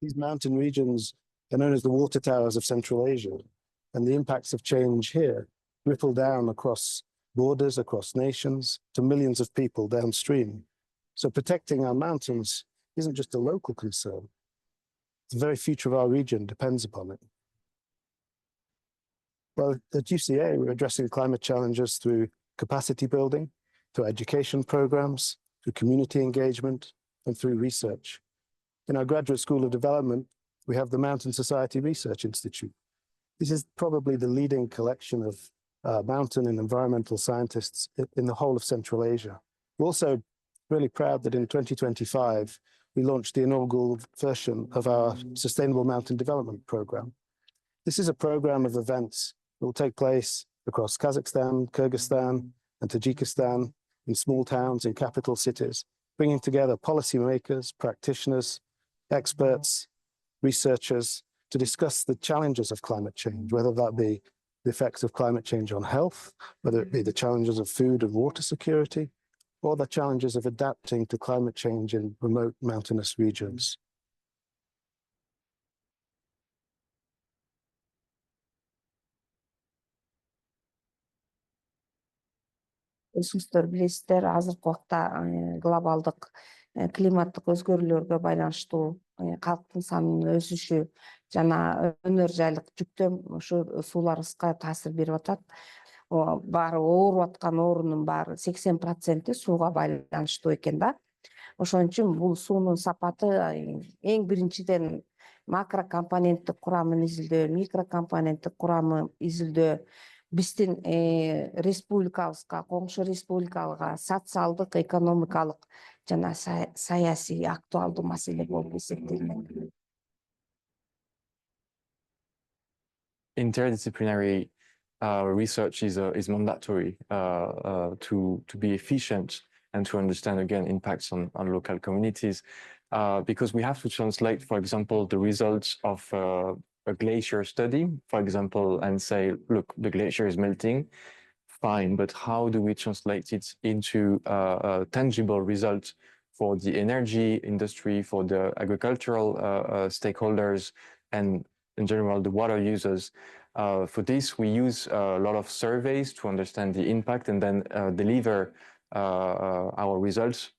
These mountain regions are known as the water towers of Central Asia, and the impacts of change here ripple down across borders, across nations, to millions of people downstream. So protecting our mountains isn't just a local concern. The very future of our region depends upon it. Well, at UCA, we're addressing climate challenges through capacity building, through education programs, through community engagement, and through research. In our Graduate School of Development, we have the Mountain Society Research Institute. This is probably the leading collection of mountain and environmental scientists in the whole of Central Asia. We're also really proud that in 2025, we launched the inaugural version of our Sustainable Mountain Development Program. This is a program of events that will take place across Kazakhstan, Kyrgyzstan, and Tajikistan, in small towns, in capital cities, bringing together policymakers, practitioners, experts, researchers, to discuss the challenges of climate change, whether that be the effects of climate change on health, whether it be the challenges of food and water security, or the challenges of adapting to climate change in remote mountainous regions. Өзүңүздөр билесиздер, азыркы убакта глобалдык климаттык өзгөрүүлөргө байланыштуу калктын санынын өсүшү жана өнөр жайлык жүктөм ушу сууларыбызга таасир берип атат. Баары ооруп аткан оорунун баары 80% сууга байланыштуу экен да. Ошон үчүн бул суунун сапаты эң биринчиден макрокомпоненттик курамын изилдөө, микрокомпоненттик курамы изилдөө, биздин республикабызга, коңшу республикага социалдык, экономикалык жана саясий актуалдуу маселе болуп эсептелинет. Interdisciplinary research is mandatory to be efficient and to understand, again, impacts on local communities, because we have to translate, for example, the results of a glacier study, for example, and say, look, the glacier is melting, fine, but how do we translate it into a tangible result for the energy industry, for the agricultural stakeholders, and in general, the water users? For this, we use a lot of surveys to understand the impact and then deliver our results,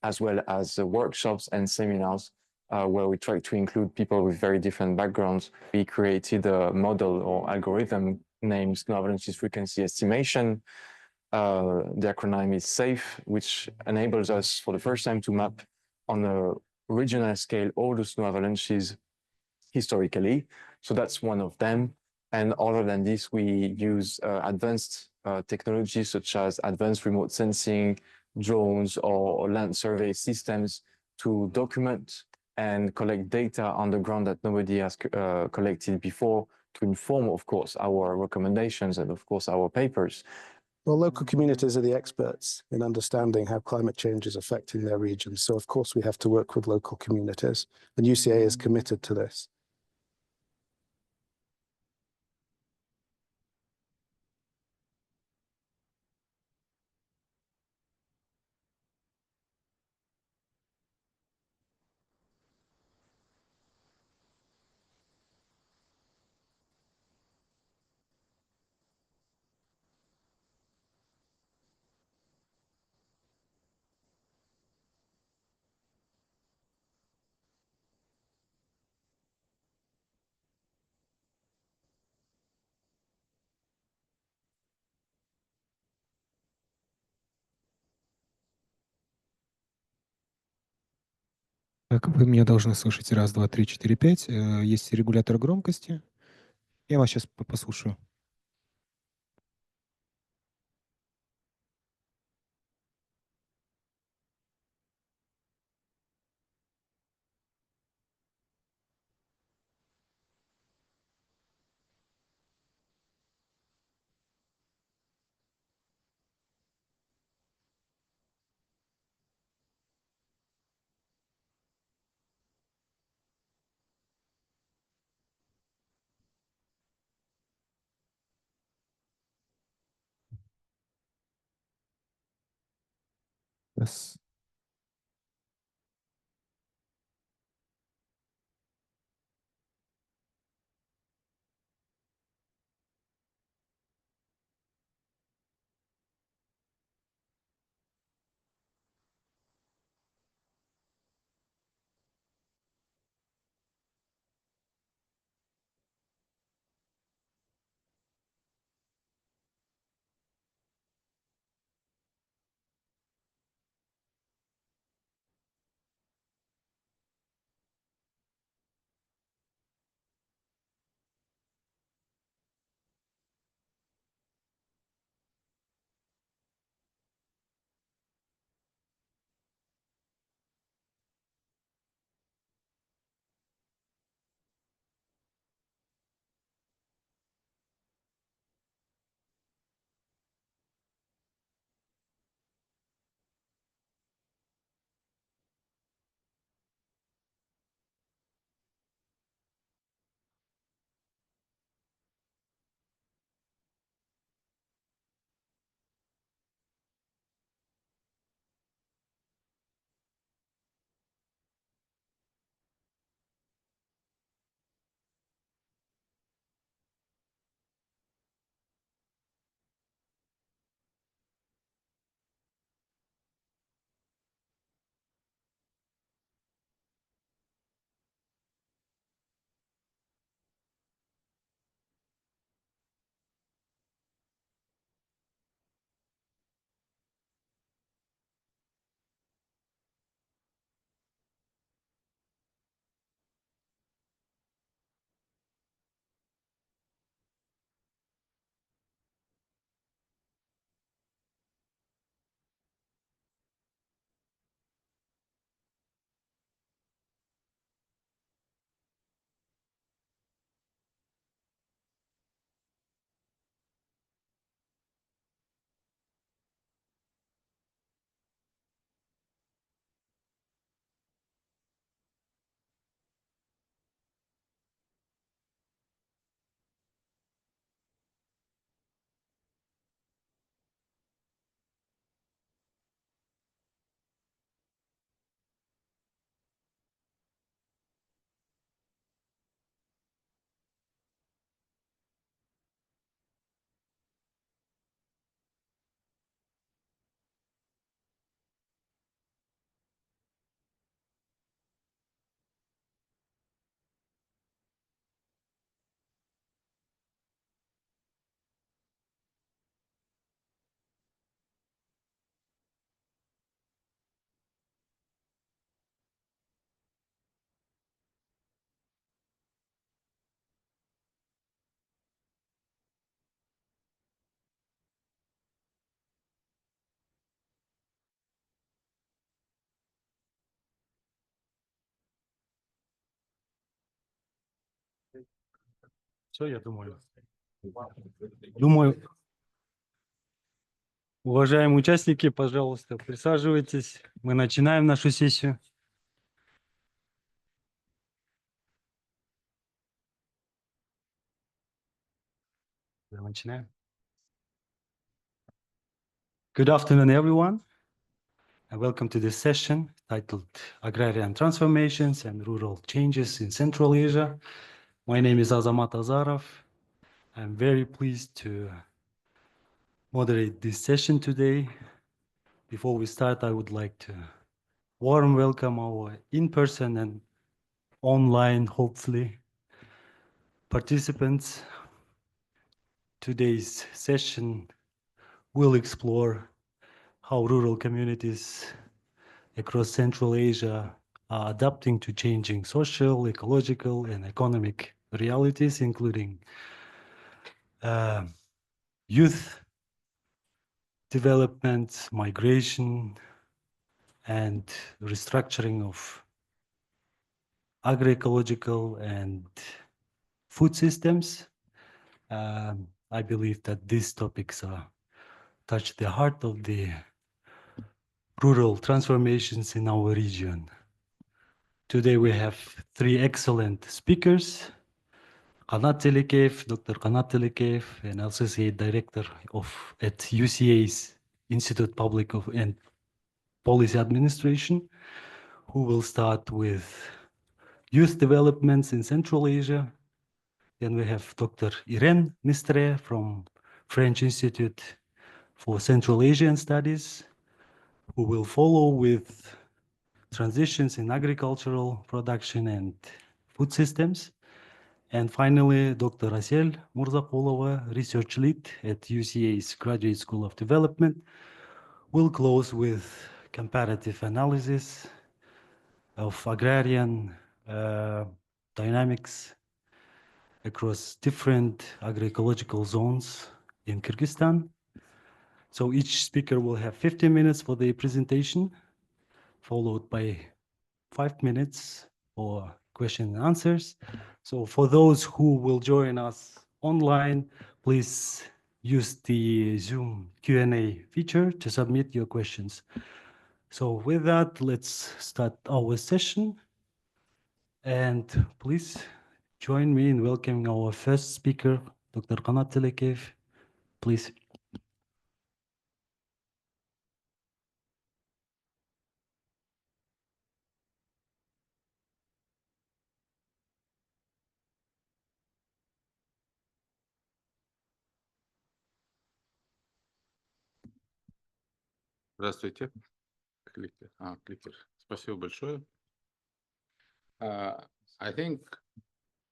as well as workshops and seminars where we try to include people with very different backgrounds. We created a model or algorithm named Snow Avalanches Frequency Estimation. The acronym is SAFE, which enables us for the first time to map on a regional scale all the snow avalanches historically. So that's one of them. And other than this, we use advanced technologies such as advanced remote sensing, drones, or land survey systems to document and collect data on the ground that nobody has collected before, to inform, of course, our recommendations and, of course, our papers. Well, local communities are the experts in understanding how climate change is affecting their regions. So, of course, we have to work with local communities, and UCA is committed to this. Так, вы меня должны слышать. Раз, два, три, четыре, пять. Есть регулятор громкости. Я вас сейчас послушаю. Yes. Все, я думаю. Уважаемые участники, пожалуйста, присаживайтесь. Мы начинаем нашу сессию. Начинаем. Good afternoon, everyone, and welcome to this session titled Agrarian Transformations and Rural Changes in Central Asia. My name is Azamat Azarov. I'm very pleased to moderate this session today. Before we start, I would like to warm welcome our in-person and online, hopefully, participants. Today's session will explore how rural communities across Central Asia are adapting to changing social, ecological, and economic realities, including youth development, migration, and restructuring of agroecological and food systems. I believe that these topics touch the heart of the rural transformations in our region. Today we have three excellent speakers: Kanat Tilekeyev, Dr. Kanat Tilekeyev, an Associate Director at UCA's Institute Public and Policy Administration, who will start with youth developments in Central Asia. Then we have Dr. Irène Mestre from French Institute for Central Asian Studies, who will follow with transitions in agricultural production and food systems. And finally, Dr. Asel Murzakulova, Research Lead at UCA's Graduate School of Development, will close with comparative analysis of agrarian dynamics across different agroecological zones in Kyrgyzstan. So each speaker will have 15 minutes for the presentation, followed by 5 minutes for question and answers. So for those who will join us online, please use the Zoom Q&A feature to submit your questions. So with that, let's start our session. And please join me in welcoming our first speaker, Dr. Kanat Tilekeyev. Please. Здравствуйте. Кликер. Спасибо большое. I think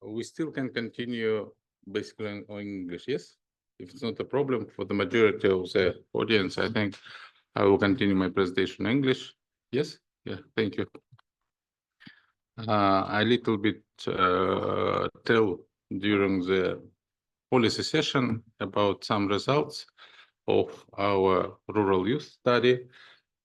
we still can continue basically in English, yes? If it's not a problem for the majority of the audience, I think I will continue my presentation in English. Yes? Yeah, thank you. I little bit tell during the policy session about some results of our rural youth study,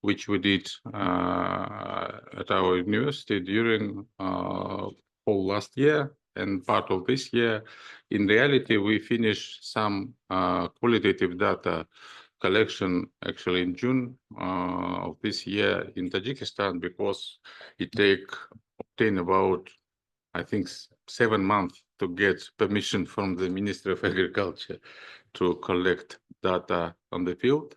which we did at our university during whole last year and part of this year. In reality, we finished some qualitative data collection actually in June of this year in Tajikistan, because it obtain about, I think, 7 months to get permission from the Ministry of Agriculture to collect data on the field.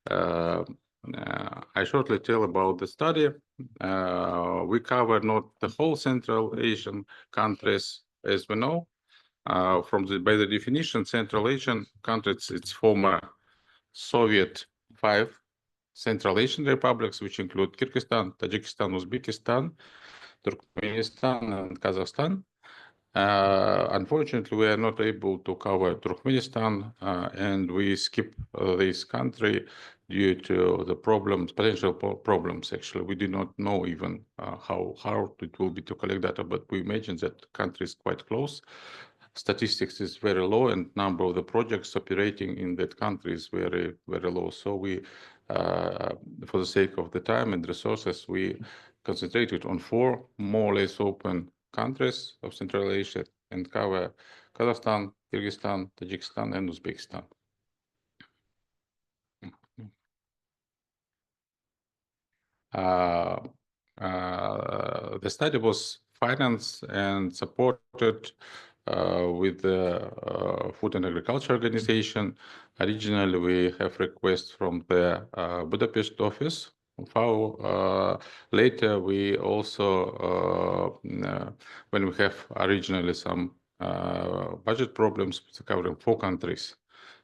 I shortly tell about the study. We cover not the whole Central Asian countries, as we know. By the definition, Central Asian countries, it's former Soviet 5 Central Asian republics, which include Kyrgyzstan, Tajikistan, Uzbekistan, Turkmenistan, and Kazakhstan. Unfortunately, we are not able to cover Turkmenistan, and we skip this country due to the potential problems. Actually, we do not know even how hard it will be to collect data, but we imagine that the country is quite close. Statistics is very low, and number of the projects operating in that country is very, very low. So we, for the sake of the time and resources, we concentrated on 4 more or less open countries of Central Asia, and cover Kazakhstan, Kyrgyzstan, Tajikistan, and Uzbekistan. The study was financed and supported with the Food and Agriculture Organization. Originally, we have requests from the Budapest office. Later, we also, when we have originally some budget problems covering 4 countries,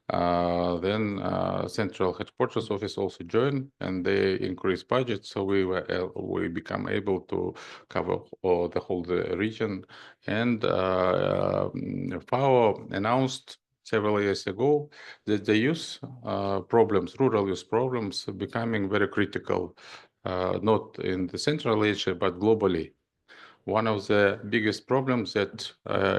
then Central Headquarters Office also joined, and they increased budget, so we become able to cover the whole region. And FAO announced several years ago that the youth problems, rural youth problems, are becoming very critical, not in the Central Asia but globally. One of the biggest problems that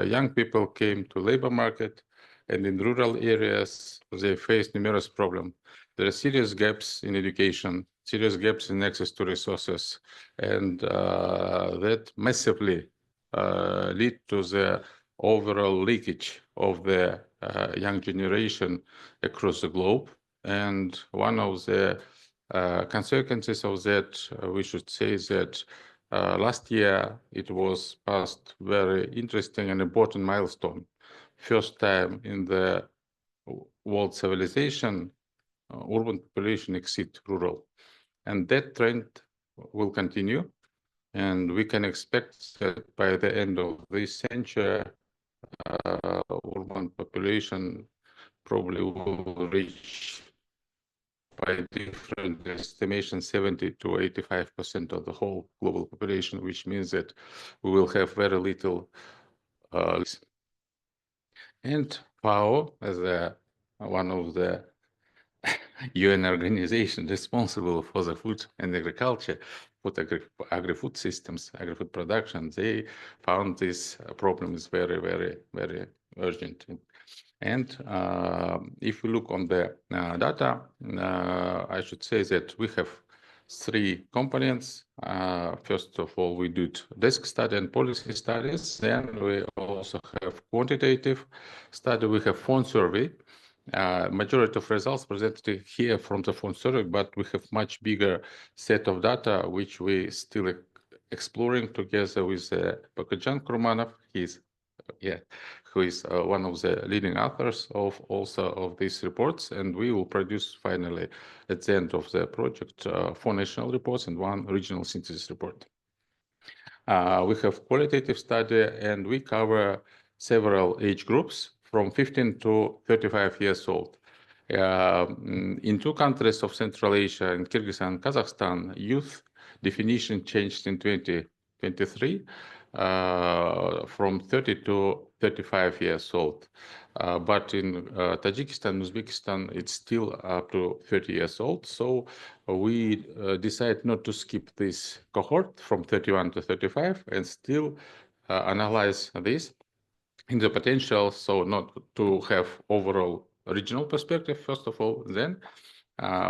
young people came to labor market, and in rural areas they face numerous problems. There are serious gaps in education, serious gaps in access to resources, and that massively lead to the overall leakage of the young generation across the globe. And one of the consequences of that, we should say that last year it was past very interesting and important milestone. First time in the world civilization, urban population exceed rural, and that trend will continue. And we can expect that by the end of this century, urban population probably will reach, by different estimations, 70 to 85% of the whole global population, which means that we will have very little. And FAO, as one of the UN organizations responsible for the food and agriculture, agri-food systems, agri-food production, they found this problem is very, very, very urgent. And if we look on the data, I should say that we have 3 components. First of all, we did desk study and policy studies. Then we also have quantitative study. We have phone survey. Majority of results presented here from the phone survey, but we have much bigger set of data, which we still exploring together with Bakojan Kurmanov. Who is one of the leading authors of also of these reports, and we will produce finally at the end of the project 4 national reports and 1 regional synthesis report. We have qualitative study, and we cover several age groups from 15 to 35 years old. In 2 countries of Central Asia, in Kyrgyzstan and Kazakhstan, youth definition changed in 2023 from 30 to 35 years old. But in Tajikistan, Uzbekistan, it's still up to 30 years old. So we decided not to skip this cohort from 31 to 35 and still analyze this in the potential, so not to have overall regional perspective, first of all, then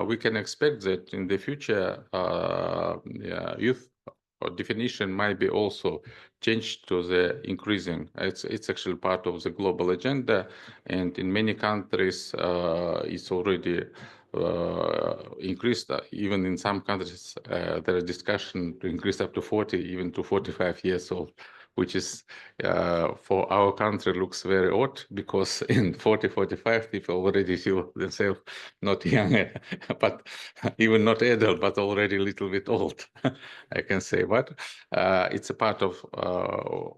we can expect that in the future, youth definition might be also changed to the increasing. It's actually part of the global agenda, and in many countries, it's already increased. Even in some countries, there is discussion to increase up to 40, even to 45 years old, which is for our country looks very odd, because in 40, 45 people already feel themselves not young, but even not adult, but already a little bit old, I can say. But it's a part of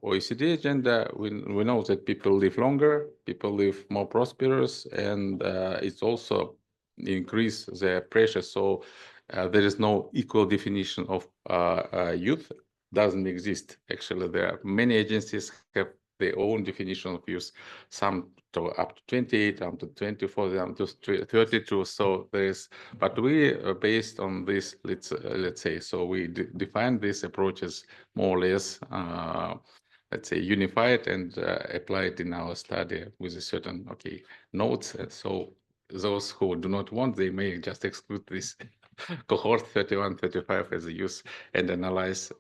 OECD agenda. We know that people live longer, people live more prosperous, and it's also increase their pressure. So there is no equal definition of youth. Doesn't exist. Actually, there are many agencies have their own definition of youth, some to up to 28, up to 24, up to 32. So there is, but we based on this, let's say, so we define these approaches more or less, let's say, unified, and apply it in our study with a certain notes. So those who do not want, they may just exclude this cohort 31, 35 as a use and analyze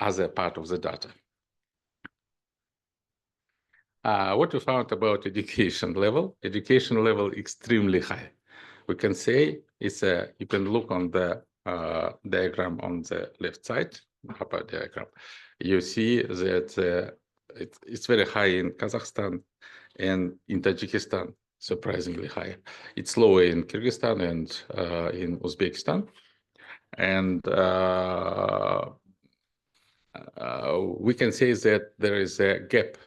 other part of the data. What we found about education level extremely high. We can say it's you can look on the diagram on the left side, upper diagram. You see that it's very high in Kazakhstan and in Tajikistan, surprisingly high. It's lower in Kyrgyzstan and in Uzbekistan. And we can say that there is a gap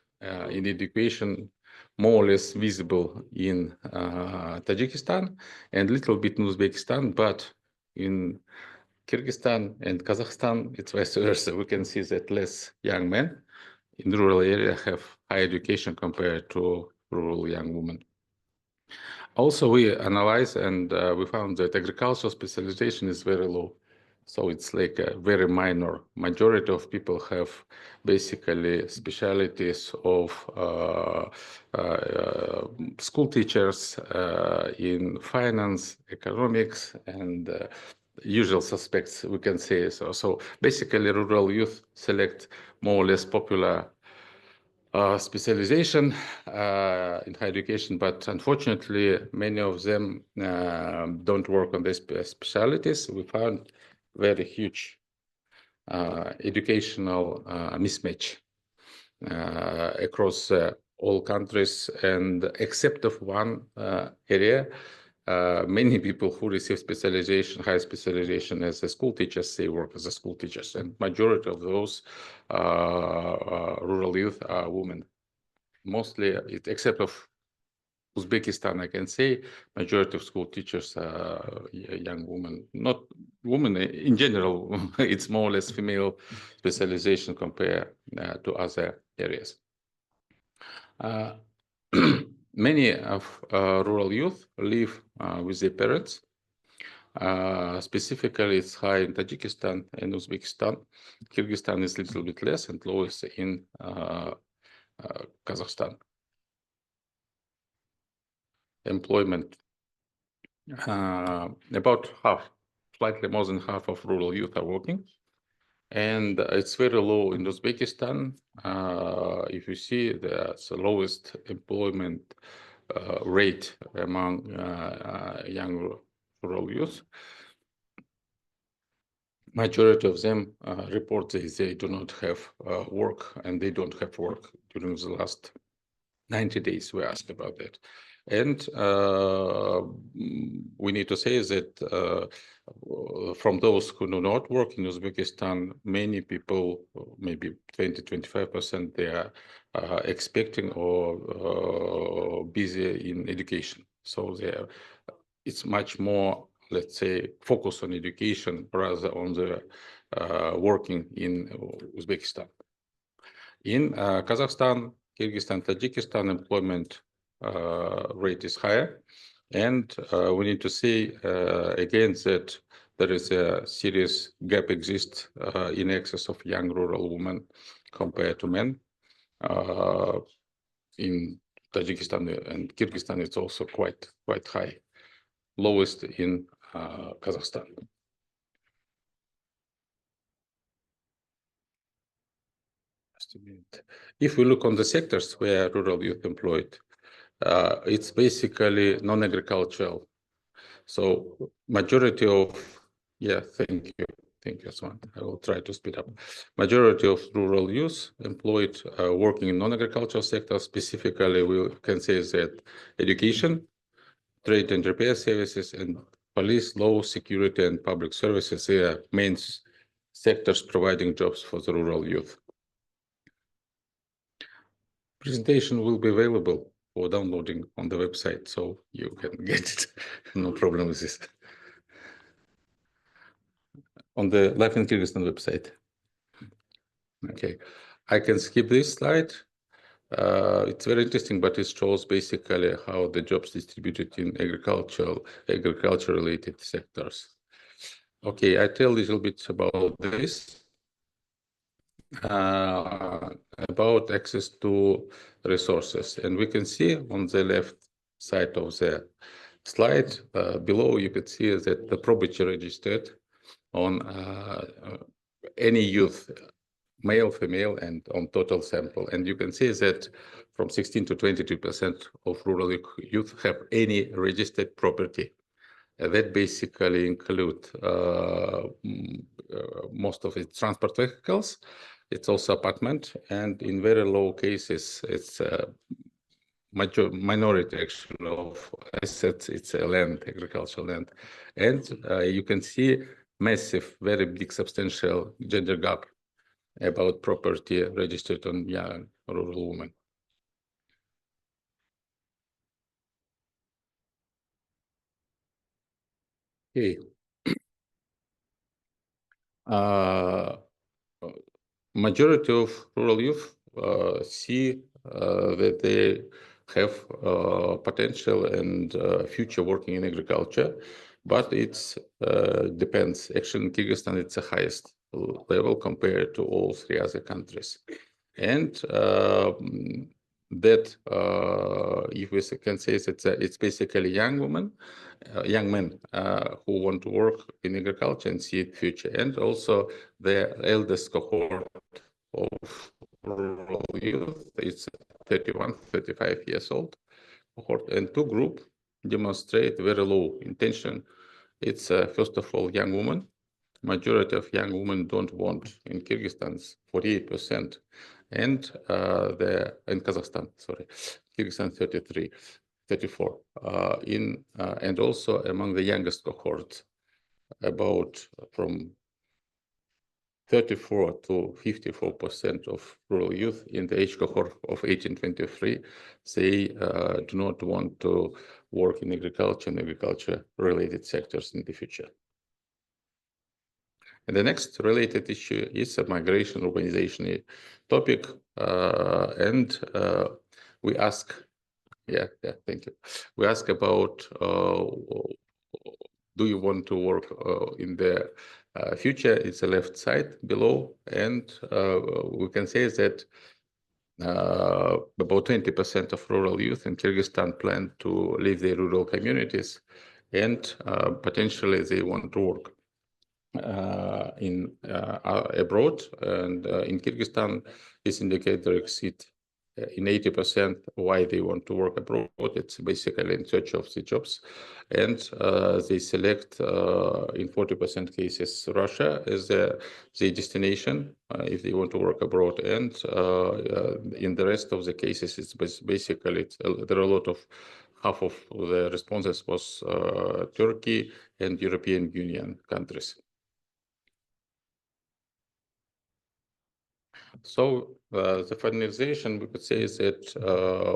in education more or less visible in Tajikistan and a little bit in Uzbekistan, but in Kyrgyzstan and Kazakhstan, it's vice versa. We can see that less young men in rural area have high education compared to rural young women. Also, we analyze and we found that agricultural specialization is very low. So it's like a very minor. Majority of people have basically specialties of school teachers in finance, economics, and usual suspects, we can say so. So basically, rural youth select more or less popular specialization in higher education, but unfortunately, many of them don't work on these specialties. We found very huge educational mismatch across all countries, and except of one area, many people who receive specialization, high specialization as a school teachers, they work as a school teachers, and majority of those rural youth are women. Mostly, except of Uzbekistan, I can say, majority of school teachers are young women. Not women in general, it's more or less female specialization compared to other areas. Many of rural youth live with their parents. Specifically, it's high in Tajikistan and Uzbekistan. Kyrgyzstan is a little bit less and lowest in Kazakhstan. Employment. About half, slightly more than half of rural youth are working. And it's very low in Uzbekistan. If you see, that's the lowest employment rate among young rural youth. Majority of them report that they do not have work, and they don't have work during the last 90 days. We asked about that. And we need to say that from those who do not work in Uzbekistan, many people, maybe 20-25%, they are expecting or busy in education. So it's much more, let's say, focused on education rather on the working in Uzbekistan. In Kazakhstan, Kyrgyzstan, Tajikistan, employment rate is higher. And we need to say again that there is a serious gap exists in excess of young rural women compared to men. In Tajikistan and Kyrgyzstan, it's also quite high, lowest in Kazakhstan. If we look on the sectors where rural youth employed, it's basically non-agricultural. So majority of, thank you, Azamat. I will try to speed up. Majority of rural youth employed working in non-agricultural sectors. Specifically, we can say that education, trade and repair services, and police, law, security, and public services are main sectors providing jobs for the rural youth. Presentation will be available for downloading on the website, so you can get it. No problem with this. On the Life in Kyrgyzstan website. Okay, I can skip this slide. It's very interesting, but it shows basically how the jobs distributed in agriculture-related sectors. Okay, I tell a little bit about this. About access to resources, and we can see on the left side of the slide below, you can see that the probity registered on any youth male, female, and on total sample. And you can see that from 16 to 22% of rural youth have any registered property. That basically include most of its transport vehicles. It's also apartment, and in very low cases, it's minority actually of assets. It's a land, agricultural land, and you can see massive, very big, substantial gender gap about property registered on young rural women. Okay. Majority of rural youth see that they have potential and future working in agriculture, but it's depends. Actually, in Kyrgyzstan, it's the highest level compared to all three other countries. And that, if we can say, it's basically young women, young men who want to work in agriculture and see future, and also the eldest cohort of rural youth, it's 31, 35 years old cohort, and two group demonstrate very low intention. It's first of all young women. Majority of young women don't want in Kyrgyzstan, 48%, and in Kazakhstan, sorry, Kyrgyzstan 33, 34. And also among the youngest cohort, about from 34 to 54% of rural youth in the age cohort of 18-23, they do not want to work in agriculture and agriculture-related sectors in the future. And the next related issue is a migration urbanization topic, and we ask, thank you. We ask about do you want to work in the future? It's the left side below, and we can say that about 20% of rural youth in Kyrgyzstan plan to leave their rural communities, and potentially they want to work abroad. And in Kyrgyzstan, this indicator exceeds in 80% why they want to work abroad. It's basically in search of the jobs, and they select in 40% cases Russia as the destination if they want to work abroad, and in the rest of the cases it's basically there are a lot of half of the responses was Turkey and European Union countries. So the finalization, we could say, is that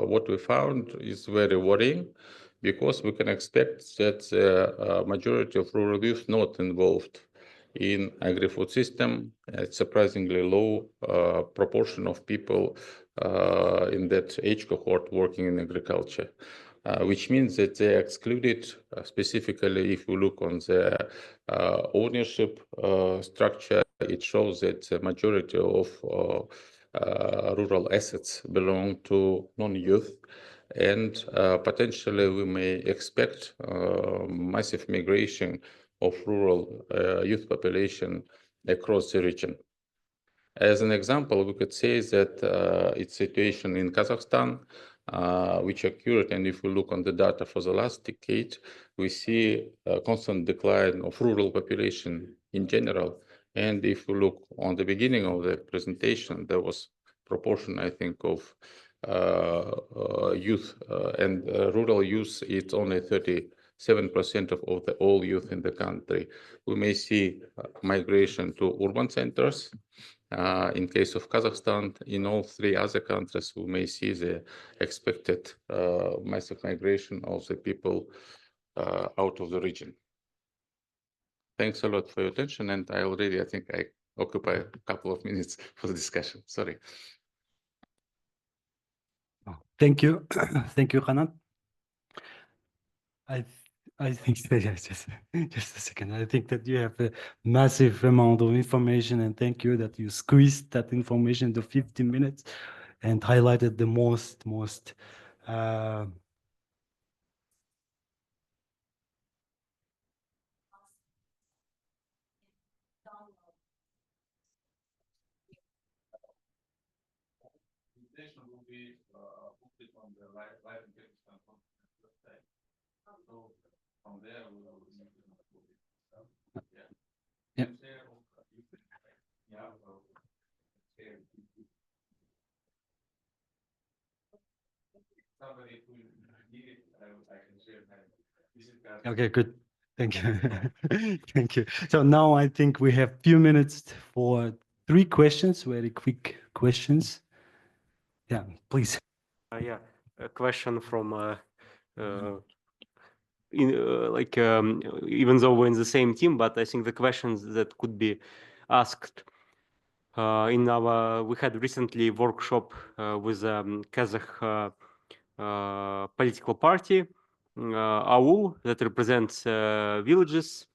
what we found is very worrying, because we can expect that the majority of rural youth not involved in agri-food system. It's surprisingly low proportion of people in that age cohort working in agriculture, which means that they are excluded. Specifically, if you look on the ownership structure, it shows that the majority of rural assets belong to non-youth, and potentially we may expect massive migration of rural youth population across the region. As an example, we could say that it's situation in Kazakhstan, which occurred, and if we look on the data for the last decade, we see a constant decline of rural population in general. And if we look on the beginning of the presentation, there was proportion, I think, of youth and rural youth. It's only 37% of the all youth in the country. We may see migration to urban centers. In case of Kazakhstan, in all three other countries, we may see the expected massive migration of the people out of the region. Thanks a lot for your attention, and I think I occupy a couple of minutes for the discussion. Sorry. Thank you. Thank you, Kanat. I think just a second. I think that you have a massive amount of information, and thank you that you squeezed that information into 15 minutes and highlighted the most presentation will be put on the live Kyrgyzstan website. So from there we will Yeah. Somebody who need it, I can share my. Okay, good. Thank you. Thank you. So now I think we have few minutes for 3 questions, very quick questions. Yeah, please. Yeah, a question from even though we're in the same team, but I think the questions that could be asked in our, we had recently workshop with Kazakh political party, AUL, that represents villages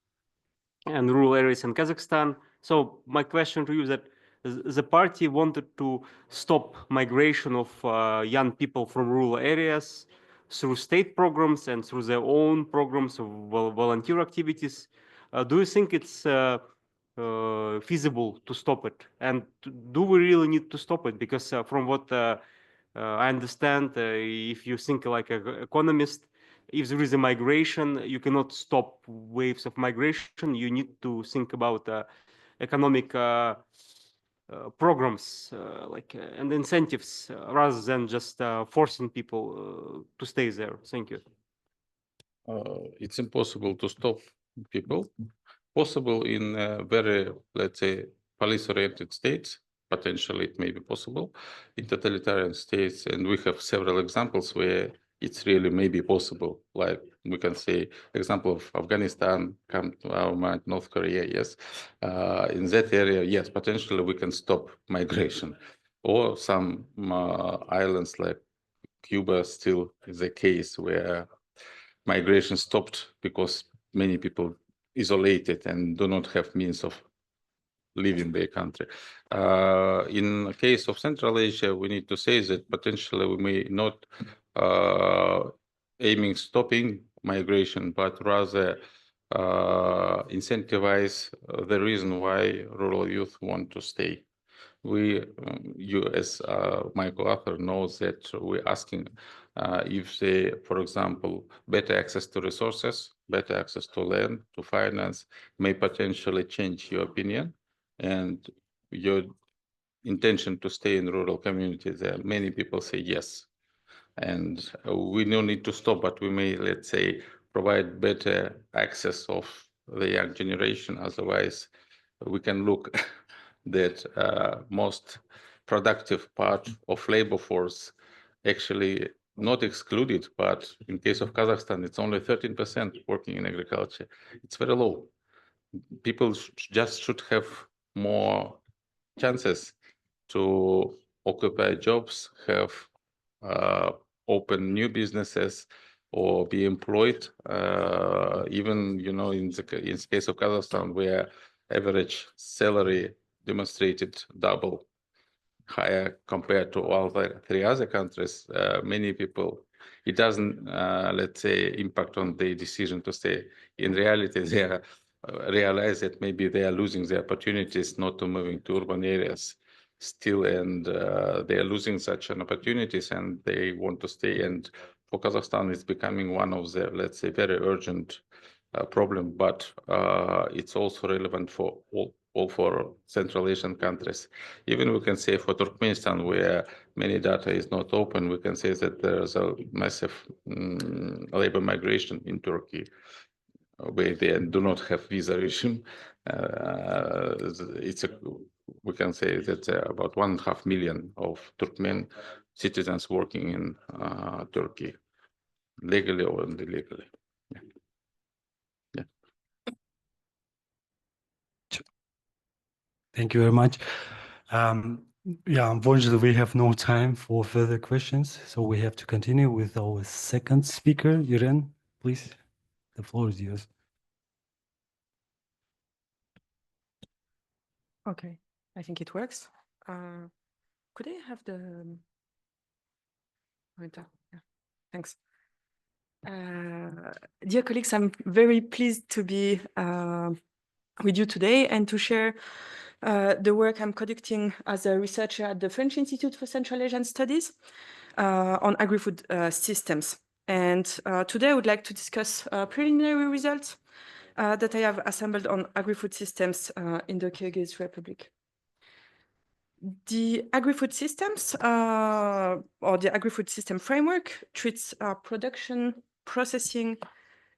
and rural areas in Kazakhstan. So my question to you is that the party wanted to stop migration of young people from rural areas through state programs and through their own programs of volunteer activities. Do you think it's feasible to stop it? And do we really need to stop it? Because from what I understand, if you think like an economist, if there is a migration, you cannot stop waves of migration. You need to think about economic programs and incentives rather than just forcing people to stay there. Thank you. It's impossible to stop people. Possible in very, let's say, police-oriented states. Potentially, it may be possible in totalitarian states, and we have several examples where it's really maybe possible. Like we can say, example of Afghanistan, come to our mind, North Korea. Yes, in that area, yes, potentially we can stop migration, or some islands like Cuba still is a case where migration stopped because many people isolated and do not have means of leaving their country. In the case of Central Asia, we need to say that potentially we may not aiming stopping migration, but rather incentivize the reason why rural youth want to stay. You as my co-author knows that we're asking if they, for example, better access to resources, better access to land, to finance, may potentially change your opinion and your intention to stay in rural communities. There many people say yes. And we don't need to stop, but we may, let's say, provide better access of the young generation. Otherwise, we can look that most productive part of labor force actually not excluded, but in case of Kazakhstan, it's only 13% working in agriculture. It's very low. People just should have more chances to occupy jobs, have open new businesses, or be employed. Even, you know, in the case of Kazakhstan, where average salary demonstrated double higher compared to all the 3 other countries, many people, it doesn't, let's say, impact on their decision to stay. In reality, they realize that maybe they are losing the opportunities not to moving to urban areas still, and they are losing such an opportunities, and they want to stay. And for Kazakhstan, it's becoming one of the, let's say, very urgent problem, but it's also relevant for all for Central Asian countries. Even we can say for Turkmenistan, where many data is not open, we can say that there's a massive labor migration in Turkey, where they do not have visa regime. We can say that about 1.5 million of Turkmen citizens working in Turkey, legally or illegally. Yeah. Thank you very much. Yeah, unfortunately, we have no time for further questions, so we have to continue with our second speaker, Irène. Please, the floor is yours. Okay, I think it works. Could I have the pointer? Yeah, thanks. Dear colleagues, I'm very pleased to be with you today and to share the work I'm conducting as a researcher at the French Institute for Central Asian Studies on agri-food systems. And today I would like to discuss preliminary results that I have assembled on agri-food systems in the Kyrgyz Republic. The agri-food systems or the agri-food system framework treats production, processing,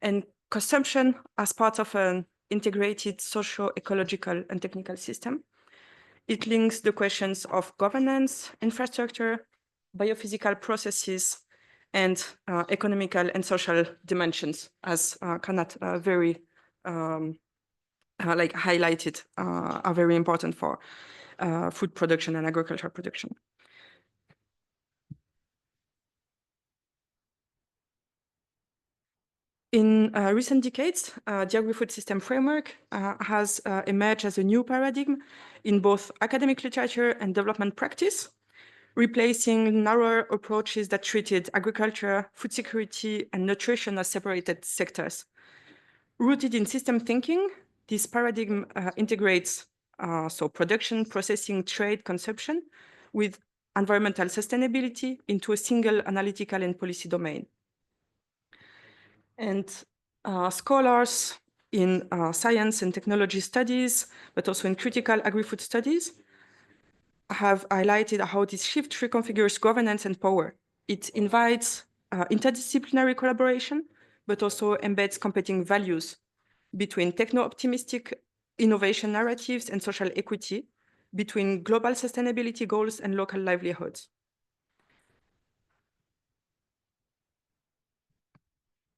and consumption as part of an integrated socio-ecological and technical system. It links the questions of governance, infrastructure, biophysical processes, and economical and social dimensions, as Kanat very highlighted, are very important for food production and agricultural production. In recent decades, the agri-food system framework has emerged as a new paradigm in both academic literature and development practice, replacing narrower approaches that treated agriculture, food security, and nutrition as separated sectors. Rooted in system thinking, this paradigm integrates production, processing, trade, consumption with environmental sustainability into a single analytical and policy domain. And scholars in science and technology studies, but also in critical agri-food studies, have highlighted how this shift reconfigures governance and power. It invites interdisciplinary collaboration, but also embeds competing values between techno-optimistic innovation narratives and social equity, between global sustainability goals and local livelihoods.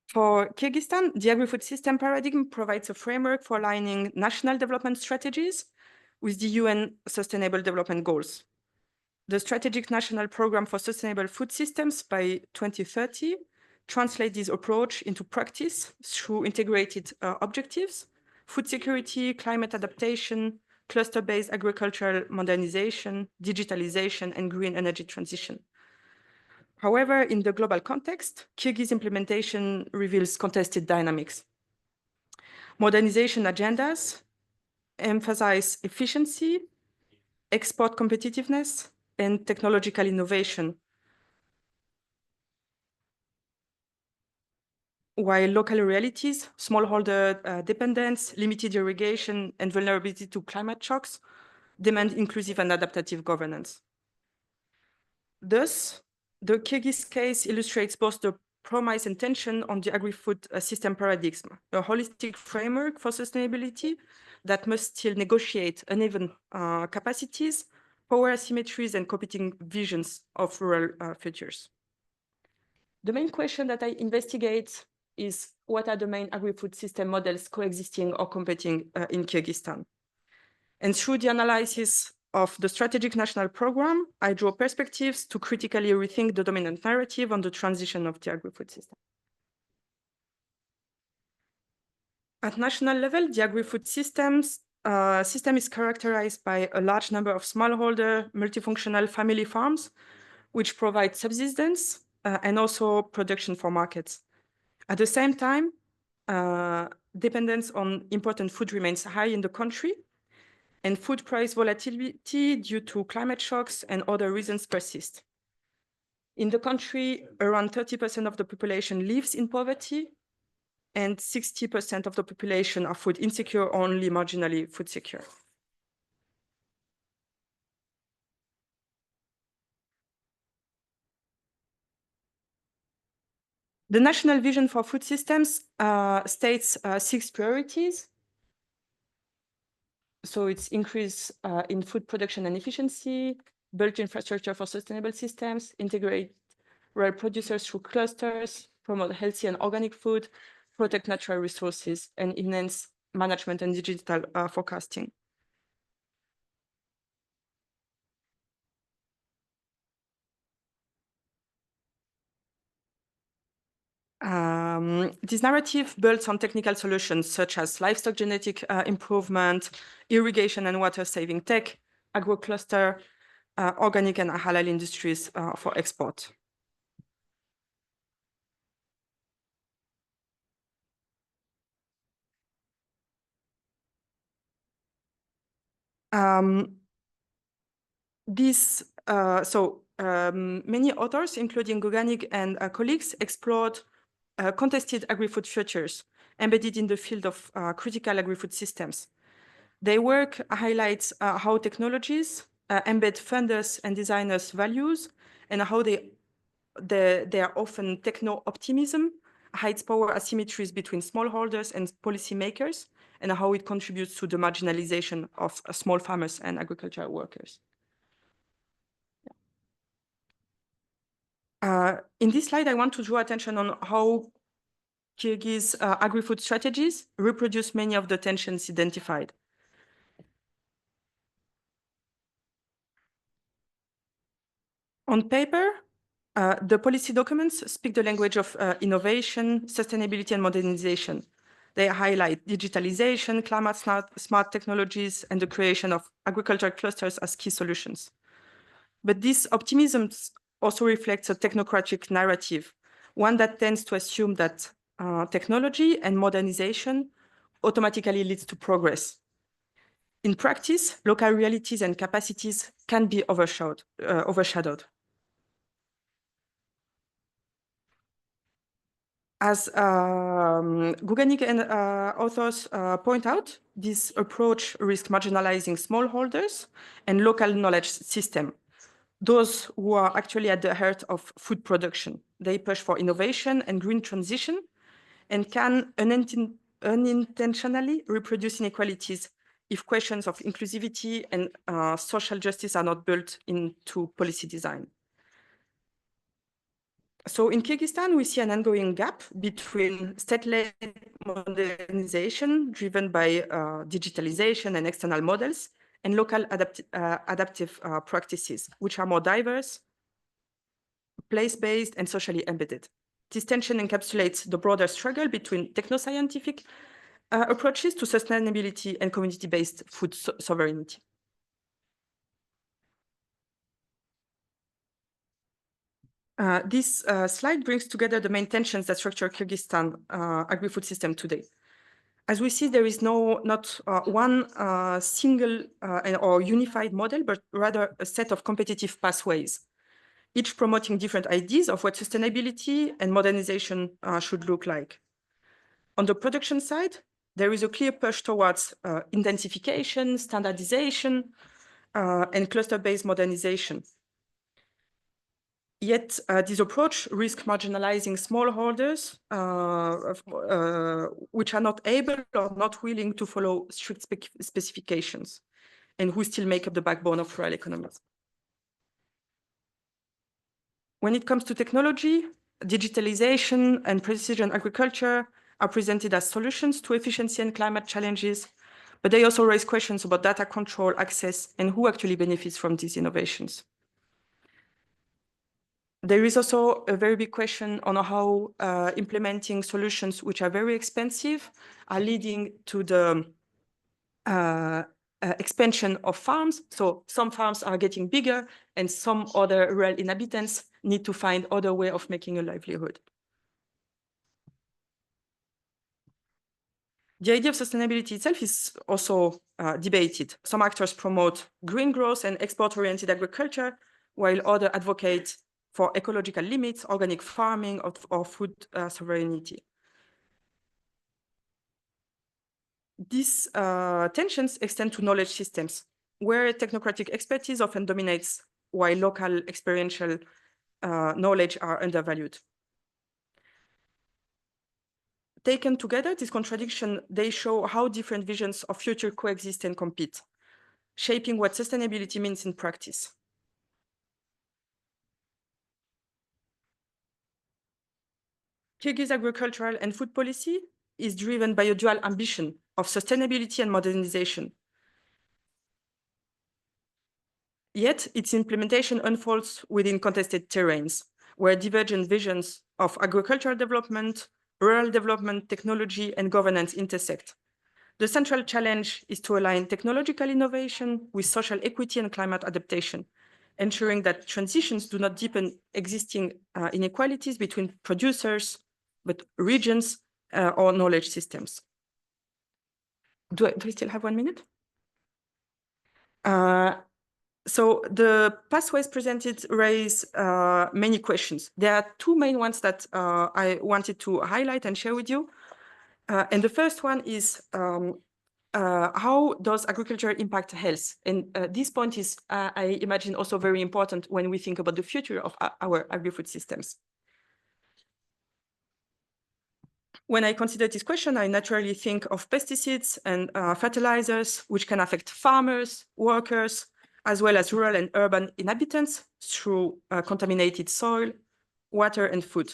For Kyrgyzstan, the agri-food system paradigm provides a framework for aligning national development strategies with the UN Sustainable Development Goals. The Strategic National Program for Sustainable Food Systems by 2030 translates this approach into practice through integrated objectives: food security, climate adaptation, cluster-based agricultural modernization, digitalization, and green energy transition. However, in the global context, Kyrgyz implementation reveals contested dynamics. Modernization agendas emphasize efficiency, export competitiveness, and technological innovation, while local realities, smallholder dependence, limited irrigation, and vulnerability to climate shocks demand inclusive and adaptive governance. Thus, the Kyrgyz case illustrates both the promise and tension on the agri-food system paradigm, a holistic framework for sustainability that must still negotiate uneven capacities, power asymmetries, and competing visions of rural futures. The main question that I investigate is what are the main agri-food system models coexisting or competing in Kyrgyzstan? And through the analysis of the Strategic National Program, I draw perspectives to critically rethink the dominant narrative on the transition of the agri-food system. At national level, the agri-food system is characterized by a large number of smallholder, multifunctional family farms, which provide subsistence and also production for markets. At the same time, dependence on important food remains high in the country, and food price volatility due to climate shocks and other reasons persist. In the country, around 30% of the population lives in poverty, and 60% of the population are food insecure or only marginally food secure. The national vision for food systems states 6 priorities. So it's increase in food production and efficiency, build infrastructure for sustainable systems, integrate rural producers through clusters, promote healthy and organic food, protect natural resources, and enhance management and digital forecasting. This narrative builds on technical solutions such as livestock genetic improvement, irrigation and water saving tech, agro-cluster, organic and halal industries for export. Many authors, including Guganik and colleagues, explored contested agri-food futures embedded in the field of critical agri-food systems. Their work highlights how technologies embed funders' and designers' values, and how they are often techno-optimism hides power asymmetries between smallholders and policymakers, and how it contributes to the marginalization of small farmers and agricultural workers. In this slide, I want to draw attention on how Kyrgyz agri-food strategies reproduce many of the tensions identified. On paper, the policy documents speak the language of innovation, sustainability, and modernization. They highlight digitalization, climate smart technologies, and the creation of agricultural clusters as key solutions. But this optimism also reflects a technocratic narrative, one that tends to assume that technology and modernization automatically leads to progress. In practice, local realities and capacities can be overshadowed. As Guganik and authors point out, this approach risks marginalizing smallholders and local knowledge system, those who are actually at the heart of food production. They push for innovation and green transition and can unintentionally reproduce inequalities if questions of inclusivity and social justice are not built into policy design. So in Kyrgyzstan, we see an ongoing gap between state-led modernization driven by digitalization and external models and local adaptive practices, which are more diverse, place-based, and socially embedded. This tension encapsulates the broader struggle between techno-scientific approaches to sustainability and community-based food sovereignty. This slide brings together the main tensions that structure Kyrgyzstan agri-food system today. As we see, there is not one single or unified model, but rather a set of competitive pathways, each promoting different ideas of what sustainability and modernization should look like. On the production side, there is a clear push towards intensification, standardization, and cluster-based modernization. Yet this approach risks marginalizing smallholders, which are not able or not willing to follow strict specifications, and who still make up the backbone of rural economies. When it comes to technology, digitalization and precision agriculture are presented as solutions to efficiency and climate challenges, but they also raise questions about data control, access, and who actually benefits from these innovations. There is also a very big question on how implementing solutions which are very expensive are leading to the expansion of farms. So some farms are getting bigger and some other rural inhabitants need to find other way of making a livelihood. The idea of sustainability itself is also debated. Some actors promote green growth and export-oriented agriculture, while others advocate for ecological limits, organic farming, or food sovereignty. These tensions extend to knowledge systems, where technocratic expertise often dominates, while local experiential knowledge are undervalued. Taken together, this contradiction, they show how different visions of future coexist and compete, shaping what sustainability means in practice. Kyrgyz agricultural and food policy is driven by a dual ambition of sustainability and modernization. Yet its implementation unfolds within contested terrains, where divergent visions of agricultural development, rural development, technology, and governance intersect. The central challenge is to align technological innovation with social equity and climate adaptation, ensuring that transitions do not deepen existing inequalities between producers, but regions or knowledge systems. Do we still have 1 minute? So the pathways presented raise many questions. There are two main ones that I wanted to highlight and share with you. And the first one is how does agriculture impact health? And this point is, I imagine, also very important when we think about the future of our agri-food systems. When I consider this question, I naturally think of pesticides and fertilizers, which can affect farmers, workers, as well as rural and urban inhabitants through contaminated soil, water, and food.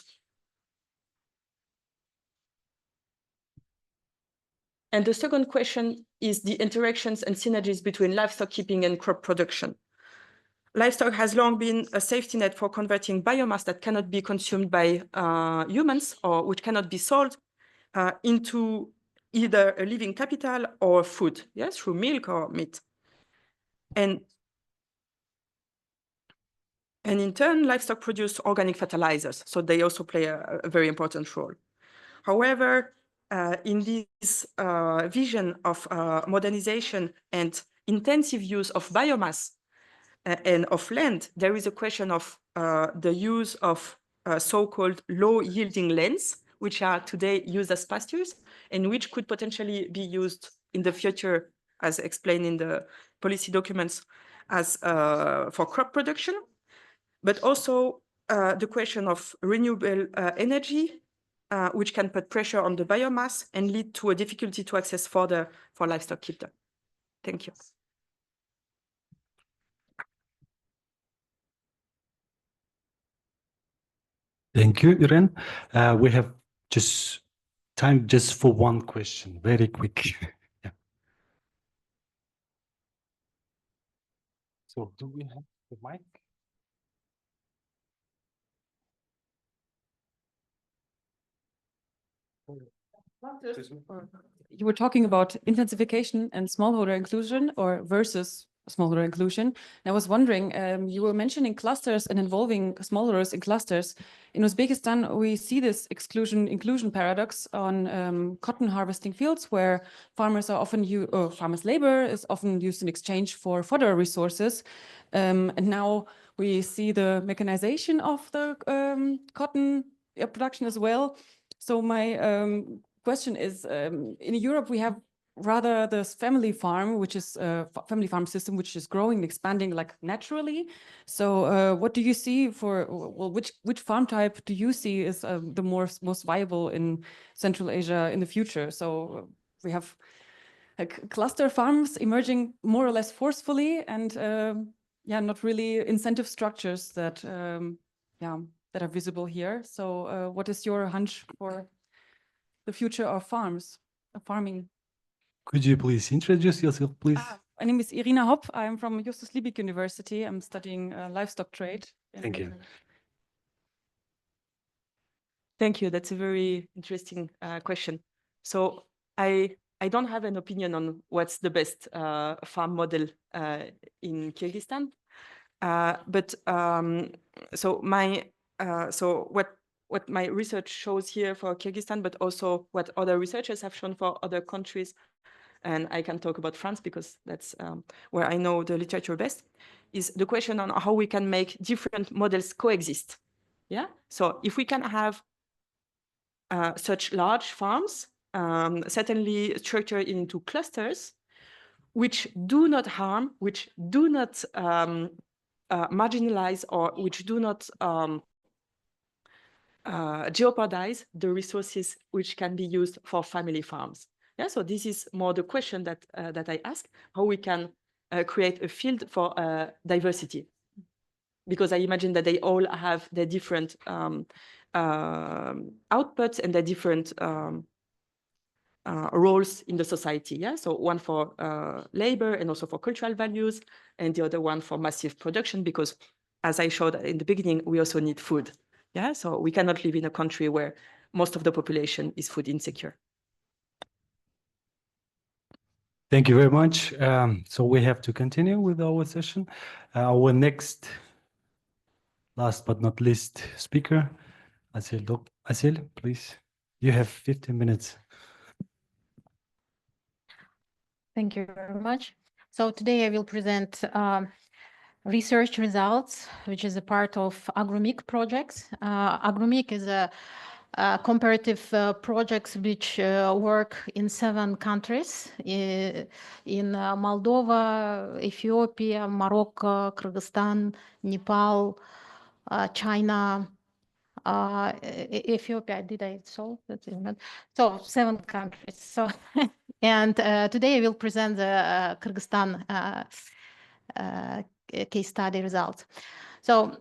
And the second question is the interactions and synergies between livestock keeping and crop production. Livestock has long been a safety net for converting biomass that cannot be consumed by humans or which cannot be sold into either a living capital or food, yes, through milk or meat. And in turn, livestock produce organic fertilizers, so they also play a very important role. However, in this vision of modernization and intensive use of biomass and of land, there is a question of the use of so-called low-yielding lands, which are today used as pastures and which could potentially be used in the future, as explained in the policy documents, as for crop production, but also the question of renewable energy, which can put pressure on the biomass and lead to a difficulty to access fodder for livestock keeper. Thank you. Thank you, Irène. We have just time just for one question, very quick. Yeah. So do we have the mic? You were talking about intensification and smallholder inclusion or versus smallholder inclusion. I was wondering, you were mentioning clusters and involving smallholders in clusters. In Uzbekistan, we see this exclusion-inclusion paradox on cotton harvesting fields where farmers are often farmers' labor is often used in exchange for fodder resources. And now we see the mechanization of the cotton production as well. So my question is, in Europe, we have rather this family farm, which is a family farm system, which is growing, expanding like naturally. So what do you see for, well, which farm type do you see is the most viable in Central Asia in the future? So we have like cluster farms emerging more or less forcefully and yeah, not really incentive structures that, that are visible here. So what is your hunch for the future of farming? Could you please introduce yourself, please? My name is Irina Hopp. I'm from Justus Liebig University. I'm studying livestock trade. Thank you. Thank you. That's a very interesting question. So I don't have an opinion on what's the best farm model in Kyrgyzstan. But what my research shows here for Kyrgyzstan, but also what other researchers have shown for other countries, and I can talk about France because that's where I know the literature best, is the question on how we can make different models coexist. Yeah. So if we can have such large farms, certainly structured into clusters, which do not harm, which do not marginalize, or which do not jeopardize the resources which can be used for family farms. Yeah, so this is more the question that I ask: how we can create a field for diversity, because I imagine that they all have their different outputs and their different roles in the society. Yeah, so one for labor and also for cultural values, and the other one for massive production, because as I showed in the beginning, we also need food. Yeah, so we cannot live in a country where most of the population is food insecure. Thank you very much. So we have to continue with our session. Our next, last but not least, speaker, Asel, please. You have 15 minutes. Thank you very much. So today I will present research results, which is a part of AgroMIC projects. AgroMIC is a comparative projects which work in 7 countries, in Moldova, Ethiopia, Morocco, Kyrgyzstan, Nepal, China, Ethiopia. Did I solve that? So 7 countries. So and today I will present the Kyrgyzstan case study results. So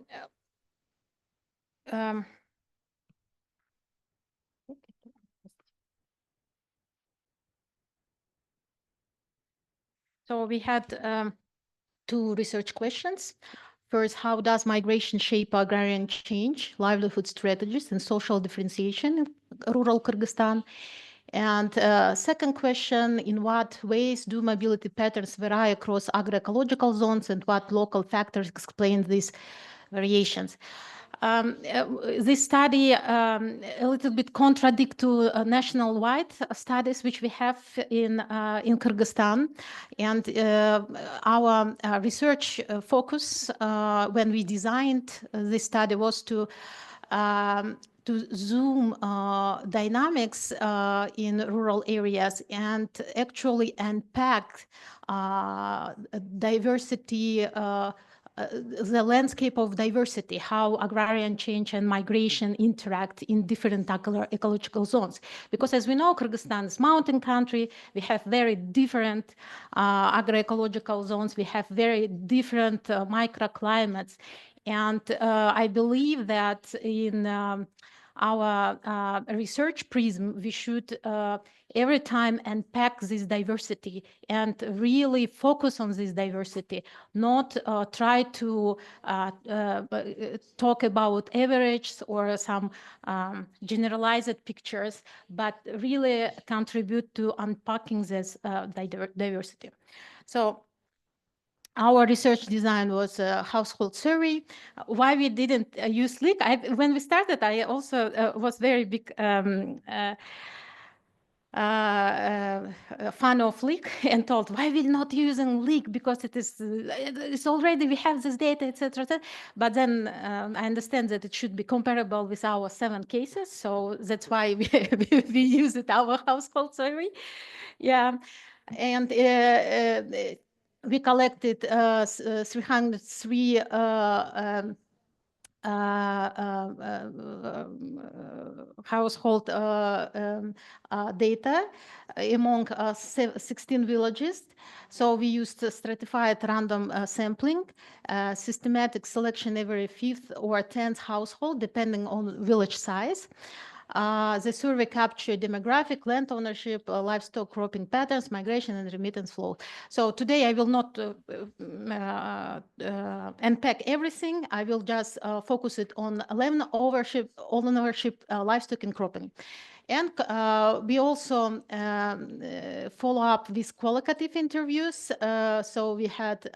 so we had 2 research questions. First, how does migration shape agrarian change, livelihood strategies, and social differentiation in rural Kyrgyzstan? And second question, in what ways do mobility patterns vary across agroecological zones, and what local factors explain these variations? This study a little bit contradict to national-wide studies which we have in Kyrgyzstan, and our research focus when we designed this study was to zoom dynamics in rural areas and actually unpack diversity, the landscape of diversity, how agrarian change and migration interact in different ecological zones. Because as we know, Kyrgyzstan is a mountain country. We have very different agroecological zones. We have very different microclimates. And I believe that in our research prism, we should every time unpack this diversity and really focus on this diversity, not try to talk about averages or some generalized pictures, but really contribute to unpacking this diversity. So our research design was a household survey. Why we didn't use LiK? When we started, I also was very big fan of LiK and told, why we're not using LiK, because it's already, we have this data, etc. But then I understand that it should be comparable with our 7 cases. So that's why we use it, our household survey. Yeah. And we collected 303 household data among 16 villages. So we used stratified random sampling, systematic selection every 5th or 10th household, depending on village size. The survey captured demographic, land ownership, livestock cropping patterns, migration, and remittance flow. So today I will not unpack everything. I will just focus it on land ownership, livestock, and cropping. And we also follow up with qualitative interviews. So we had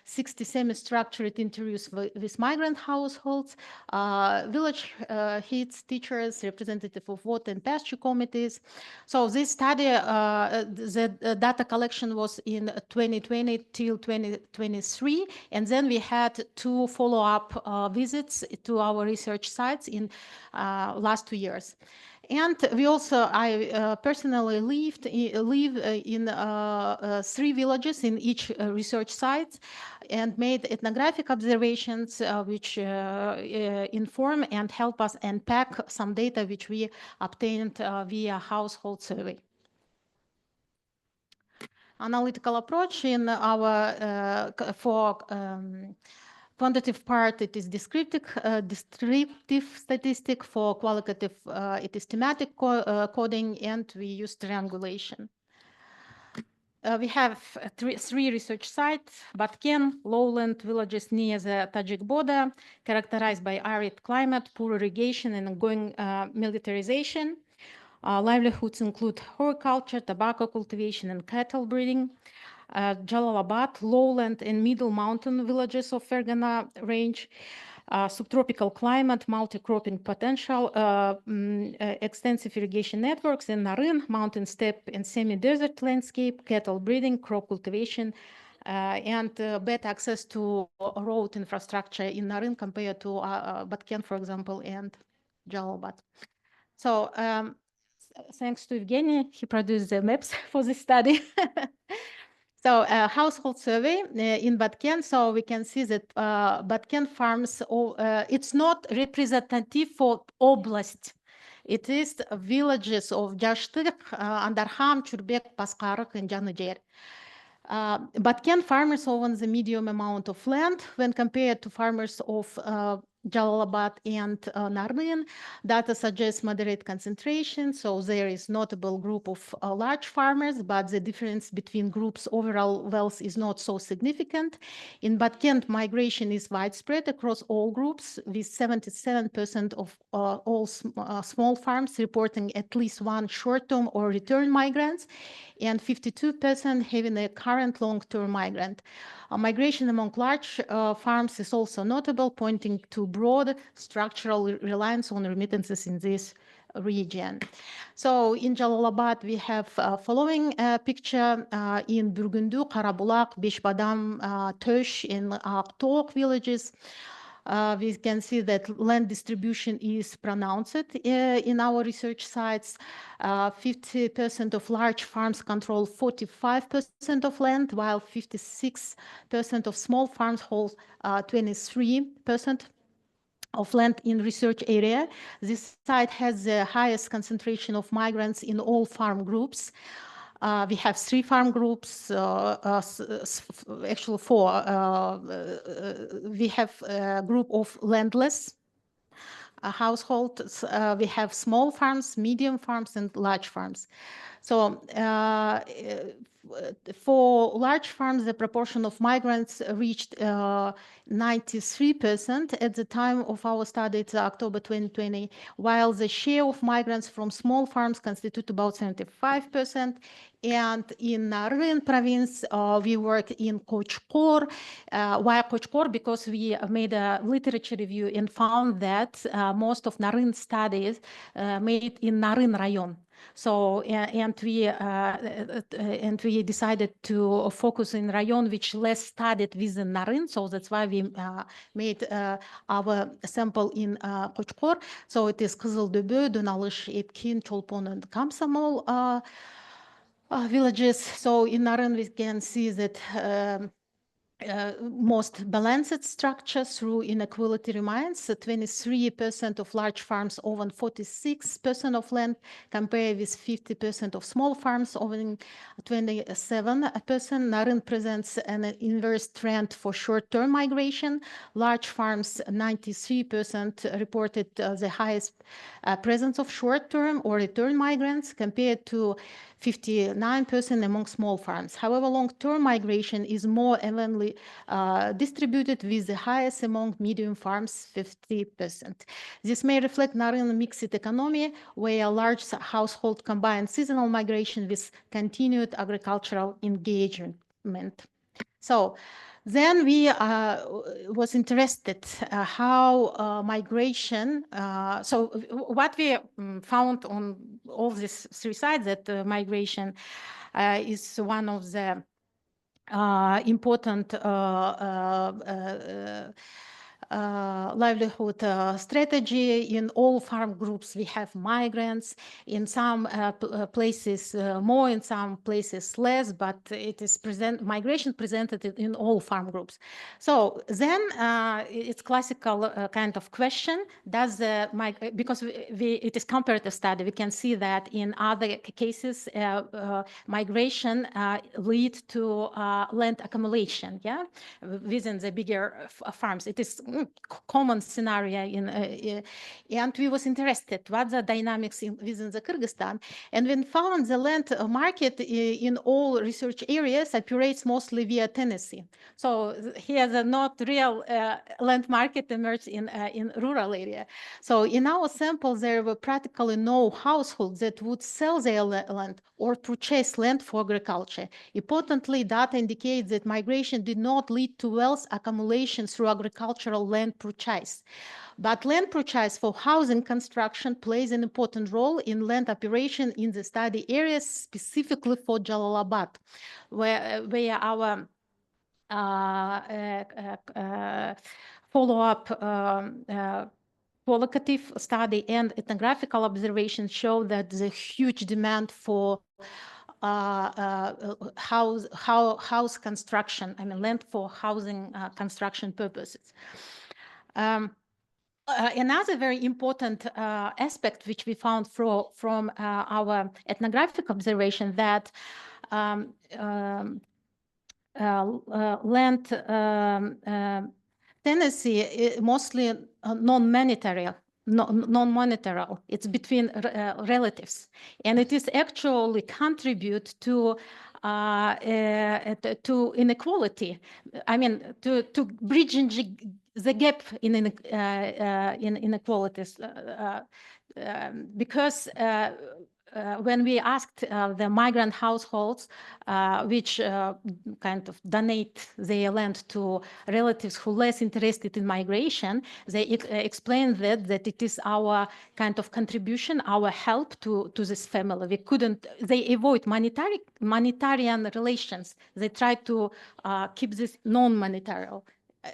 60 semi-structured interviews with migrant households, village heads, teachers, representative of water and pasture committees. So this study, the data collection was in 2020 till 2023. And then we had 2 follow-up visits to our research sites in last 2 years. And we also, I personally live in 3 villages in each research site and made ethnographic observations which inform and help us unpack some data which we obtained via household survey. Analytical approach in our quantitative part, it is descriptive statistic. For qualitative, it is thematic coding, and we use triangulation. We have 3 research sites: Batken, lowland villages near the Tajik border, characterized by arid climate, poor irrigation, and ongoing militarization. Livelihoods include horticulture, tobacco cultivation, and cattle breeding. Jalalabad, lowland and middle mountain villages of Fergana range, subtropical climate, multi-cropping potential, extensive irrigation networks in Naryn, mountain steppe and semi-desert landscape, cattle breeding, crop cultivation, and better access to road infrastructure in Naryn compared to Batken, for example, and Jalalabad. So thanks to Evgeny, he produced the maps for this study. So household survey in Batken. So we can see that Batken farms, it's not representative for oblast. It is villages of Jashtyk, Andarham, Churbek, Paskarok, and Janujер. Batken farmers own the medium amount of land when compared to farmers of Jalalabad and Naryn. Data suggests moderate concentration, so there is notable group of large farmers, but the difference between groups' overall wealth is not so significant. In Batken, migration is widespread across all groups, with 77% of all small farms reporting at least one short-term or return migrants, and 52% having a current long-term migrant. Migration among large farms is also notable, pointing to broad structural reliance on remittances in this region. So in Jalalabad, we have following picture in Burgundu, Karabulak, Beshbadam, Tösh, and Aktok villages. We can see that land distribution is pronounced in our research sites. 50% of large farms control 45% of land, while 56% of small farms hold 23% of land in research area. This site has the highest concentration of migrants in all farm groups. We have 3 farm groups, actually 4. We have a group of landless households. We have small farms, medium farms, and large farms. So for large farms, the proportion of migrants reached 93% at the time of our study, it's October 2020, while the share of migrants from small farms constitute about 75%. And in Naryn province, we work in Kochkor. Why Kochkor? Because we made a literature review and found that most of Naryn studies made in Naryn Rayon. So and we decided to focus in Rayon, which less studied within Naryn. So that's why we made our sample in Kochkor. So it is Kızıldöbü, Dönalış, Etkin, Cholpon, and Kamsamol villages. So in Naryn, we can see that most balanced structure through inequality remains. 23% of large farms own 46% of land, compared with 50% of small farms owning 27%. Naryn presents an inverse trend for short-term migration. Large farms, 93% reported the highest presence of short-term or return migrants, compared to 59% among small farms. However, long-term migration is more evenly distributed, with the highest among medium farms, 50%. This may reflect Naryn mixed economy, where a large household combines seasonal migration with continued agricultural engagement. So then we was interested how migration, so what we found on all these 3 sides, that migration is one of the important livelihood strategy. In all farm groups, we have migrants. In some places more, in some places less, but it is migration presented in all farm groups. So then it's classical kind of question: does the because it is comparative study, we can see that in other cases migration lead to land accumulation, yeah, within the bigger farms. It is common scenario and we was interested what the dynamics within the Kyrgyzstan, and we found the land market in all research areas operates mostly via tenancy. So here the not real land market emerged in rural area. So in our sample, there were practically no households that would sell their land or purchase land for agriculture. Importantly, data indicates that migration did not lead to wealth accumulation through agricultural land purchase. But land purchase for housing construction plays an important role in land operation in the study areas, specifically for Jalalabad, where our follow-up qualitative study and ethnographical observations show that there's a huge demand for house construction, I mean, land for housing construction purposes. Another very important aspect which we found from our ethnographic observation that land tendency mostly non-monetary. It's between relatives, and it is actually contribute to inequality. I mean, to bridging the gap in inequalities, because when we asked the migrant households which kind of donate their land to relatives who less interested in migration, they explained that it is our kind of contribution, our help to this family. We couldn't, they avoid monetarian relations. They try to keep this non-monetary.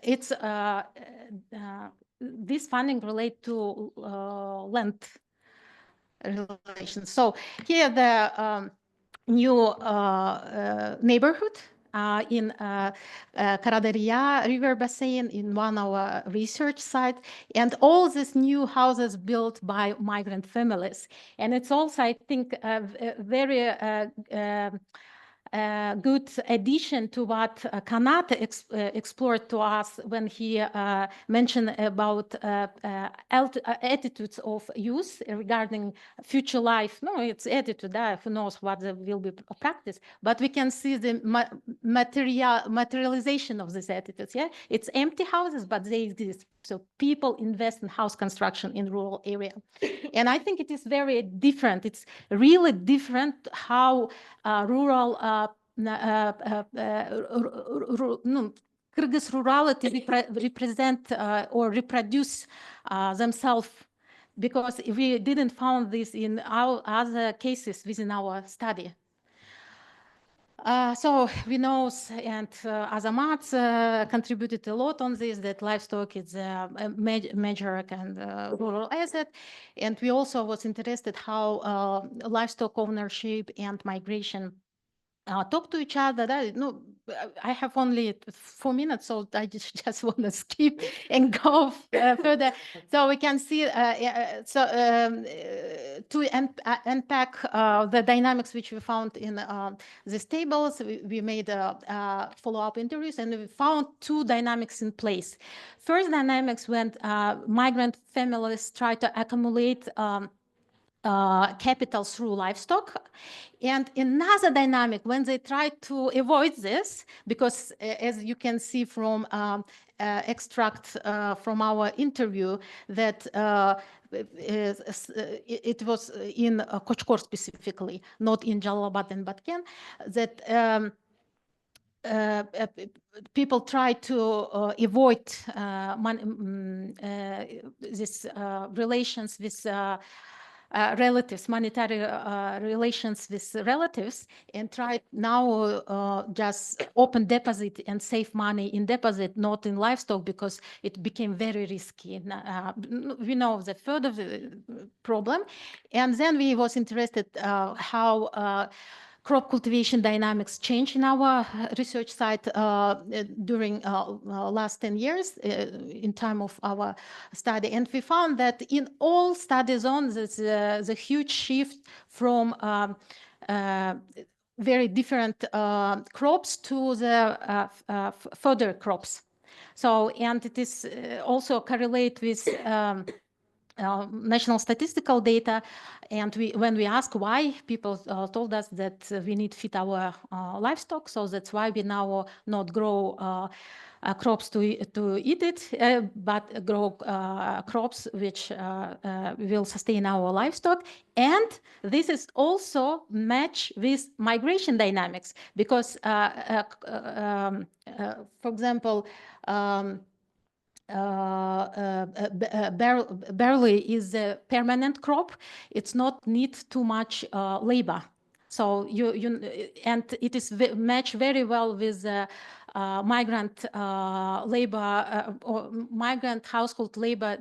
It's this funding relate to land relations. So here the new neighborhood in Karadaria River Basin in one of our research site, and all these new houses built by migrant families. And it's also, I think, a very good addition to what Kanat explored to us when he mentioned about attitudes of youth regarding future life. No, it's attitude, who knows what will be practiced, but we can see the materialization of these attitudes. Yeah, it's empty houses, but they exist. So people invest in house construction in rural area. And I think it is very different. It's really different how rural Kyrgyz rurality represent or reproduce themselves, because we didn't found this in our other cases within our study. So we know, and Azamat contributed a lot on this, that livestock is a major and rural asset. And we also was interested how livestock ownership and migration talk to each other. No, I have only 4 minutes, so I just want to skip and go further. So we can see, to unpack the dynamics which we found in these tables, we made follow-up interviews, and we found 2 dynamics in place. First dynamics when migrant families try to accumulate capital through livestock, and another dynamic when they try to avoid this, because as you can see from extract from our interview that it was in Kochkor specifically, not in Jalalabad and Batken, that people try to avoid this relations with relatives, monetary relations with relatives, and try now just open deposit and save money in deposit, not in livestock, because it became very risky. We know the further problem. And then we was interested how crop cultivation dynamics change in our research site during last 10 years in time of our study. And we found that in all study zones, there's a huge shift from very different crops to the further crops. So, and it is also correlate with national statistical data, and when we ask why, people told us that we need to feed our livestock, so that's why we now not grow crops to eat it, but grow crops which will sustain our livestock. And this is also match with migration dynamics, because for example, barley is a permanent crop. It's not need too much labor. So and it is matched very well with migrant labor or migrant household labor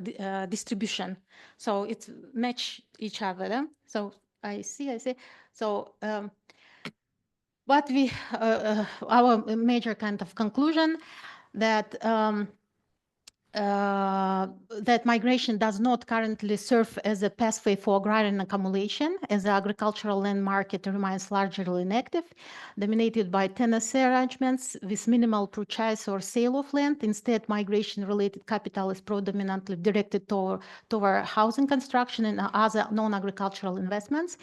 distribution. So it match each other. So I see. So what we our major kind of conclusion that that migration does not currently serve as a pathway for agrarian accumulation, as the agricultural land market remains largely inactive, dominated by tenancy arrangements with minimal purchase or sale of land. Instead, migration-related capital is predominantly directed toward housing construction and other non-agricultural investments.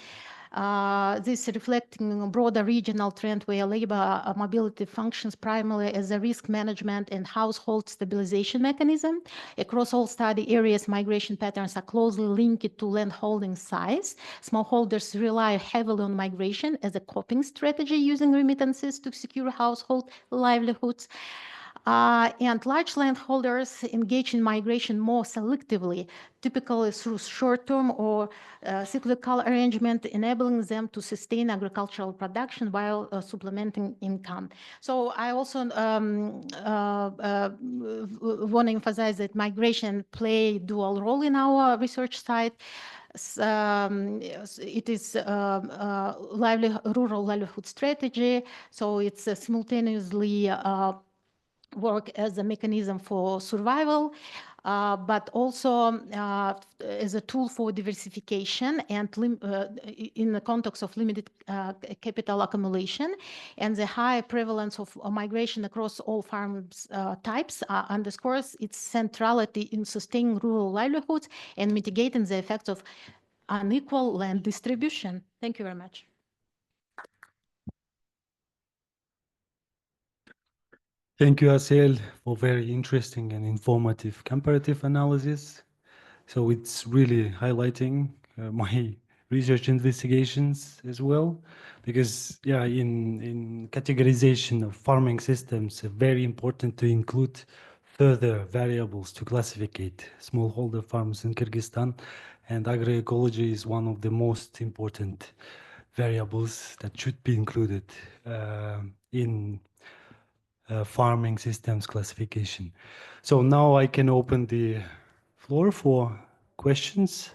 This reflecting a broader regional trend where labor mobility functions primarily as a risk management and household stabilization mechanism. Across all study areas, migration patterns are closely linked to land holding size. Smallholders rely heavily on migration as a coping strategy, using remittances to secure household livelihoods. And large landholders engage in migration more selectively, typically through short-term or cyclical arrangement, enabling them to sustain agricultural production while supplementing income. So I also want to emphasize that migration play dual role in our research site. It is rural livelihood strategy, so it's simultaneously work as a mechanism for survival, but also as a tool for diversification and in the context of limited capital accumulation. And the high prevalence of migration across all farm types underscores its centrality in sustaining rural livelihoods and mitigating the effects of unequal land distribution. Thank you very much. Thank you, Asel, for very interesting and informative comparative analysis. So it's really highlighting my research investigations as well, because yeah, in categorization of farming systems, very important to include further variables to classificate smallholder farms in Kyrgyzstan, and agroecology is one of the most important variables that should be included in farming systems classification. So now I can open the floor for questions.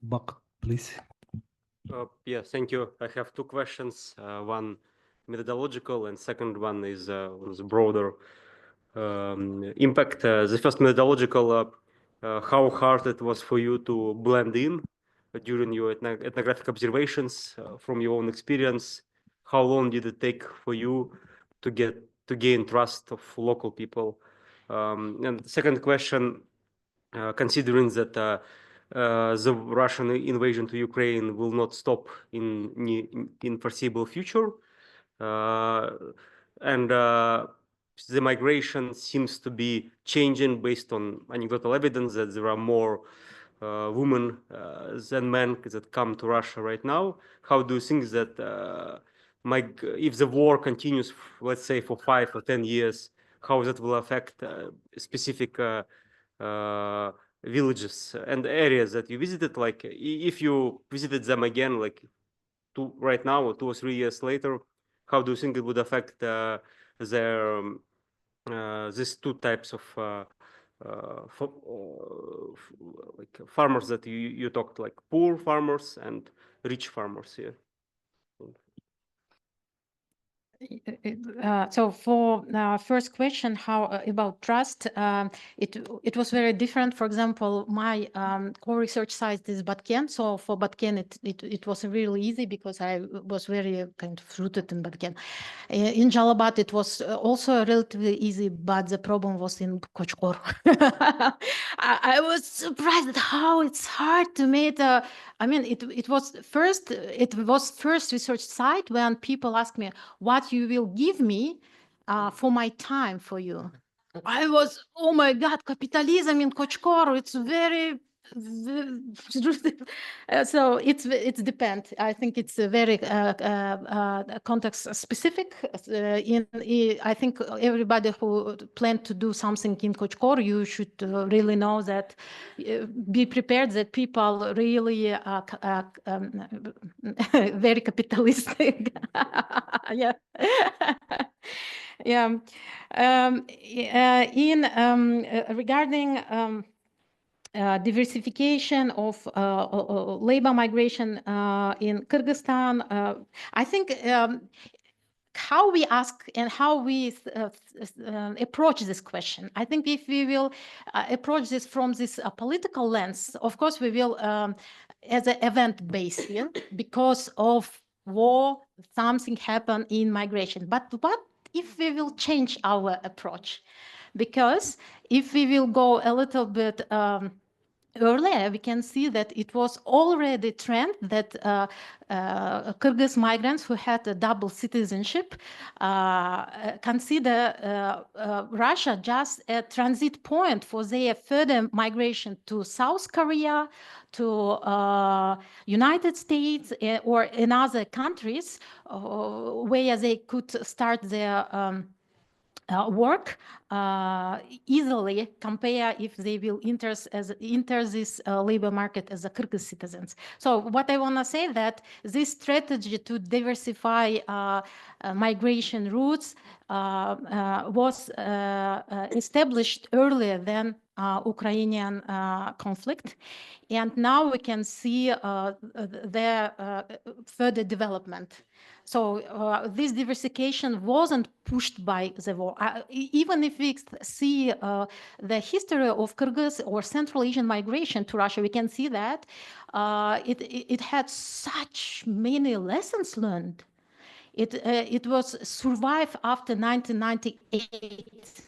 Bak, please. Yeah, thank you. I have two questions. One methodological and second one is on the broader impact. The first methodological, how hard it was for you to blend in during your ethnographic observations from your own experience. How long did it take for you to gain trust of local people? And the second question, considering that the Russian invasion to Ukraine will not stop in foreseeable future, and the migration seems to be changing based on anecdotal evidence that there are more women than men that come to Russia right now. How do you think that if the war continues, let's say for 5 or 10 years, how that will affect specific villages and areas that you visited? Like if you visited them again, like right now or 2 or 3 years later, how do you think it would affect their these two types of like farmers that you talked, like poor farmers and rich farmers here? So for first question, how about trust? It was very different. For example, my core research site is Batken. So for Batken, it was really easy because I was very kind of rooted in Batken. In Jalabat, it was also relatively easy, but the problem was in Kochkor. I was surprised at how it's hard to meet. I mean, it was first research site when people asked me, what you will give me for my time for you. I was, oh my God, capitalism in Kochkor, it's very So it's depend. I think it's a very context specific. I think everybody who plan to do something in Kochkor, you should really know that, be prepared that people really very capitalistic. Yeah. Yeah. Regarding diversification of labor migration in Kyrgyzstan, I think how we ask and how we approach this question. I think if we will approach this from this political lens, of course we will as an event-based field, because of war, something happened in migration. But what if we will change our approach? Because if we will go a little bit earlier, we can see that it was already a trend that Kyrgyz migrants who had a double citizenship consider Russia just a transit point for their further migration to South Korea, to United States, or in other countries where they could start their work easily, compare if they will enter this labor market as a Kyrgyz citizens. So what I want to say that this strategy to diversify migration routes was established earlier than Ukrainian conflict, and now we can see their further development. So this diversification wasn't pushed by the war. Even if we see the history of Kyrgyz or Central Asian migration to Russia, we can see that it had such many lessons learned. It was survived after 1998.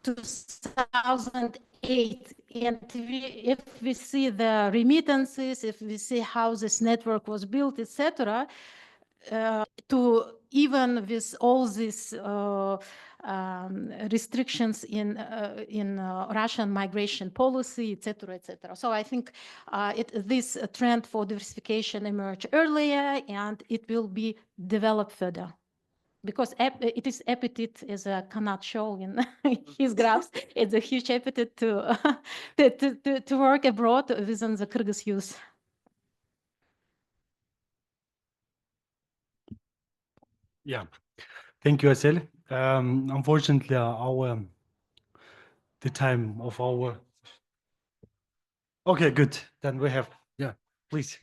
2008, and if we see the remittances, if we see how this network was built, etc., to even with all these restrictions in Russian migration policy, etc., etc. So I think this trend for diversification emerged earlier, and it will be developed further. Because it is appetite, as Kanat showed in his graphs, it's a huge appetite to work abroad within the Kyrgyz youth. Yeah, thank you, Asel. Unfortunately, the time of our. Okay, good. Then we have, yeah, please.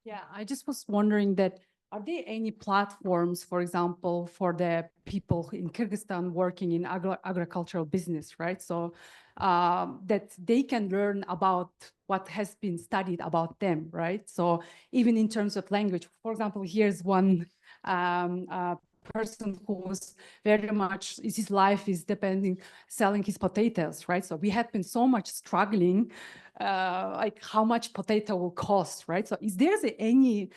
Yeah, I just was wondering that, are there any platforms, for example, for the people in Kyrgyzstan working in agricultural business, right? So that they can learn about what has been studied about them, right? So even in terms of language, for example, here's one person who was very much, his life is depending, selling his potatoes, right? So we have been so much struggling, like how much potato will cost, right? So is there any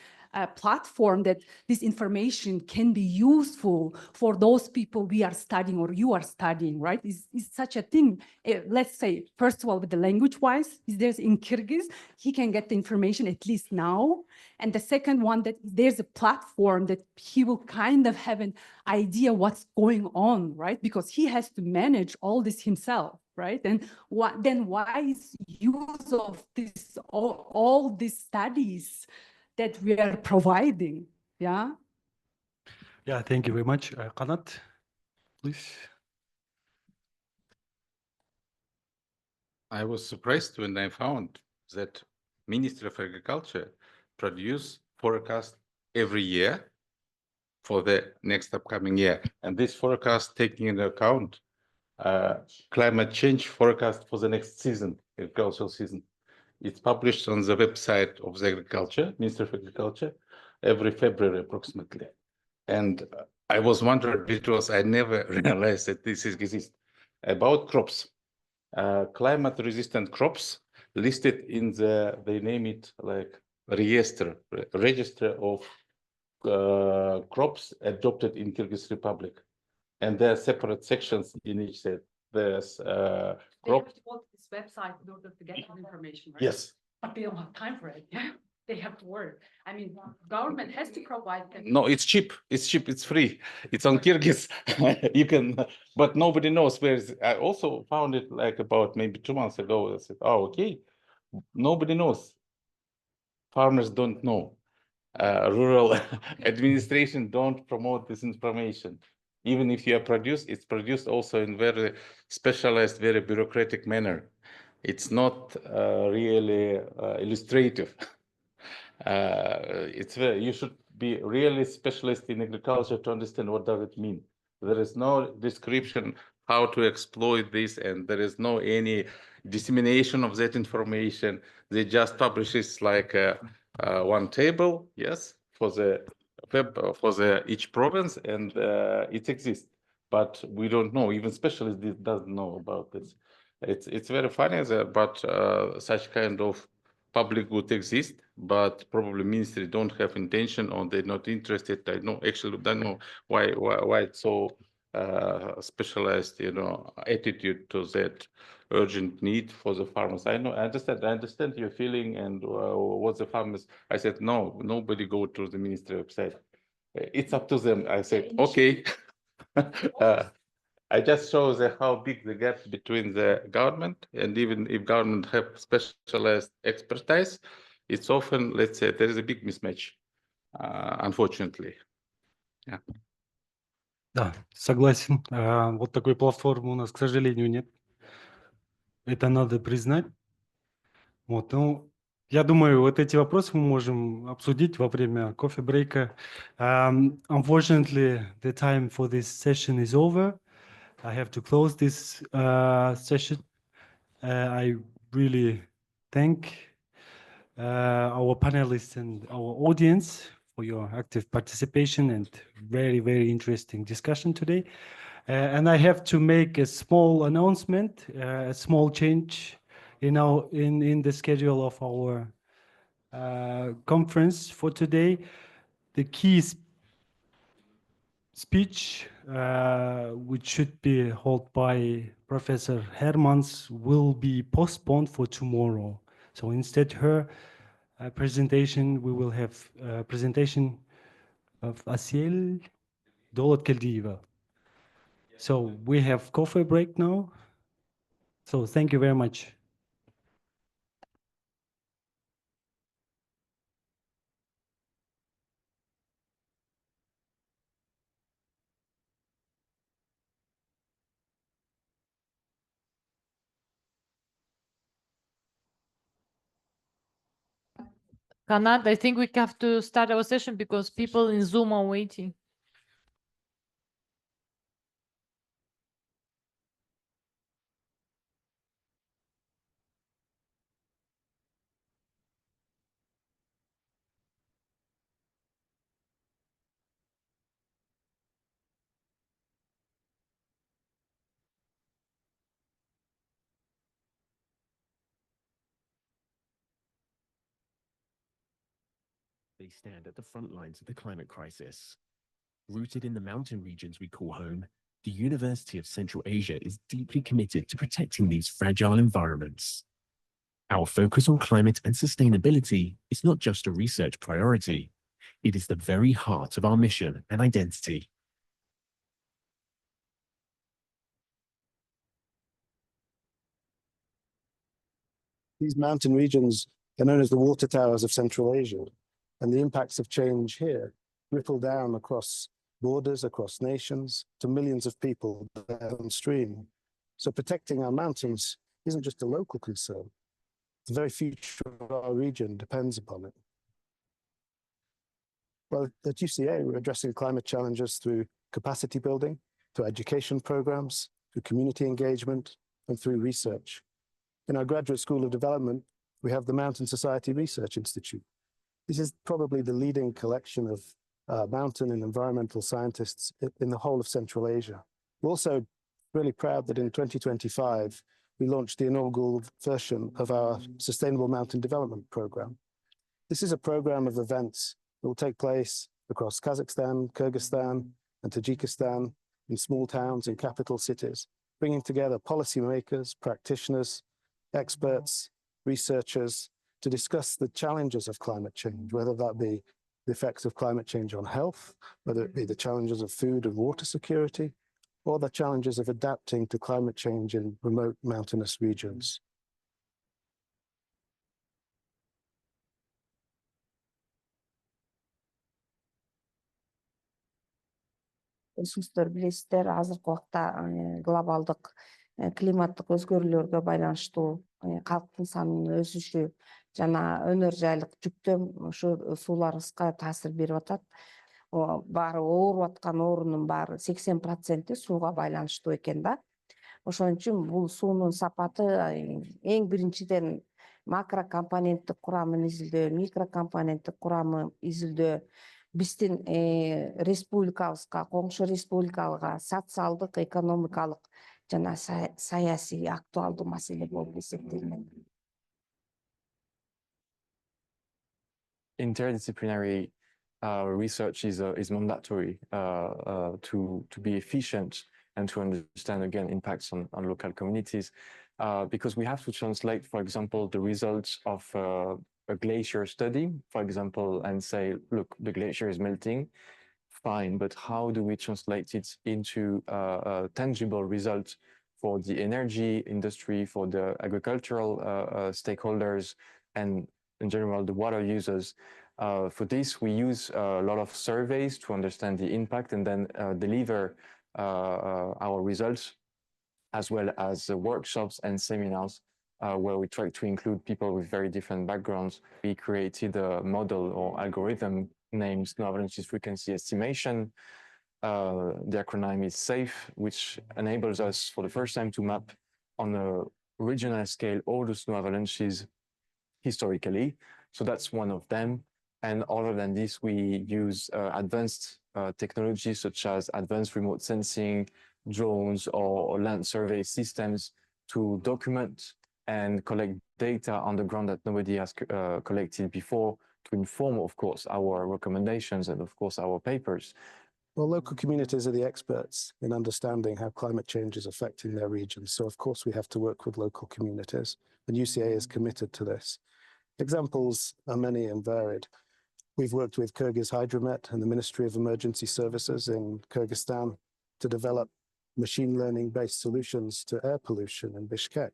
platform that this information can be useful for those people we are studying or you are studying, right? Is such a thing, let's say, first of all, with the language-wise, is there in Kyrgyz, he can get the information at least now. And the second one, that there's a platform that he will kind of have an idea what's going on, right? Because he has to manage all this himself, right? And why is use of this, all these studies that we are providing? Yeah. Yeah, thank you very much. Kanat, please. I was surprised when I found that Ministry of Agriculture produce forecast every year for the next upcoming year. And this forecast taking into account climate change forecast for the next season, agricultural season. It's published on the website of the Agriculture, Ministry of Agriculture, every February approximately. And I was wondering, because I never realized that this exists, about crops. Climate-resistant crops listed in the, they name it like register of crops adopted in Kyrgyz Republic. And there are separate sections in each set. this They crop. have to go to this website in order to get the information, right? Yes. But they don't have time for it. Yeah, they have to work. I mean, government has to provide them. No, it's cheap. It's cheap. It's free. It's on Kyrgyz. You can, but nobody knows where. I also found it like about maybe 2 months ago. I said, "Oh, okay." Nobody knows. Farmers don't know. Rural administration don't promote this information. Even if you are produced, it's produced also in very specialized, very bureaucratic manner. It's not really illustrative. It's very, you should be really specialist in agriculture to understand what does it mean. There is no description how to exploit this, and there is no any dissemination of that information. They just publish it like one table, yes, for the each province, and it exists. But we don't know. Even specialists doesn't know about this. It's very funny that, but such kind of public good exist, but probably ministry don't have intention or they're not interested. I know actually don't know why it's so specialized, attitude to that urgent need for the farmers. I understand your feeling and what the farmers. I said no, nobody go to the ministry website. It's up to them. I said okay. I just show how big the gap between the government, and even if government have specialized expertise, it's often, let's say, there is a big mismatch, unfortunately. Yeah. Да, согласен. Вот такой платформы у нас, к сожалению, нет. Это надо признать. Вот, ну, я думаю, вот эти вопросы мы можем обсудить во время кофе-брейка. Unfortunately, the time for this session is over. I have to close this session. I really thank our panelists and our audience for your active participation and very, very interesting discussion today. And I have to make a small announcement, a small change in the schedule of our conference for today. The key speech, which should be held by Professor Hermans, will be postponed for tomorrow. So instead her presentation, we will have a presentation of Asel Murzakulova. So we have coffee break now. So thank you very much. Kanat, I think we have to start our session because people in Zoom are waiting. They stand at the front lines of the climate crisis. Rooted in the mountain regions we call home, the University of Central Asia is deeply committed to protecting these fragile environments. Our focus on climate and sustainability is not just a research priority, it is the very heart of our mission and identity. These mountain regions are known as the water towers of Central Asia, and the impacts of change here ripple down across borders, across nations, to millions of people downstream. So protecting our mountains isn't just a local concern. The very future of our region depends upon it. Well, at UCA, we're addressing climate challenges through capacity building, through education programs, through community engagement, and through research. In our Graduate School of Development, we have the Mountain Society Research Institute. This is probably the leading collection of mountain and environmental scientists in the whole of Central Asia. We're also really proud that in 2025, we launched the inaugural version of our Sustainable Mountain Development Program. This is a program of events that will take place across Kazakhstan, Kyrgyzstan, and Tajikistan, in small towns and capital cities, bringing together policymakers, practitioners, experts, researchers to discuss the challenges of climate change, whether that be the effects of climate change on health, whether it be the challenges of food and water security, or the challenges of adapting to climate change in remote mountainous regions. Сөздөр билесиздер, азыркы убакта глобалдык климаттык өзгөрүүлөргө байланыштуу калктын санынын өсүшү жана өнөр жайлык жүктөм ушу сууларыбызга таасир берип атат. Баары ооруп аткан оорунун баары 80% сууга байланыштуу экен да. Ошон үчүн бул суунун сапаты эң биринчиден макрокомпоненттик курамын изилдөө, микрокомпоненттик курамы изилдөө, биздин республикабызга, коңшу республикага социалдык, экономикалык жана саясий актуалдуу маселе болуп эсептелинет. Interdisciplinary research is mandatory to be efficient and to understand, again, impacts on local communities, because we have to translate, for example, the results of a glacier study, for example, and say, look, the glacier is melting, fine, but how do we translate it into tangible results for the energy industry, for the agricultural stakeholders, and in general, the water users? For this, we use a lot of surveys to understand the impact and then deliver our results, as well as workshops and seminars where we try to include people with very different backgrounds. We created a model or algorithm named Snow Avalanche Frequency Estimation. The acronym is SAFE, which enables us for the first time to map on a regional scale all the snow avalanches historically. So that's one of them. And other than this, we use advanced technologies such as advanced remote sensing, drones, or land survey systems to document and collect data on the ground that nobody has collected before, to inform, of course, our recommendations and, of course, our papers. Well, local communities are the experts in understanding how climate change is affecting their regions. So, of course, we have to work with local communities, and UCA is committed to this. Examples are many and varied. We've worked with Kyrgyz Hydromet and the Ministry of Emergency Services in Kyrgyzstan to develop machine learning-based solutions to air pollution in Bishkek.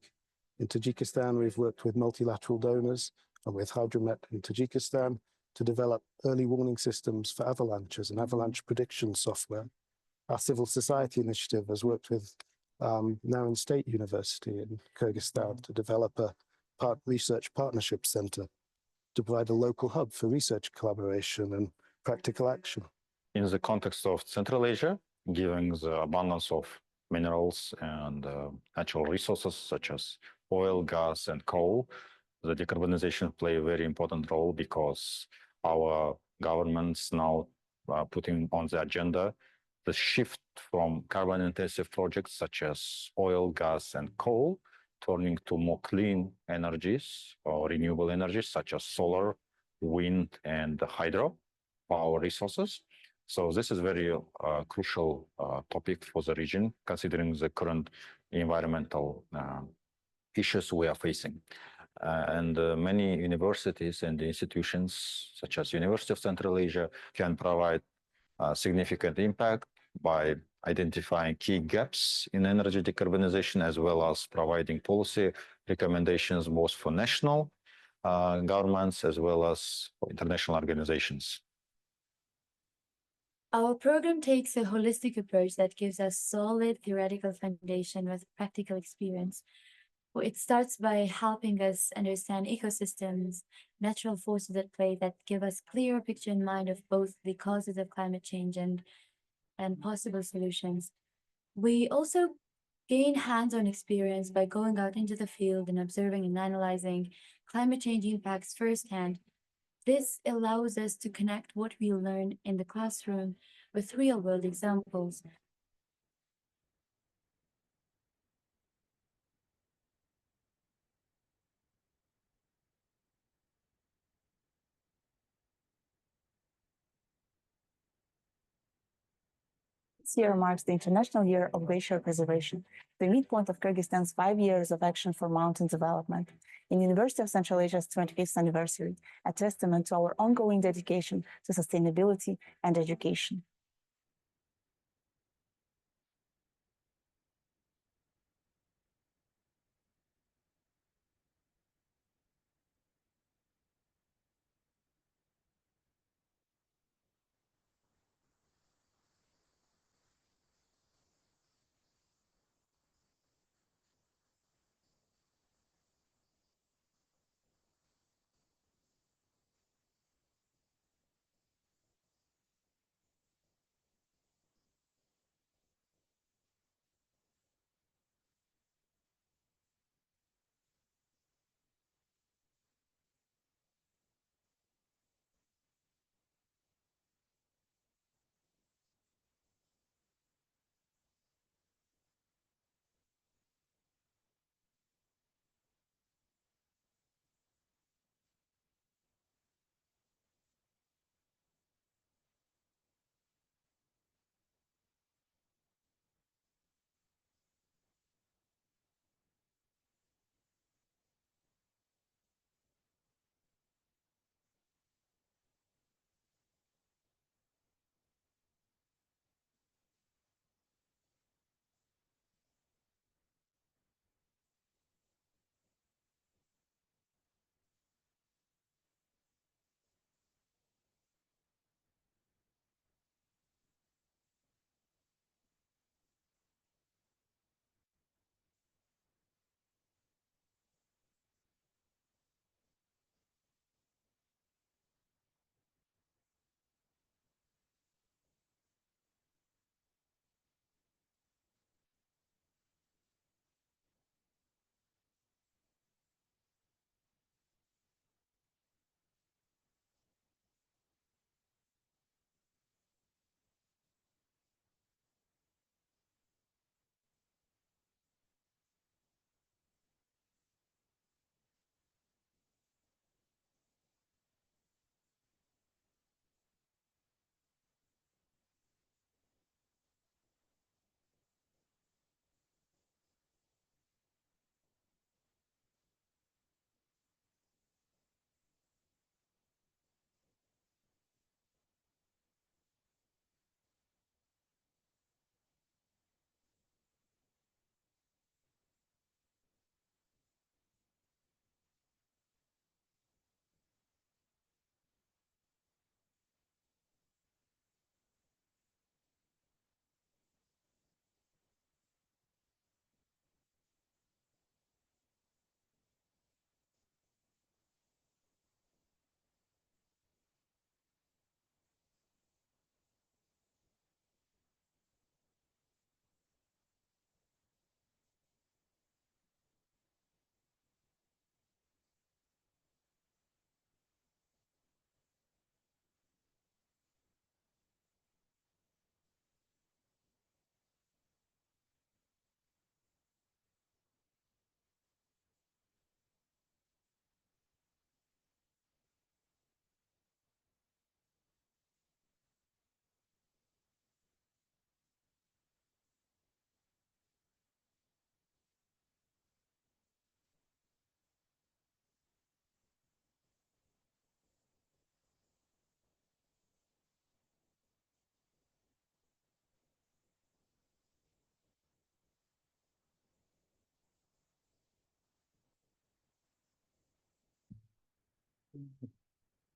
In Tajikistan, we've worked with multilateral donors and with Hydromet in Tajikistan to develop early warning systems for avalanches and avalanche prediction software. Our civil society initiative has worked with Naryn State University in Kyrgyzstan to develop a research partnership center to provide a local hub for research collaboration and practical action. In the context of Central Asia, given the abundance of minerals and natural resources such as oil, gas, and coal, the decarbonization play a very important role because our governments now are putting on the agenda the shift from carbon-intensive projects such as oil, gas, and coal, turning to more clean energies or renewable energies such as solar, wind, and hydro power resources. So this is very crucial topic for the region, considering the current environmental issues we are facing. And many universities and institutions, such as University of Central Asia, can provide significant impact by identifying key gaps in energy decarbonization, as well as providing policy recommendations both for national governments as well as for international organizations. Our program takes a holistic approach that gives us solid theoretical foundation with practical experience. It starts by helping us understand ecosystems, natural forces at play that give us clear picture in mind of both the causes of climate change and possible solutions. We also gain hands-on experience by going out into the field and observing and analyzing climate change impacts firsthand. This allows us to connect what we learn in the classroom with real-world examples. This year marks the International Year of Glacier Preservation, the midpoint of Kyrgyzstan's 5 years of action for mountain development, in University of Central Asia's 25th anniversary, a testament to our ongoing dedication to sustainability and education.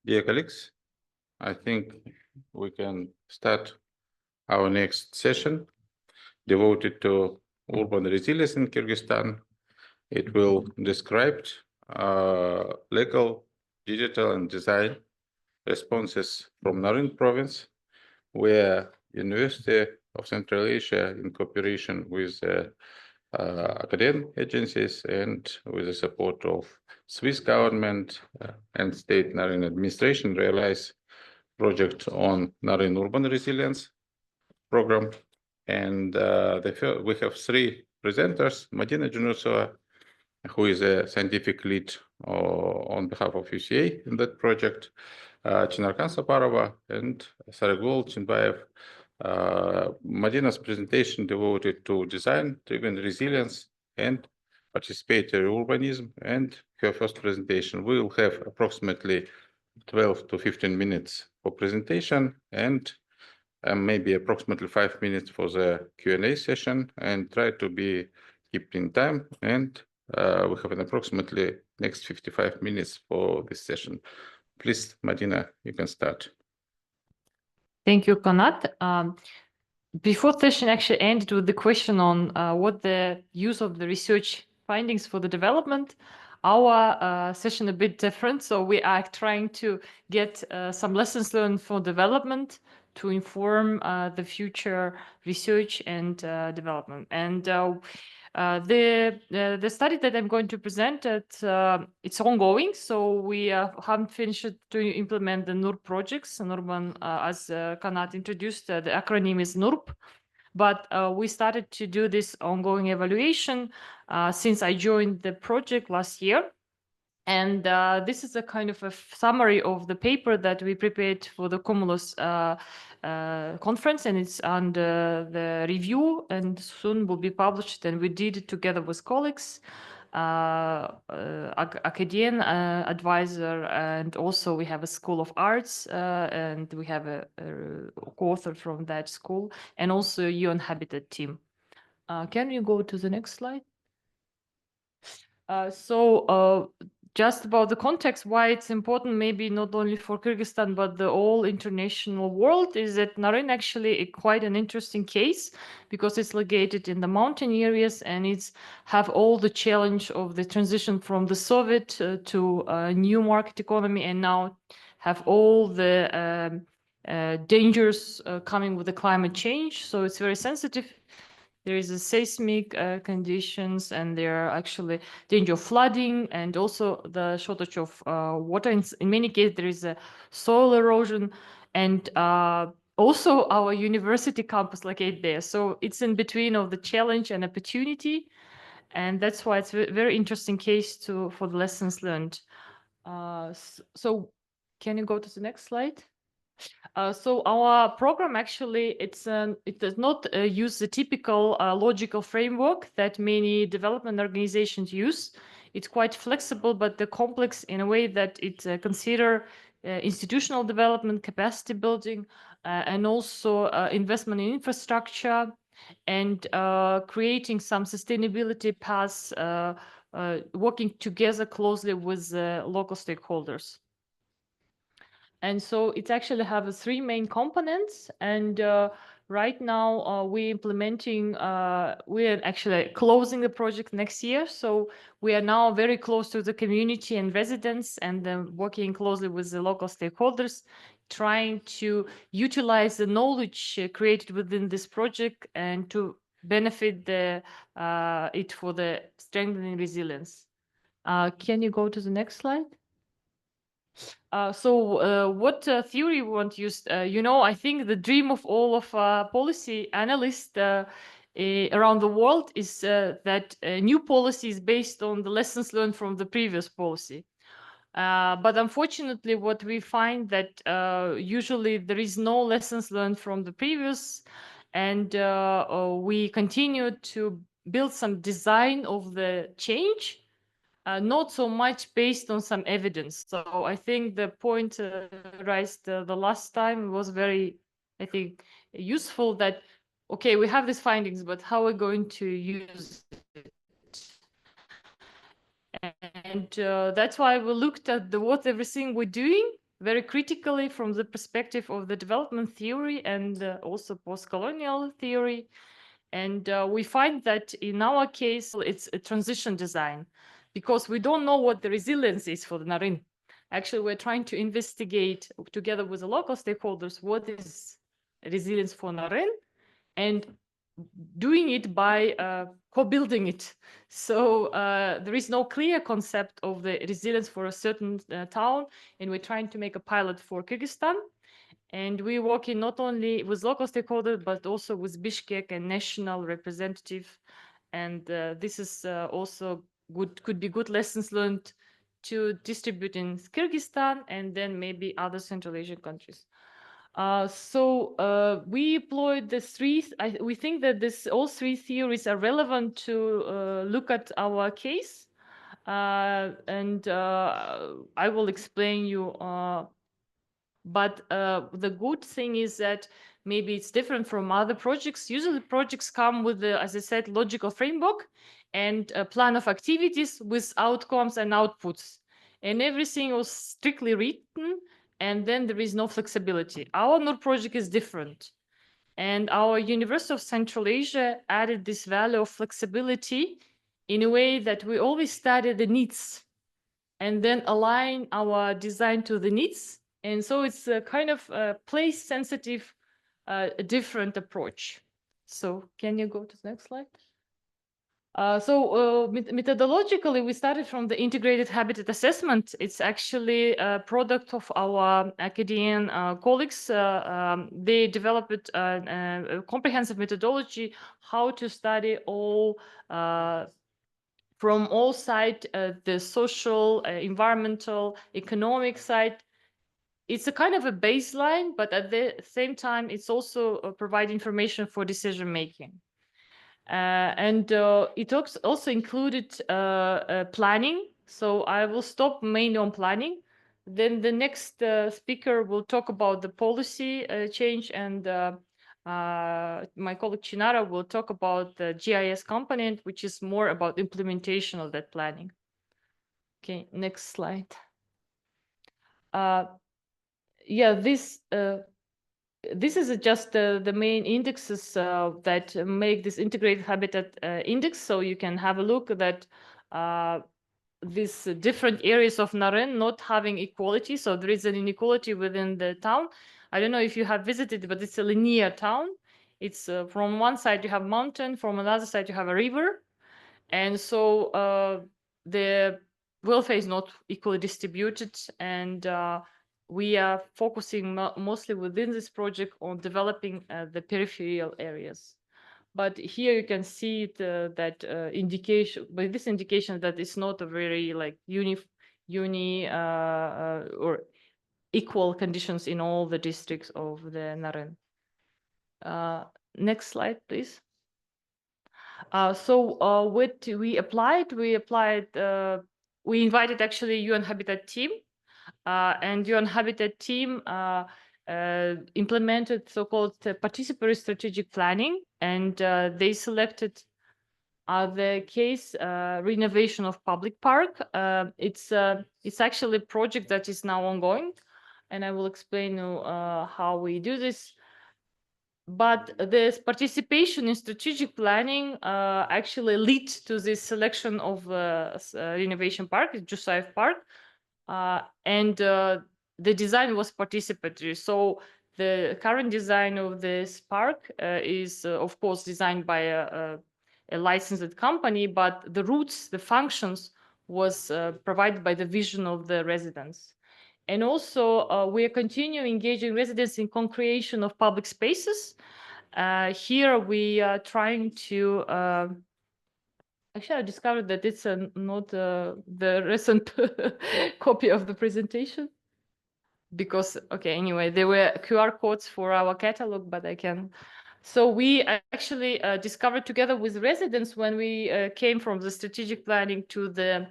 Dear colleagues, I think we can start our next session devoted to urban resilience in Kyrgyzstan. It will describe local, digital, and design responses from Naryn province, where University of Central Asia, in cooperation with academic agencies and with the support of Swiss government and state Naryn administration, realize project on Naryn urban resilience program. And we have 3 presenters: Madina Junussova, who is a scientific lead on behalf of UCA in that project, Chynarkan Saparova, and Sarygul Alchynbaev, Madina's presentation devoted to design-driven resilience and participatory urbanism, and her first presentation. We will have approximately 12 to 15 minutes for presentation and maybe approximately 5 minutes for the Q&A session, and try to be kept in time. And we have an approximately next 55 minutes for this session. Please, Madina, you can start. Thank you, Kanat. Before session actually ended with the question on what the use of the research findings for the development, our session a bit different. So we are trying to get some lessons learned for development to inform the future research and development. And the study that I'm going to present, it's ongoing. So we haven't finished to implement the NURB projects. NURB, as Kanat introduced, the acronym is NURB. But we started to do this ongoing evaluation since I joined the project last year. And this is a kind of a summary of the paper that we prepared for the Cumulus conference, and it's under the review and soon will be published. And we did it together with colleagues, academian advisor, and also we have a School of Arts, and we have a co-author from that school, and also UN Habitat team. Can you go to the next slide? Just about the context, why it's important, maybe not only for Kyrgyzstan, but the whole international world, is that Naryn actually quite an interesting case because it's located in the mountain areas and it's have all the challenge of the transition from the Soviet to a new market economy, and now have all the dangers coming with the climate change. So it's very sensitive. There is a seismic conditions, and there are actually danger of flooding, and also the shortage of water. In many cases, there is a soil erosion, and also our university campus located there. So it's in between of the challenge and opportunity, and that's why it's a very interesting case for the lessons learned. So can you go to the next slide? So our program actually, it does not use the typical logical framework that many development organizations use. It's quite flexible, but the complex in a way that it consider institutional development, capacity building, and also investment in infrastructure, and creating some sustainability paths, working together closely with local stakeholders. And so it actually have three main components. And right now we're implementing, we're actually closing the project next year. So we are now very close to the community and residents, and working closely with the local stakeholders, trying to utilize the knowledge created within this project and to benefit it for the strengthening resilience. Can you go to the next slide? What theory we want to use? I think the dream of all of policy analysts around the world is that new policy is based on the lessons learned from the previous policy. But unfortunately, what we find that usually there is no lessons learned from the previous, and we continue to build some design of the change, not so much based on some evidence. So I think the point raised the last time was very, I think, useful, that, okay, we have these findings, but how are we going to use it? And that's why we looked at everything we're doing very critically from the perspective of the development theory and also post-colonial theory. And we find that in our case, it's a transition design, because we don't know what the resilience is for the Naryn. Actually, we're trying to investigate together with the local stakeholders what is resilience for Naryn, and doing it by co-building it. So there is no clear concept of the resilience for a certain town, and we're trying to make a pilot for Kyrgyzstan. And we're working not only with local stakeholders, but also with Bishkek and national representative. And this is also could be good lessons learned to distribute in Kyrgyzstan and then maybe other Central Asian countries. We employed the we think that all three theories are relevant to look at our case. I will explain you. But the good thing is that maybe it's different from other projects. Usually projects come with, as I said, logical framework and a plan of activities with outcomes and outputs. And everything was strictly written, and then there is no flexibility. Our NUR project is different. And our University of Central Asia added this value of flexibility in a way that we always study the needs and then align our design to the needs. And so it's a kind of place-sensitive, different approach. So can you go to the next slide? Methodologically, we started from the integrated habitat assessment. It's actually a product of our Acadian colleagues. They developed a comprehensive methodology how to study all from all sides, the social, environmental, economic side. It's a kind of a baseline, but at the same time, it's also provide information for decision making. It also included planning. So I will stop mainly on planning. Then the next speaker will talk about the policy change, and my colleague Chynara will talk about the GIS component, which is more about implementation of that planning. Okay, next slide. Yeah, this is just the main indexes that make this integrated habitat index. So you can have a look at these different areas of Naryn not having equality. So there is an inequality within the town. I don't know if you have visited, but it's a linear town. It's from one side you have mountain, from another side you have a river. And so the welfare is not equally distributed, and we are focusing mostly within this project on developing the peripheral areas. But here you can see that indication, by this indication that it's not a very like or equal conditions in all the districts of the Naryn. Next slide, please. What we applied, we invited actually UN Habitat team, and UN Habitat team implemented so-called participatory strategic planning, and they selected the case renovation of public park. It's actually a project that is now ongoing, and I will explain how we do this. But this participation in strategic planning actually lead to this selection of renovation park, Junussova Park, and the design was participatory. So the current design of this park is, of course, designed by a licensed company, but the routes, the functions was provided by the vision of the residents. And also, we are continuing engaging residents in co-creation of public spaces. Here, we are trying to... actually, I discovered that it's not the recent copy of the presentation. Because, okay, anyway, there were QR codes for our catalog, but I can... So we actually discovered together with residents when we came from the strategic planning to the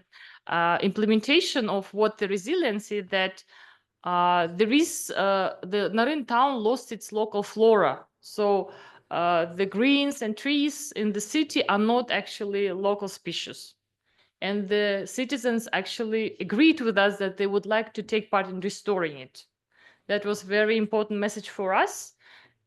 implementation of what the resiliency that there is the Naryn town lost its local flora. So the greens and trees in the city are not actually local species. And the citizens actually agreed with us that they would like to take part in restoring it. That was a very important message for us.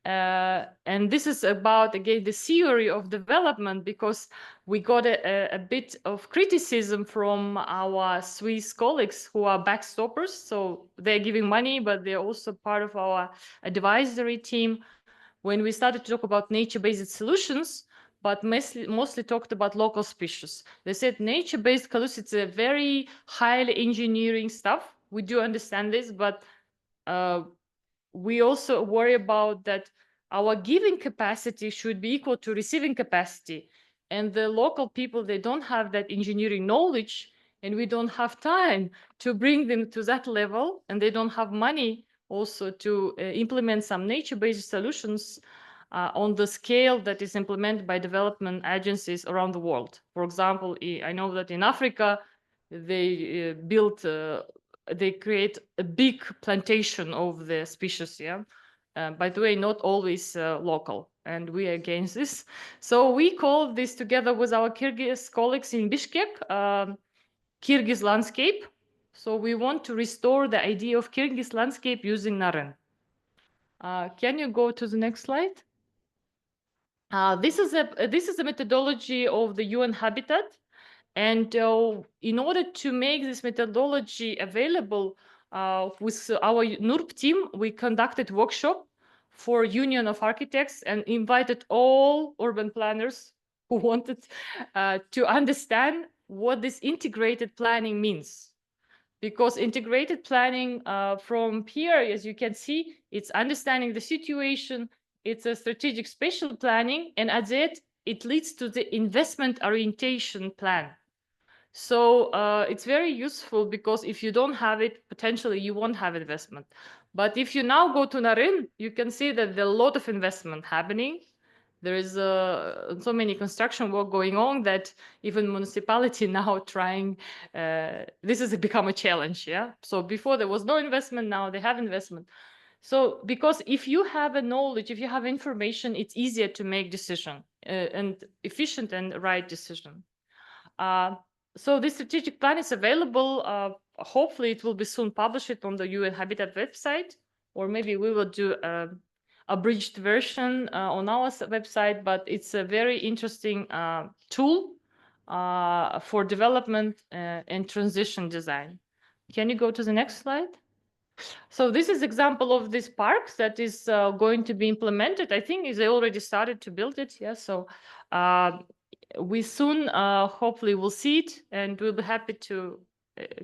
And this is about, again, the theory of development, because we got a bit of criticism from our Swiss colleagues who are backstoppers. So they're giving money, but they're also part of our advisory team. When we started to talk about nature-based solutions, but mostly talked about local species. They said nature-based solutions, it's a very highly engineering stuff. We do understand this, but we also worry about that our giving capacity should be equal to receiving capacity. And the local people, they don't have that engineering knowledge, and we don't have time to bring them to that level, and they don't have money also to implement some nature-based solutions on the scale that is implemented by development agencies around the world. For example, I know that in Africa, they they create a big plantation of the species, yeah? By the way, not always local, and we are against this. So we call this together with our Kyrgyz colleagues in Bishkek, Kyrgyz landscape. So we want to restore the idea of Kyrgyz landscape using Naryn. Can you go to the next slide? This is a methodology of the UN Habitat, and in order to make this methodology available with our NURP team, we conducted workshop for Union of Architects and invited all urban planners who wanted to understand what this integrated planning means. Because integrated planning from here, as you can see, it's understanding the situation, it's a strategic spatial planning, and at that, it leads to the investment orientation plan. So it's very useful because if you don't have it, potentially you won't have investment. But if you now go to Naryn, you can see that there are a lot of investment happening. There is so many construction work going on that even municipality now trying, this has become a challenge, yeah? So before there was no investment, now they have investment. So because if you have a knowledge, if you have information, it's easier to make decision and efficient and right decision. So this strategic plan is available. Hopefully it will be soon published on the UN Habitat website, or maybe we will do abridged version on our website, but it's a very interesting tool for development and transition design. Can you go to the next slide? So this is example of this park that is going to be implemented. I think they already started to build it. Yeah, so we soon hopefully will see it, and we'll be happy to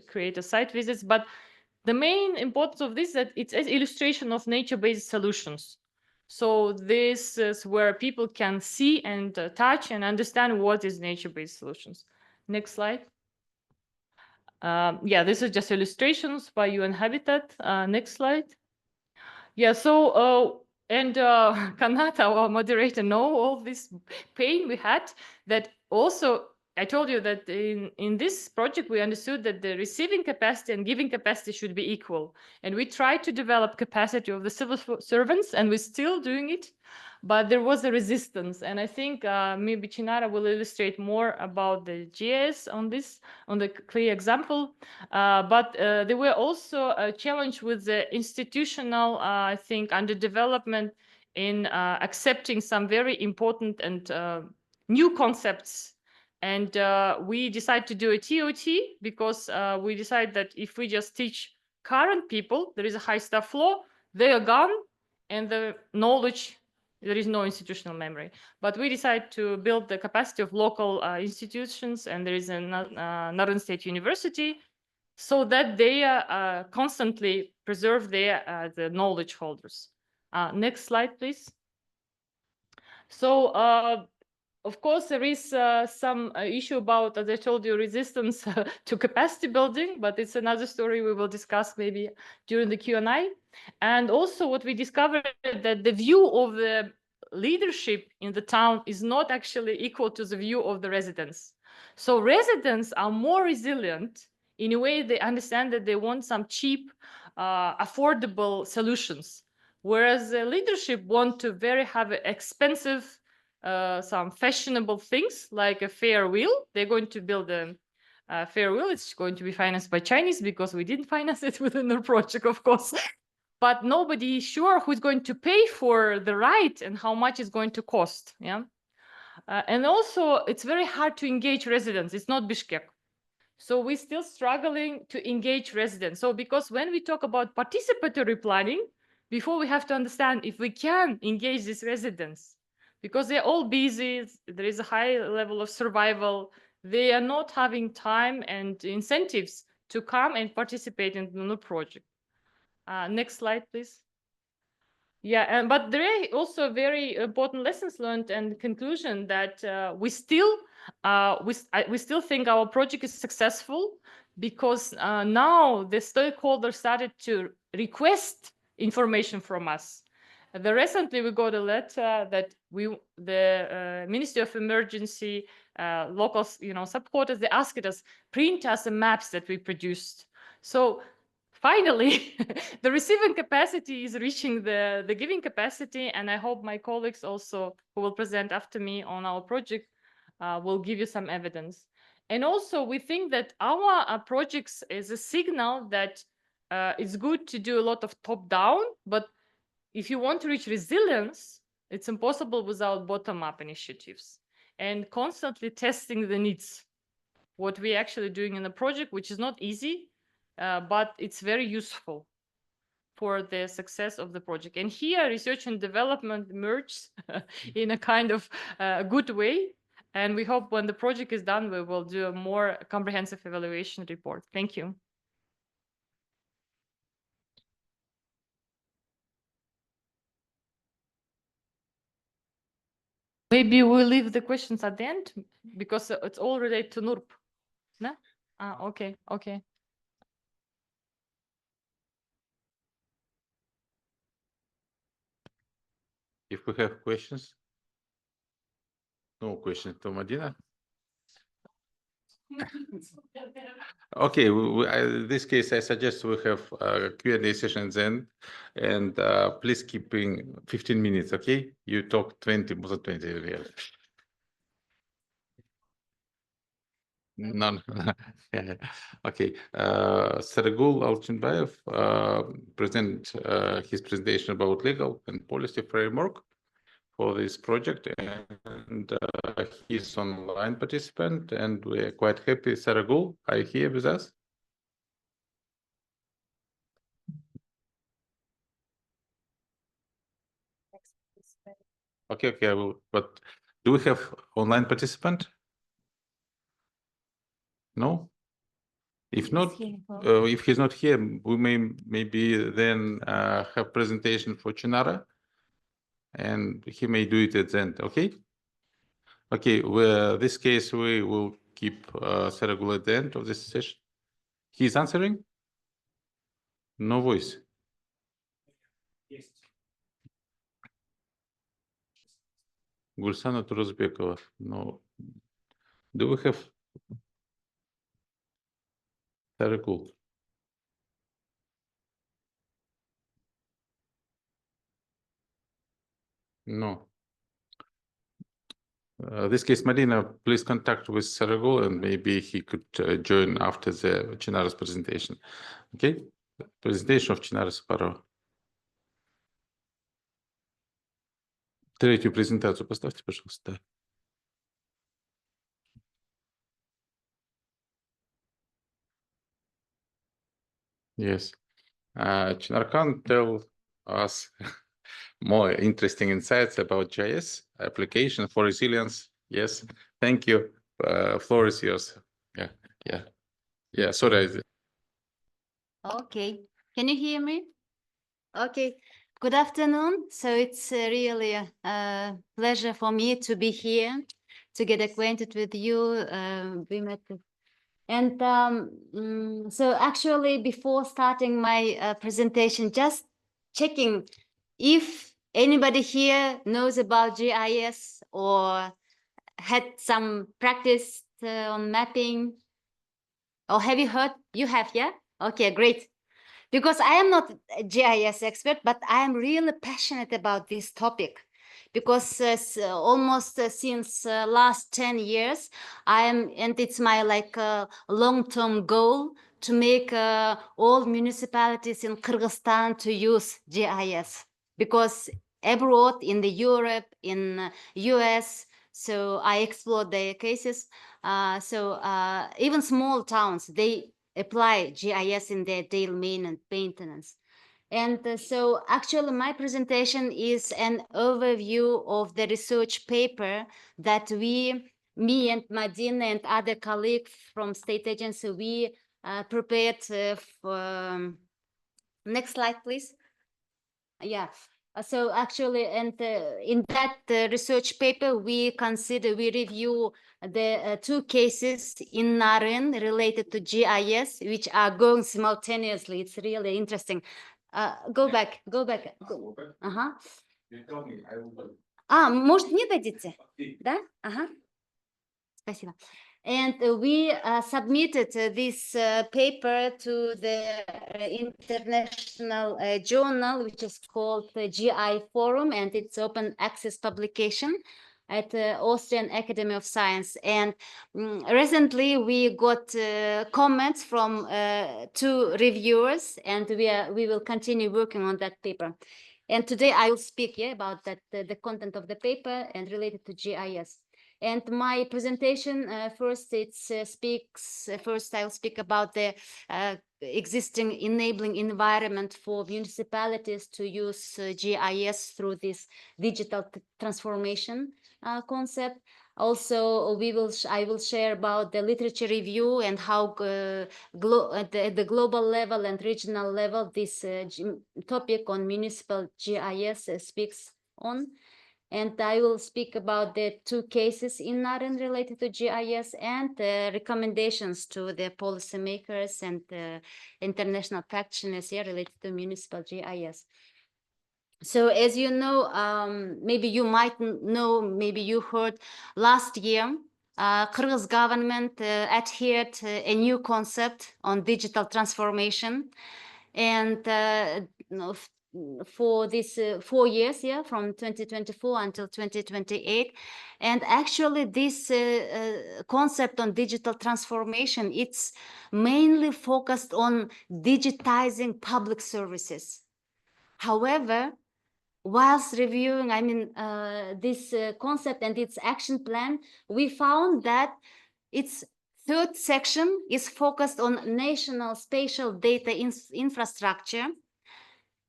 create a site visits. But the main importance of this is that it's an illustration of nature-based solutions. So this is where people can see and touch and understand what is nature-based solutions. Next slide. Yeah, this is just illustrations by UN Habitat. Next slide. Yeah, so Kanat, our moderator, know all this pain we had. That also, I told you that in this project, we understood that the receiving capacity and giving capacity should be equal. And we tried to develop capacity of the civil servants, and we're still doing it. But there was a resistance. And I think maybe Chynara will illustrate more about the GIS on this, on the clear example. But there were also a challenge with the institutional, I think, underdevelopment in accepting some very important and new concepts. And we decided to do a TOT because we decided that if we just teach current people, there is a high staff flow, they are gone, and the knowledge, there is no institutional memory. But we decided to build the capacity of local institutions, and there is a Naryn State University, so that they constantly preserve their the knowledge holders. Next slide, please. So, of course, there is some issue about, as I told you, resistance to capacity building, but it's another story we will discuss maybe during the Q&A. And also what we discovered that the view of the leadership in the town is not actually equal to the view of the residents. So residents are more resilient in a way. They understand that they want some cheap, affordable solutions, whereas the leadership want to have expensive, some fashionable things like a fair wheel. They're going to build a fair wheel. It's going to be financed by Chinese because we didn't finance it within our project, of course. But nobody is sure who's going to pay for the ride and how much it's going to cost. Yeah, and also it's very hard to engage residents. It's not Bishkek. So we're still struggling to engage residents. So because when we talk about participatory planning, before we have to understand if we can engage these residents, because they're all busy, there is a high level of survival, they are not having time and incentives to come and participate in the new project. Next slide, please. Yeah, but there are also very important lessons learned and conclusion that we still think our project is successful because now the stakeholders started to request information from us. Recently, we got a letter that the Ministry of Emergency, local, supporters, they asked us, print us the maps that we produced. So finally, the receiving capacity is reaching the giving capacity, and I hope my colleagues also, who will present after me on our project, will give you some evidence. And also, we think that our projects is a signal that it's good to do a lot of top-down, but if you want to reach resilience, it's impossible without bottom-up initiatives and constantly testing the needs. What we're actually doing in the project, which is not easy, but it's very useful for the success of the project. And here, research and development merges in a kind of good way. And we hope when the project is done, we will do a more comprehensive evaluation report. Thank you. Maybe we'll leave the questions at the end because it's all related to NURP. No? Okay, okay. If we have questions, no questions to Madina. Okay, in this case, I suggest we have a Q&A session then, and please keeping 15 minutes, okay? You talk 20, more than 20. Yeah. None. Yeah. Okay. Sarygul Alchynbaev present his presentation about legal and policy framework for this project, and he's online participant, and we're quite happy. Sarygul, are you here with us? Okay, okay, I will. But do we have online participant? No. If not, if he's not here, we may maybe then have presentation for Chynara, and he may do it at the end. Okay. Okay. Well, this case we will keep Sarygul at the end of this session. He's answering. No voice. Yes. Gulsana Turuzbekova. No. Do we have Sarygul? No. This case, Madina, please contact with Sarygul, and maybe he could join after the Chynara's presentation. Okay? Presentation of Chynarkan Saparova. Третью презентацию поставьте, пожалуйста. Yes. Chynarkan tell us more interesting insights about GIS application for resilience. Yes. Thank you. Floor is yours. Yeah. Yeah. Yeah. Sorry. Okay. Can you hear me? Okay. Good afternoon. So it's really a pleasure for me to be here to get acquainted with you. We met. And so actually, before starting my presentation, just checking if anybody here knows about GIS or had some practice on mapping, or have you heard? You have, yeah? Okay, great. Because I am not a GIS expert, but I am really passionate about this topic. Because almost since last 10 years, and it's my long-term goal to make all municipalities in Kyrgyzstan to use GIS. Because abroad in the Europe, in US, so I explored their cases. Even small towns, they apply GIS in their daily maintenance. And so actually my presentation is an overview of the research paper that me and Madina and other colleagues from state agency, we prepared for, next slide, please. Yeah. So actually, and in that research paper, we review the two cases in Naryn related to GIS, which are going simultaneously. It's really interesting. Go back. Ага. Может, мне дадите? Да? Ага. Спасибо. And we submitted this paper to the international journal, which is called the GI Forum, and it's open access publication at the Austrian Academy of Science. And recently we got comments from 2 reviewers, and we will continue working on that paper. And today I will speak about that the content of the paper and related to GIS. And my presentation first I'll speak about the existing enabling environment for municipalities to use GIS through this digital transformation concept. Also, I will share about the literature review and how at the global level and regional level this topic on municipal GIS speaks on. And I will speak about the 2 cases in Naryn related to GIS and recommendations to the policymakers and international practitioners here related to municipal GIS. So as you know, maybe you might know, maybe you heard last year, Kyrgyz government adhered a new concept on digital transformation. And for this 4 years, from 2024 until 2028. And actually this concept on digital transformation, it's mainly focused on digitizing public services. However, whilst reviewing, this concept and its action plan, we found that its 3rd section is focused on national spatial data infrastructure.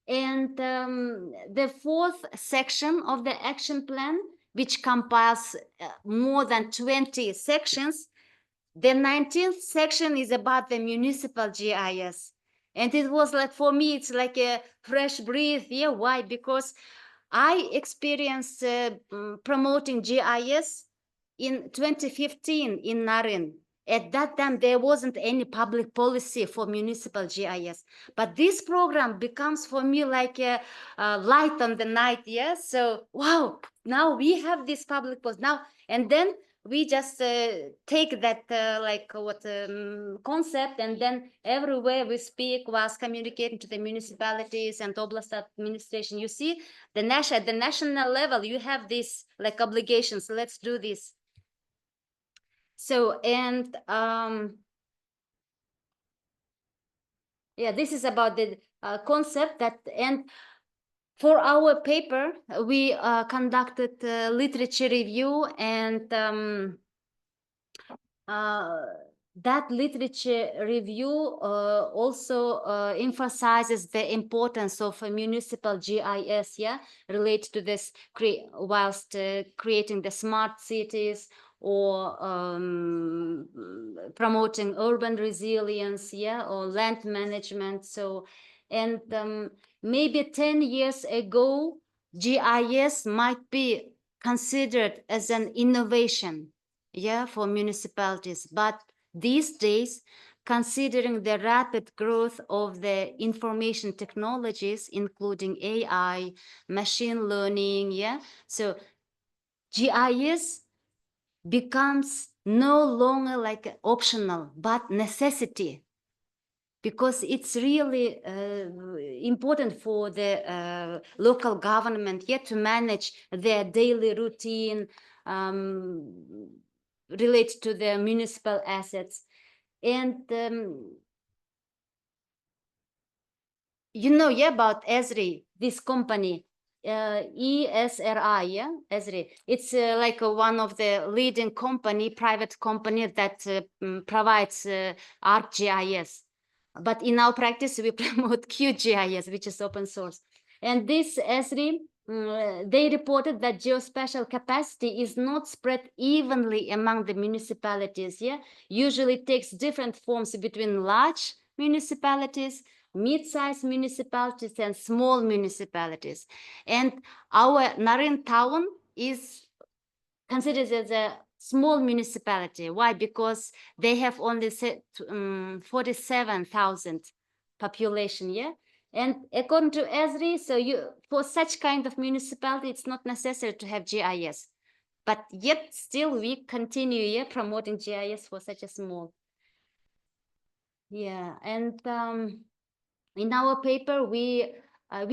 And the 4th section of the action plan, which compiles more than 20 sections, the 19th section is about the municipal GIS. And it was like, for me, it's like a fresh breath. Yeah, why? Because I experienced promoting GIS in 2015 in Naryn. At that time, there wasn't any public policy for municipal GIS. But this program becomes for me like a light on the night, yes? So, wow, now we have this public policy now. And then we just take that concept, and then everywhere we speak was communicating to the municipalities and oblast administration. You see, at the national level, you have this like obligations. Let's do this. So, and this is about the concept that, and for our paper, we conducted literature review, and that literature review also emphasizes the importance of a municipal GIS, related to this, whilst creating the smart cities or promoting urban resilience, or land management. So, and maybe 10 years ago, GIS might be considered as an innovation, for municipalities. But these days, considering the rapid growth of the information technologies, including AI, machine learning, so GIS becomes no longer like optional, but necessity, because it's really important for the local government to manage their daily routine related to the municipal assets. And you know about ESRI, this company, ESRI, ESRI. It's like one of the leading private company that provides ArcGIS. But in our practice, we promote QGIS, which is open source. And this ESRI, they reported that geospatial capacity is not spread evenly among the municipalities. Usually it takes different forms between large municipalities, mid-sized municipalities, and small municipalities. And our Naryn town is considered as a small municipality. Why? Because they have only 47,000 population, And according to ESRI, so for such kind of municipality, it's not necessary to have GIS. But yet still we continue promoting GIS for such a small. Yeah, and in our paper, we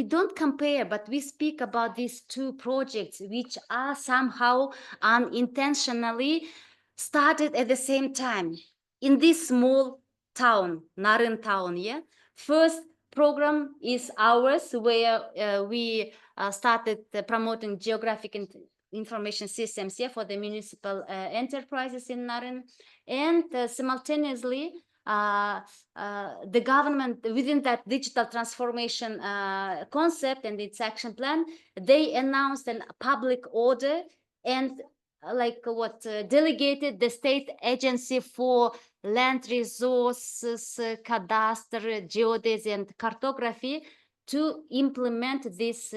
don't compare, but we speak about these two projects, which are somehow unintentionally started at the same time in this small town, Naryn town. Yeah, first program is ours, where we started promoting geographic information systems for the municipal enterprises in Naryn, and simultaneously the government, within that digital transformation concept and its action plan, they announced a public order and delegated the state agency for land resources, cadastre, geodesy, and cartography to implement this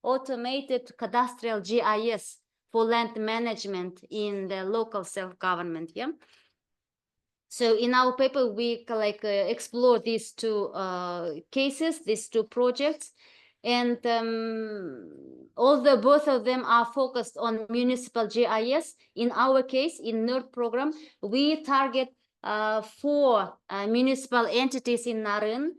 automated cadastral GIS for land management in the local self-government. Yeah. So in our paper, we explore these two cases, these two projects, and although both of them are focused on municipal GIS, in our case, in NERD program, we target 4 municipal entities in Naryn.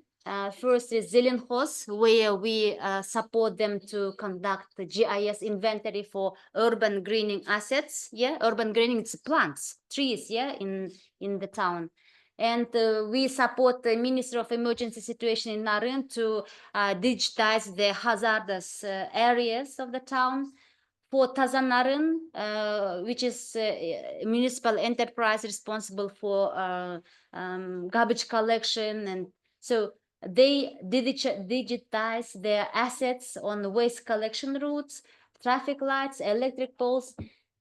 First is Zelenhoz, where we support them to conduct the GIS inventory for urban greening assets. Yeah, urban greening, it's plants, trees, yeah, in the town. And we support the Ministry of Emergency Situation in Naryn to digitize the hazardous areas of the town. For Naryn, which is a municipal enterprise responsible for garbage collection, and so they digitize their assets on the waste collection routes, traffic lights, electric poles.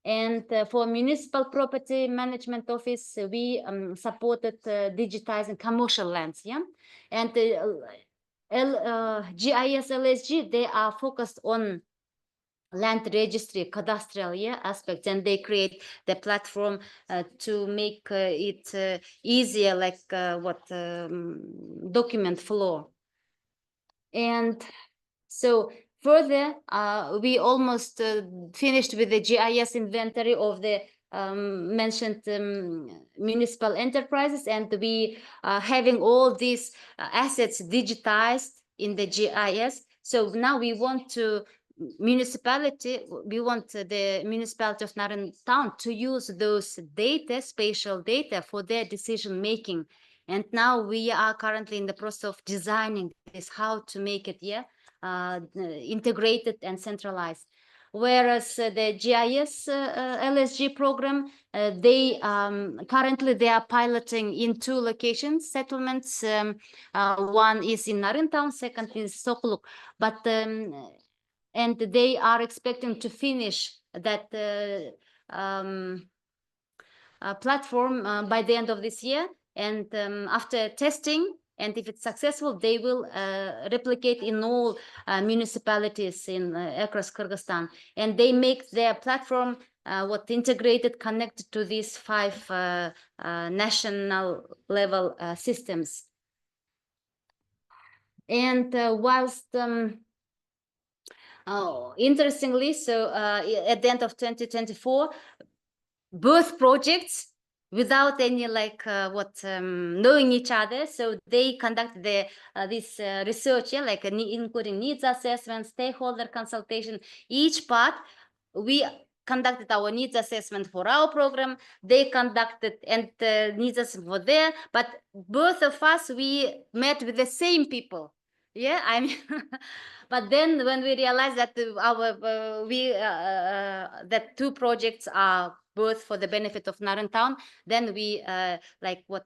And for municipal property management office, we supported digitizing commercial lands. Yeah, and GIS LSG, they are focused on land registry, cadastral aspects, and they create the platform to make it easier, document flow. And so further, we almost finished with the GIS inventory of the mentioned municipal enterprises, and we are having all these assets digitized in the GIS. So now we want the municipality of Naryn town to use those data, spatial data, for their decision making. And now we are currently in the process of designing this, how to make it integrated and centralized. Whereas the GIS LSG program, currently they are piloting in 2 locations, settlements. One is in Naryn town, second is Sokoluk. But and they are expecting to finish that platform by the end of this year. And after testing, and if it's successful, they will replicate in all municipalities across Kyrgyzstan. And they make their platform integrated, connected to these 5 national level systems. And whilst interestingly, so at the end of 2024, both projects, without any knowing each other, so they conduct this research, including needs assessment, stakeholder consultation. Each part, we conducted our needs assessment for our program. They conducted needs assessment for their, but both of us, we met with the same people. Yeah, I mean, but then when we realized that that 2 projects are both for the benefit of Naryn town, then we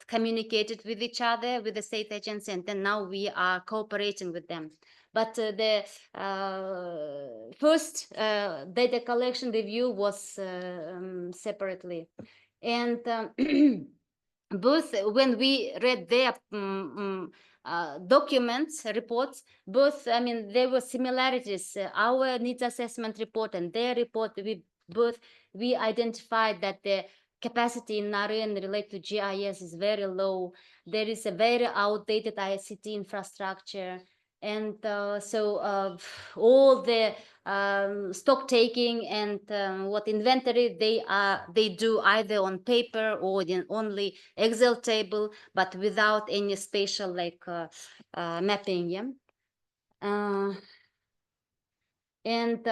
communicated with each other, with the state agency, and then now we are cooperating with them. But the first data collection review was separately, and both when we read their documents, reports, both, I mean, there were similarities. Our needs assessment report and their report, we identified that the capacity in Naryn related to GIS is very low. There is a very outdated ICT infrastructure. And so all the stock taking and what inventory they do either on paper or in only Excel table, but without any spatial like mapping. Yeah. And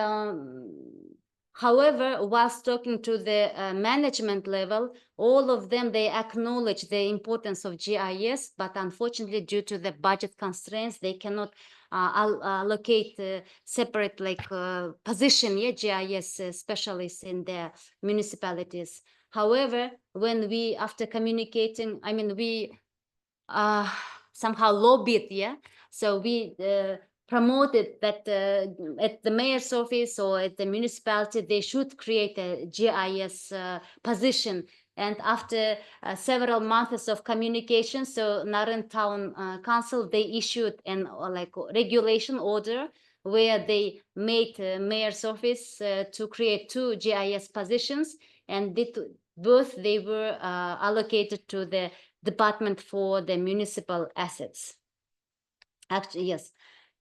however, whilst talking to the management level, all of them, they acknowledge the importance of GIS, but unfortunately, due to the budget constraints, they cannot allocate separate like position, GIS specialists in their municipalities. However, when we, after communicating, I mean, we somehow lobbied, so we promoted that at the mayor's office or at the municipality, they should create a GIS position. And after several months of communication, so Naryn Town Council, they issued an like regulation order where they made mayor's office to create 2 GIS positions, and both they were allocated to the Department for the Municipal Assets. Actually, yes.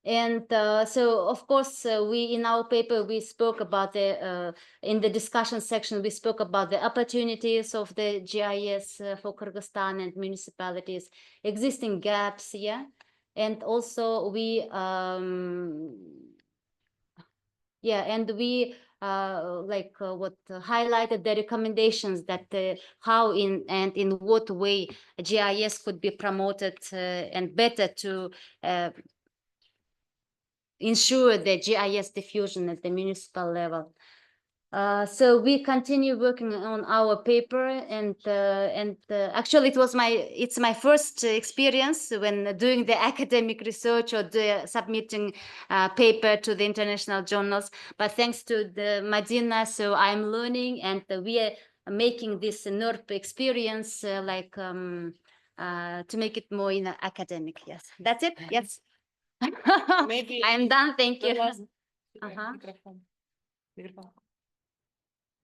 And so, of course, we in our paper, we spoke about the, in the discussion section, we spoke about the opportunities of the GIS for Kyrgyzstan and municipalities, existing gaps, and also we, and we what highlighted the recommendations that how and in what way GIS could be promoted and better to ensure the GIS diffusion at the municipal level. So we continue working on our paper, and actually it's my first experience when doing the academic research or submitting paper to the international journals. But thanks to the Madina, so I'm learning, and we are making this NERP experience to make it more academic. Yes, that's it. Yes. Maybe I'm done. Thank you.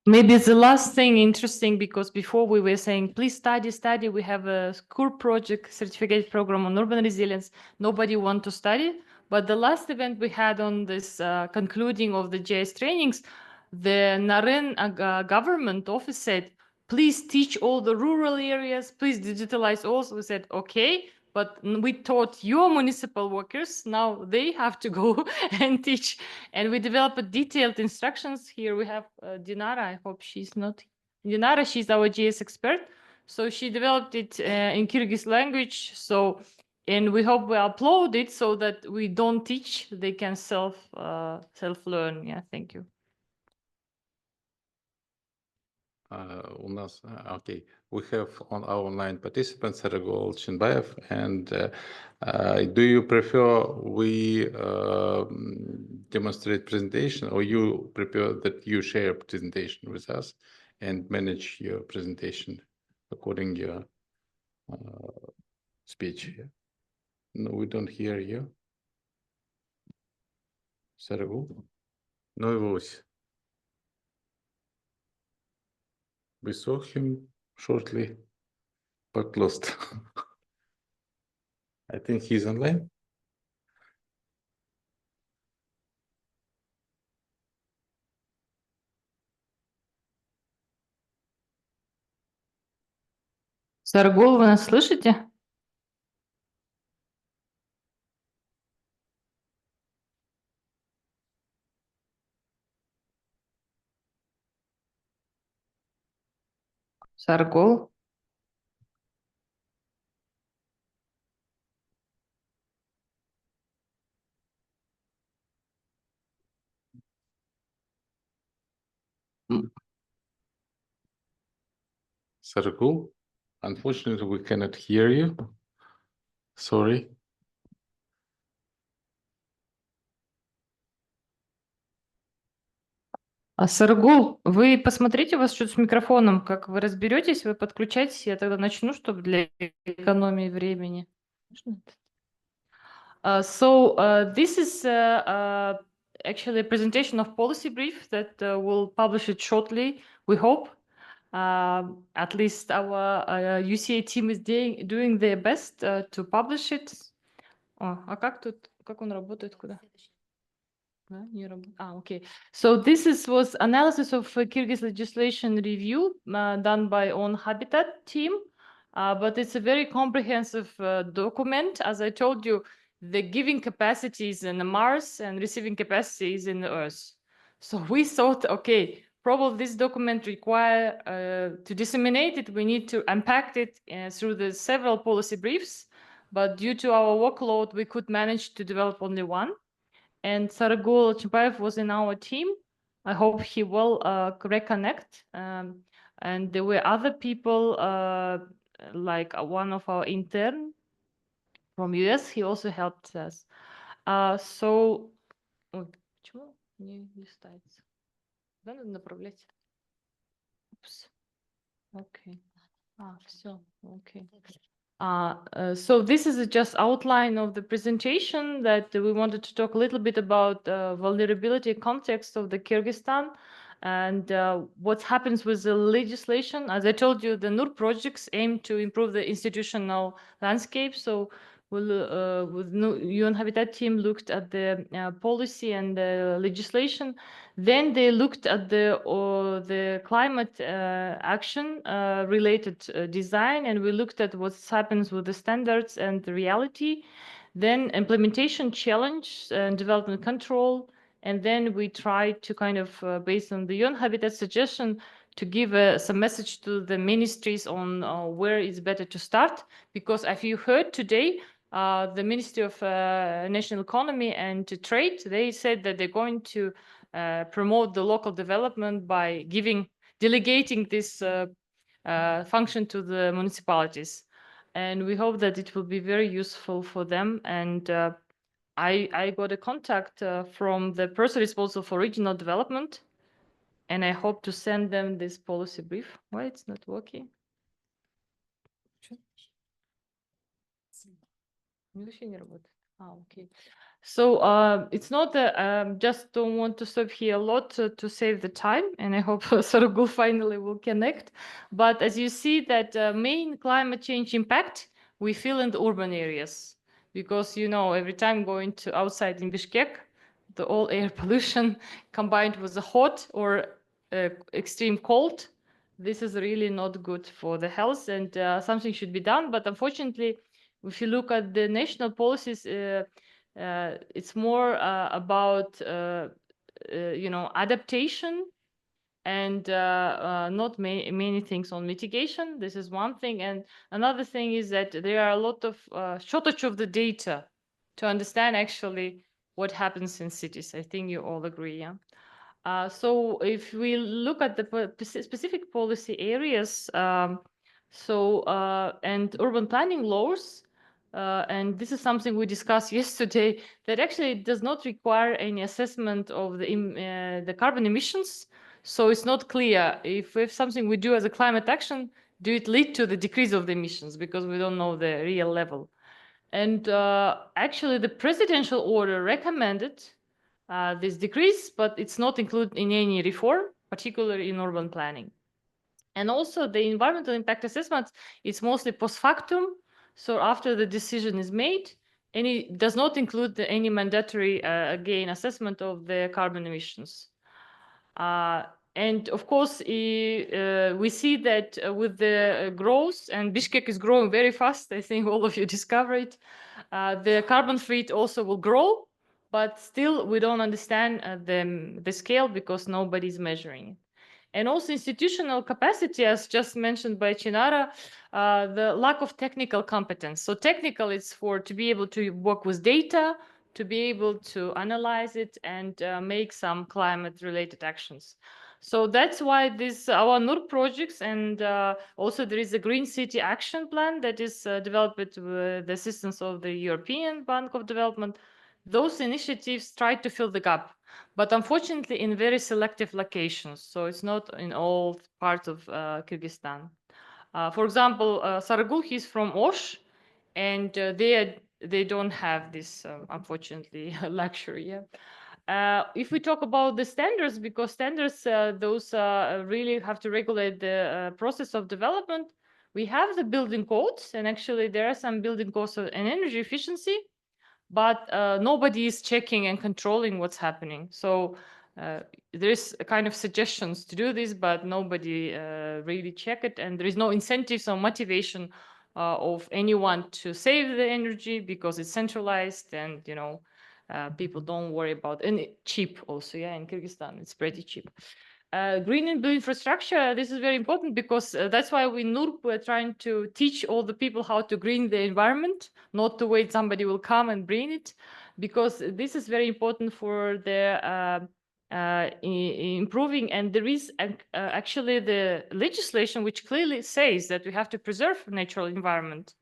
Maybe the last thing interesting, because before we were saying, please study. We have a school project certificate program on urban resilience. Nobody want to study. But the last event we had on this concluding of the GIS trainings, the Naryn government office said, please teach all the rural areas, please digitalize also. We said, okay. But we taught your municipal workers, now they have to go and teach. And we developed detailed instructions. Here we have Dinara, I hope she's not. Dinara, she's our GIS expert. So she developed it in Kyrgyz language. So, and we hope we upload it so that we don't teach, they can self-learn. Yeah, thank you. Okay, we have on our online participants Sarygul Alchynbaev, and do you prefer we demonstrate presentation, or you prefer that you share presentation with us and manage your presentation according to your speech here? No, we don't hear you. Sarygul? No voice. We saw him shortly, but lost. I think he's online. Sarygul, вы нас слышите? Sarygul? Sarygul, unfortunately, we cannot hear you. Sorry. Sarygul, вы посмотрите, у вас что-то с микрофоном, как вы разберетесь, вы подключайтесь, я тогда начну, чтобы для экономии времени. This is actually a presentation of policy brief that we'll publish it shortly, we hope. At least our UCA team is doing their best to publish it. Как он работает, куда? Okay. So this was analysis of Kyrgyz legislation review done by On Habitat team, but it's a very comprehensive document. As I told you, the giving capacities in the Mars and receiving capacities in the Earth. So we thought, okay, probably this document require to disseminate it, we need to unpack it through the several policy briefs, but due to our workload, we could manage to develop only one. And Sarygul Alchynbaev was in our team. I hope he will reconnect. And there were other people, like one of our intern from US, he also helped us. So, почему не листается? Да, надо направлять. Oops. Okay. Все. Okay. So this is just outline of the presentation that we wanted to talk a little bit about vulnerability context of the Kyrgyzstan and what happens with the legislation. As I told you, the NUR projects aim to improve the institutional landscape. So we'll, with UN Habitat team looked at the policy and the legislation. Then they looked at the climate action related design, and we looked at what happens with the standards and the reality. Then implementation challenge and development control. And then we tried to kind of, based on the UN Habitat suggestion, to give some message to the ministries on where it's better to start. Because as you heard today, the Ministry of National Economy and Trade, they said that they're going to promote the local development by delegating this function to the municipalities. And we hope that it will be very useful for them. And I got a contact from the person responsible for regional development, and I hope to send them this policy brief. Why it's not working? Okay. So it's not just don't want to stop here a lot to save the time, and I hope Sarygul finally will connect. But as you see, that main climate change impact we feel in the urban areas, because every time going to outside in Bishkek, the all air pollution combined with the hot or extreme cold, this is really not good for the health, and something should be done. But unfortunately, if you look at the national policies, it's more about adaptation and not many things on mitigation. This is one thing, and another thing is that there are a lot of shortage of the data to understand actually what happens in cities. I think you all agree, yeah. So if we look at the specific policy areas, and urban planning laws, and this is something we discussed yesterday, that actually does not require any assessment of the carbon emissions. So it's not clear if something we do as a climate action, do it lead to the decrease of the emissions, because we don't know the real level. And actually the presidential order recommended this decrease, but it's not included in any reform, particularly in urban planning. And also the environmental impact assessment, it's mostly post factum. So after the decision is made, it does not include any mandatory, again, assessment of the carbon emissions. And of course, we see that with the growth, and Bishkek is growing very fast, I think all of you discover it, the carbon fleet also will grow, but still we don't understand the scale because nobody's measuring it. And also institutional capacity, as just mentioned by Chinara, the lack of technical competence. So technical is to be able to work with data, to be able to analyze it and make some climate-related actions. So that's why our NUR projects, and also there is a Green City Action Plan that is developed with the assistance of the European Bank of Development. Those initiatives try to fill the gap, but unfortunately in very selective locations. So it's not in all parts of Kyrgyzstan. For example, Sarygul, he's from Osh, and they don't have this, unfortunately, luxury. Yeah? If we talk about the standards, because standards, those really have to regulate the process of development, we have the building codes, and actually there are some building codes and energy efficiency, but nobody is checking and controlling what's happening. So there is a kind of suggestions to do this, but nobody really check it, and there is no incentives or motivation of anyone to save the energy because it's centralized, and you know, people don't worry about, and cheap also. Yeah, in Kyrgyzstan it's pretty cheap. Green and blue infrastructure, this is very important because that's why we in NURP we're trying to teach all the people how to green the environment, not to wait somebody will come and bring it, because this is very important for the improving. And there is actually the legislation which clearly says that we have to preserve natural environment.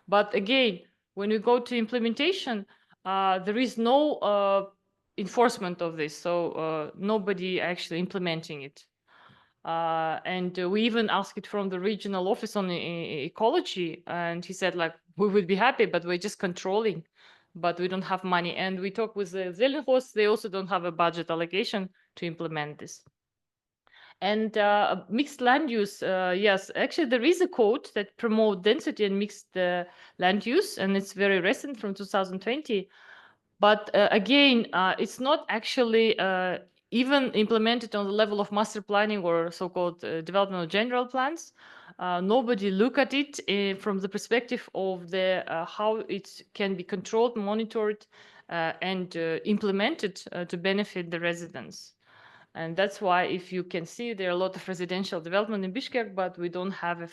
But again, when we go to implementation, there is no enforcement of this, so nobody actually implementing it. And we even asked it from the regional office on ecology, and he said, like, we would be happy, but we're just controlling, but we don't have money. And we talked with the Zelenhos, they also don't have a budget allocation to implement this. And mixed land use, yes, actually there is a code that promotes density and mixed land use, and it's very recent from 2020. But again, it's not actually even implemented on the level of master planning or so-called development of general plans. Nobody look at it from the perspective of the how it can be controlled, monitored, and implemented to benefit the residents. And that's why, if you can see, there are a lot of residential development in Bishkek, but we don't have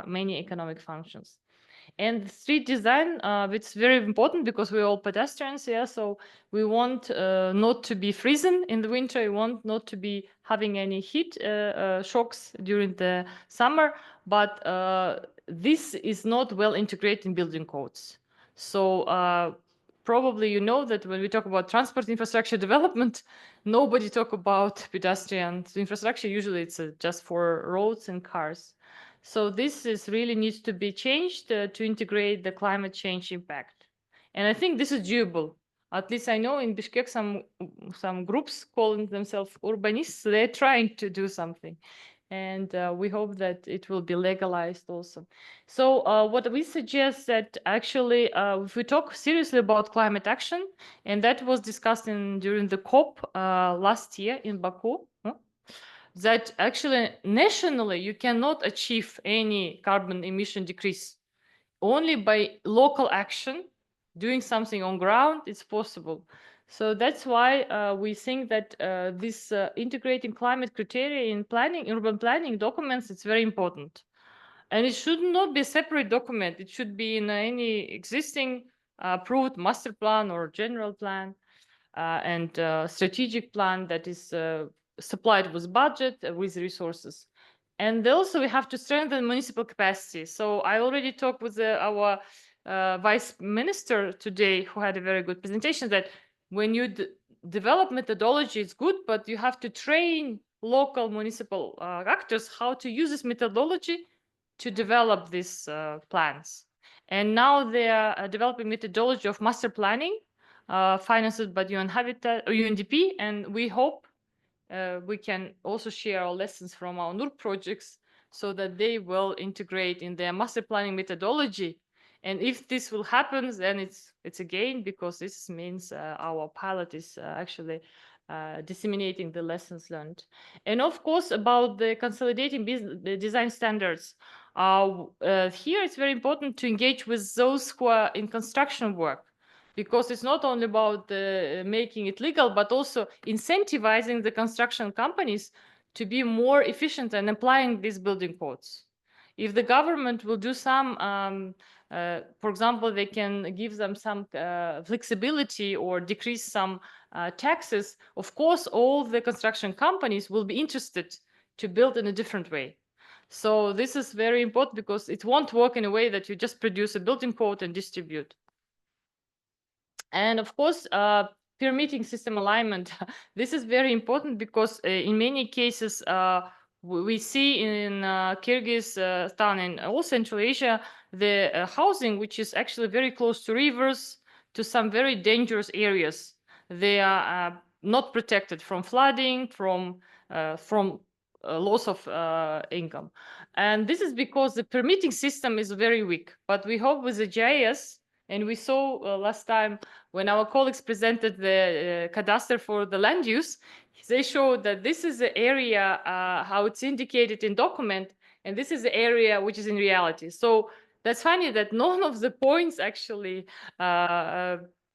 many economic functions. And street design, it's very important because we're all pedestrians, yeah. So we want not to be freezing in the winter. We want not to be having any heat shocks during the summer. But this is not well integrated in building codes. So probably you know that when we talk about transport infrastructure development, nobody talk about pedestrian infrastructure. Usually it's just for roads and cars. So this is really needs to be changed to integrate the climate change impact. And I think this is doable. At least I know in Bishkek some groups calling themselves urbanists, they're trying to do something. And we hope that it will be legalized also. So what we suggest that actually, if we talk seriously about climate action, and that was discussed during the COP last year in Baku, that actually nationally you cannot achieve any carbon emission decrease. Only by local action, doing something on ground, it's possible. So that's why we think that this integrating climate criteria in planning, urban planning documents, it's very important. And it should not be a separate document. It should be in any existing approved master plan or general plan and strategic plan that is supplied with budget, with resources. And also we have to strengthen municipal capacity. So I already talked with our vice minister today, who had a very good presentation, that when you develop methodology, it's good, but you have to train local municipal actors how to use this methodology to develop these plans. And now they are developing methodology of master planning, financed by UN Habitat or UNDP, and we hope we can also share our lessons from our NURP projects so that they will integrate in their master planning methodology. And if this will happen, then it's a gain, because this means our pilot is actually disseminating the lessons learned. And of course, about the consolidating the design standards. Here it's very important to engage with those who are in construction work, because it's not only about making it legal, but also incentivizing the construction companies to be more efficient and applying these building codes. If the government will do some, for example, they can give them some flexibility or decrease some taxes, of course, all the construction companies will be interested to build in a different way. So this is very important, because it won't work in a way that you just produce a building code and distribute. And of course, permitting system alignment. This is very important, because in many cases, we see in Kyrgyzstan and all Central Asia, the housing, which is actually very close to rivers, to some very dangerous areas. they are not protected from flooding, from loss of income. And this is because the permitting system is very weak. But we hope with the GIS, and we saw last time when our colleagues presented the cadastre for the land use, they showed that this is the area, how it's indicated in document, and this is the area which is in reality. So that's funny that none of the points actually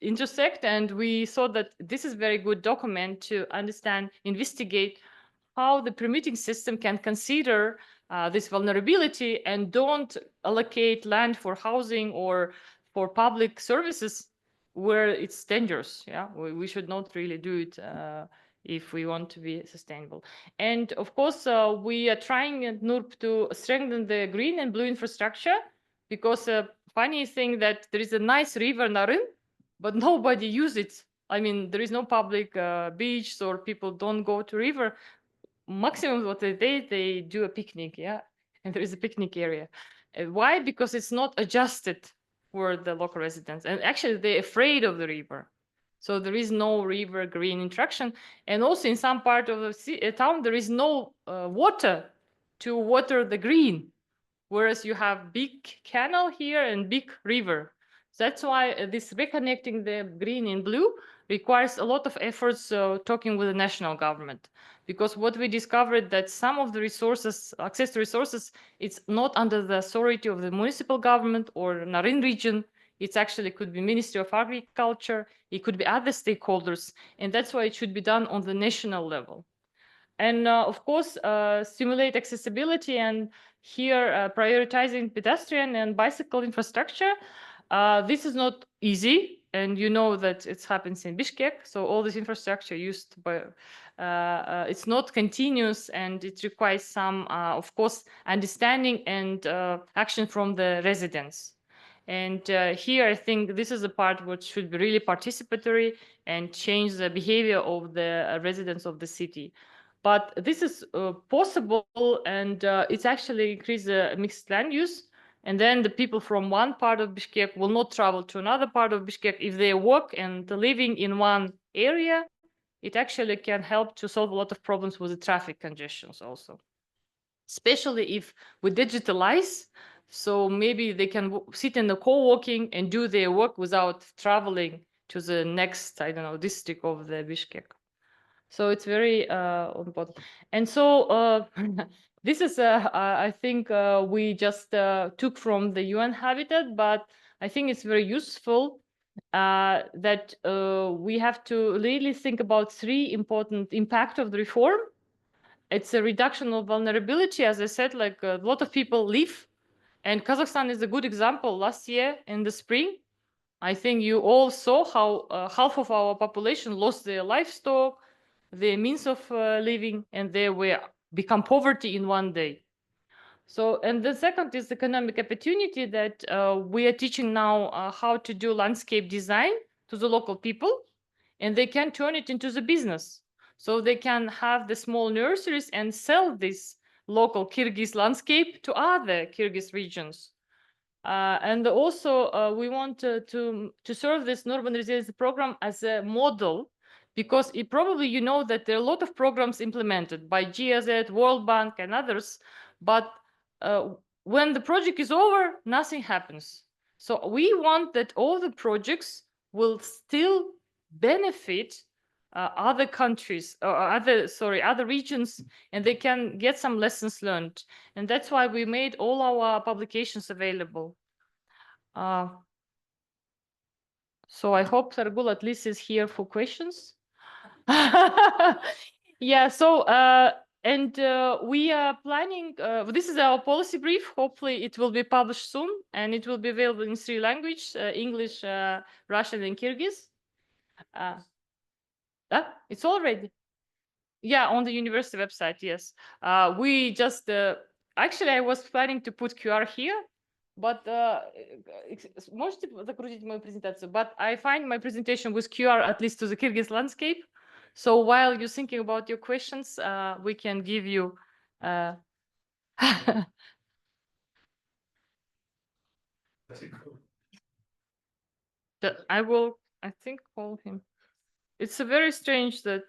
intersect, and we thought that this is very good document to understand, investigate how the permitting system can consider this vulnerability and don't allocate land for housing or for public services where it's dangerous. Yeah, we should not really do it if we want to be sustainable. And of course, we are trying at NURB to strengthen the green and blue infrastructure, because funny thing that there is a nice river Naryn, but nobody uses it. I mean, there is no public beach, or people don't go to river. Maximum what they do a picnic, yeah, and there is a picnic area. Why? Because it's not adjusted for the local residents, and actually they're afraid of the river. So there is no river green interaction, and also in some part of the town there is no water to water the green, whereas you have big canal here and big river. So that's why this reconnecting the green and blue requires a lot of efforts talking with the national government, because what we discovered that some of the resources, access to resources, it's not under the authority of the municipal government or Naryn region. It's actually could be Ministry of Agriculture, it could be other stakeholders, and that's why it should be done on the national level. And of course, stimulate accessibility, and here prioritizing pedestrian and bicycle infrastructure. This is not easy, and you know that it happens in Bishkek. So all this infrastructure used by, it's not continuous, and it requires some, of course, understanding and action from the residents. And here, I think this is a part which should be really participatory and change the behavior of the residents of the city. But this is possible, and it's actually increase the mixed land use. And then the people from one part of Bishkek will not travel to another part of Bishkek. If they work and living in one area, it actually can help to solve a lot of problems with the traffic congestions also. Especially if we digitalize, so maybe they can sit in the co-working and do their work without traveling to the next, I don't know, district of the Bishkek. So it's very important. And so this is, I think we just took from the UN Habitat, but I think it's very useful that we have to really think about three important impact of the reform. It's a reduction of vulnerability. As I said, like a lot of people leave, and Kazakhstan is a good example. Last year in the spring, I think you all saw how half of our population lost their livestock, their means of living, and they were become poverty in one day. So, and the second is economic opportunity that we are teaching now how to do landscape design to the local people, and they can turn it into the business. So they can have the small nurseries and sell this local Kyrgyz landscape to other Kyrgyz regions. And also we want to serve this urban resilience program as a model, because it probably you know that there are a lot of programs implemented by GIZ, World Bank, and others, but when the project is over, nothing happens. So we want that all the projects will still benefit other countries, or other regions, and they can get some lessons learned. And that's why we made all our publications available. So I hope Sarygul at least is here for questions. Yeah, so and we are planning, this is our policy brief. Hopefully it will be published soon, and it will be available in 3 languages, English, Russian, and Kyrgyz. It's already, yeah, on the university website, yes. We just, actually, I was planning to put QR here, but можете закрутить мою презентацию? But I find my presentation with QR, at least to the Kyrgyz landscape. So while you're thinking about your questions, we can give you. I will, I think, call him. It's a very strange that.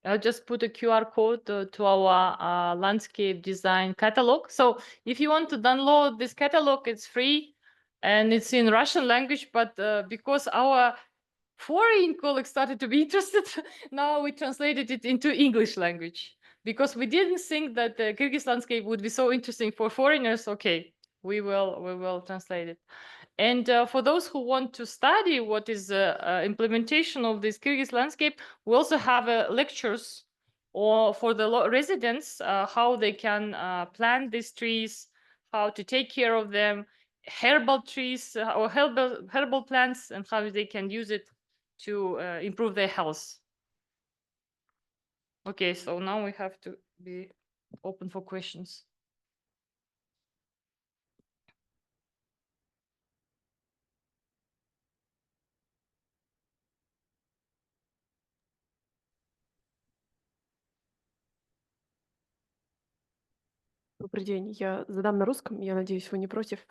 I'll just put a QR code to our landscape design catalog. So if you want to download this catalog, it's free and it's in Russian language, but because our foreign colleagues started to be interested, now we translated it into English language because we didn't think that the Kyrgyz landscape would be so interesting for foreigners. Okay, we will translate it. And for those who want to study what is the implementation of this Kyrgyz landscape, we also have lectures or for the residents, how they can plant these trees, how to take care of them, herbal trees or herbal plants, and how they can use it to improve their health. Okay, so now we have to be open for questions. Добрый день, я задам на русском, я надеюсь, вы не против.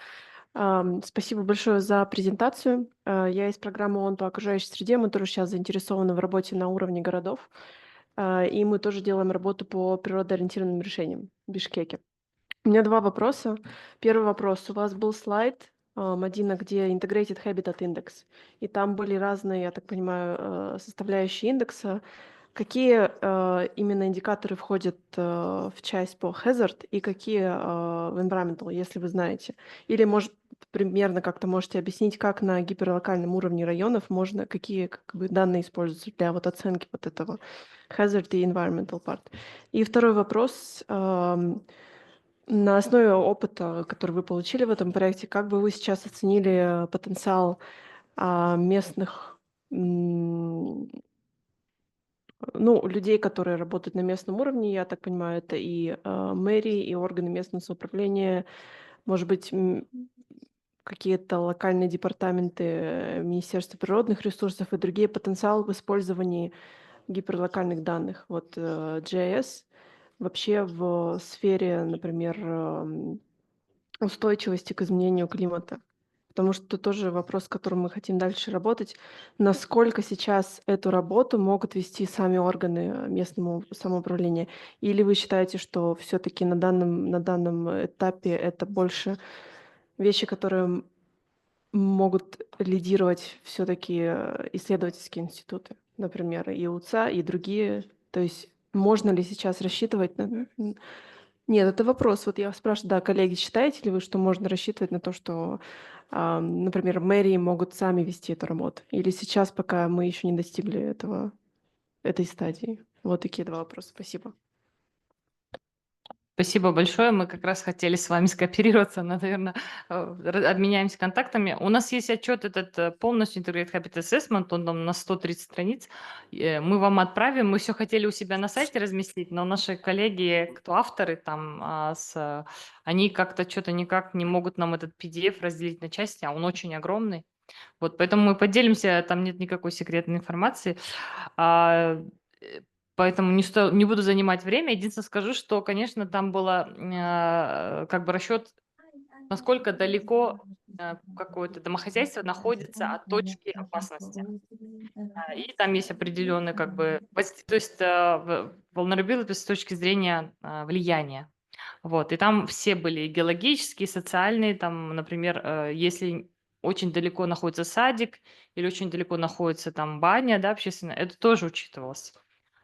Спасибо большое за презентацию. Я из программы ООН по окружающей среде, мы тоже сейчас заинтересованы в работе на уровне городов, и мы тоже делаем работу по природоориентированным решениям в Бишкеке. У меня два вопроса. Первый вопрос. У вас был слайд, Мадина, где Integrated Habitat Index, и там были разные, я так понимаю, составляющие индекса. Какие именно индикаторы входят в часть по hazard и какие в environmental, если вы знаете? Или, может, примерно как-то можете объяснить, как на гиперлокальном уровне районов можно, какие как бы, данные используются для вот оценки вот этого hazard и environmental part? И второй вопрос. На основе опыта, который вы получили в этом проекте, как бы вы сейчас оценили потенциал местных людей, которые работают на местном уровне, я так понимаю, это и мэрии, и органы местного самоуправления, может быть, какие-то локальные департаменты Министерства природных ресурсов и другие потенциалы в использовании гиперлокальных данных. Вот GIS вообще в сфере, например, устойчивости к изменению климата. Потому что это тоже вопрос, с которым мы хотим дальше работать. Насколько сейчас эту работу могут вести сами органы местного самоуправления? Или вы считаете, что все-таки на данном этапе это больше вещи, которые могут лидировать все-таки исследовательские институты, например, и УЦА, и другие? То есть можно ли сейчас рассчитывать на... Нет, это вопрос. Вот я спрашиваю, да, коллеги, считаете ли вы, что можно рассчитывать на то, что, например, мэрии могут сами вести эту работу? Или сейчас, пока мы еще не достигли этой стадии? Вот такие два вопроса. Спасибо. Спасибо большое. Мы как раз хотели с вами скооперироваться, наверное, обменяемся контактами. У нас есть отчет этот полностью Integrated Habitat Assessment, он там на 130 страниц. Мы вам отправим. Мы все хотели у себя на сайте разместить, но наши коллеги, кто авторы там, они как-то что-то никак не могут нам этот PDF разделить на части, а он очень огромный. Вот, поэтому мы поделимся, там нет никакой секретной информации. Поэтому не буду занимать время. Единственное скажу, что, конечно, там было как бы расчет, насколько далеко какое-то домохозяйство находится от точки опасности. И там есть определенные как бы, то есть vulnerability с точки зрения влияния. Вот, и там все были геологические, социальные, там, например, если очень далеко находится садик или очень далеко находится там баня, да, общественная, это тоже учитывалось.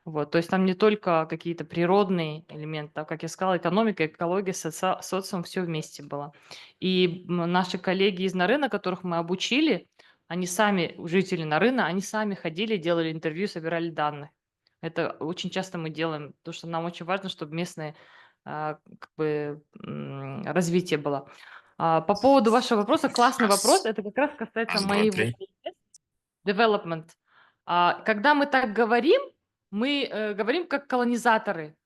Вот, то есть там не только какие-то природные элементы, а, как я сказала, экономика, экология, социум, все вместе было. И наши коллеги из Нарына, которых мы обучили, они сами, жители Нарына, они сами ходили, делали интервью, собирали данные. Это очень часто мы делаем, потому что нам очень важно, чтобы местное как бы, развитие было. По поводу вашего вопроса, классный вопрос, это как раз касается моего development. Когда мы так говорим, мы говорим как колонизаторы.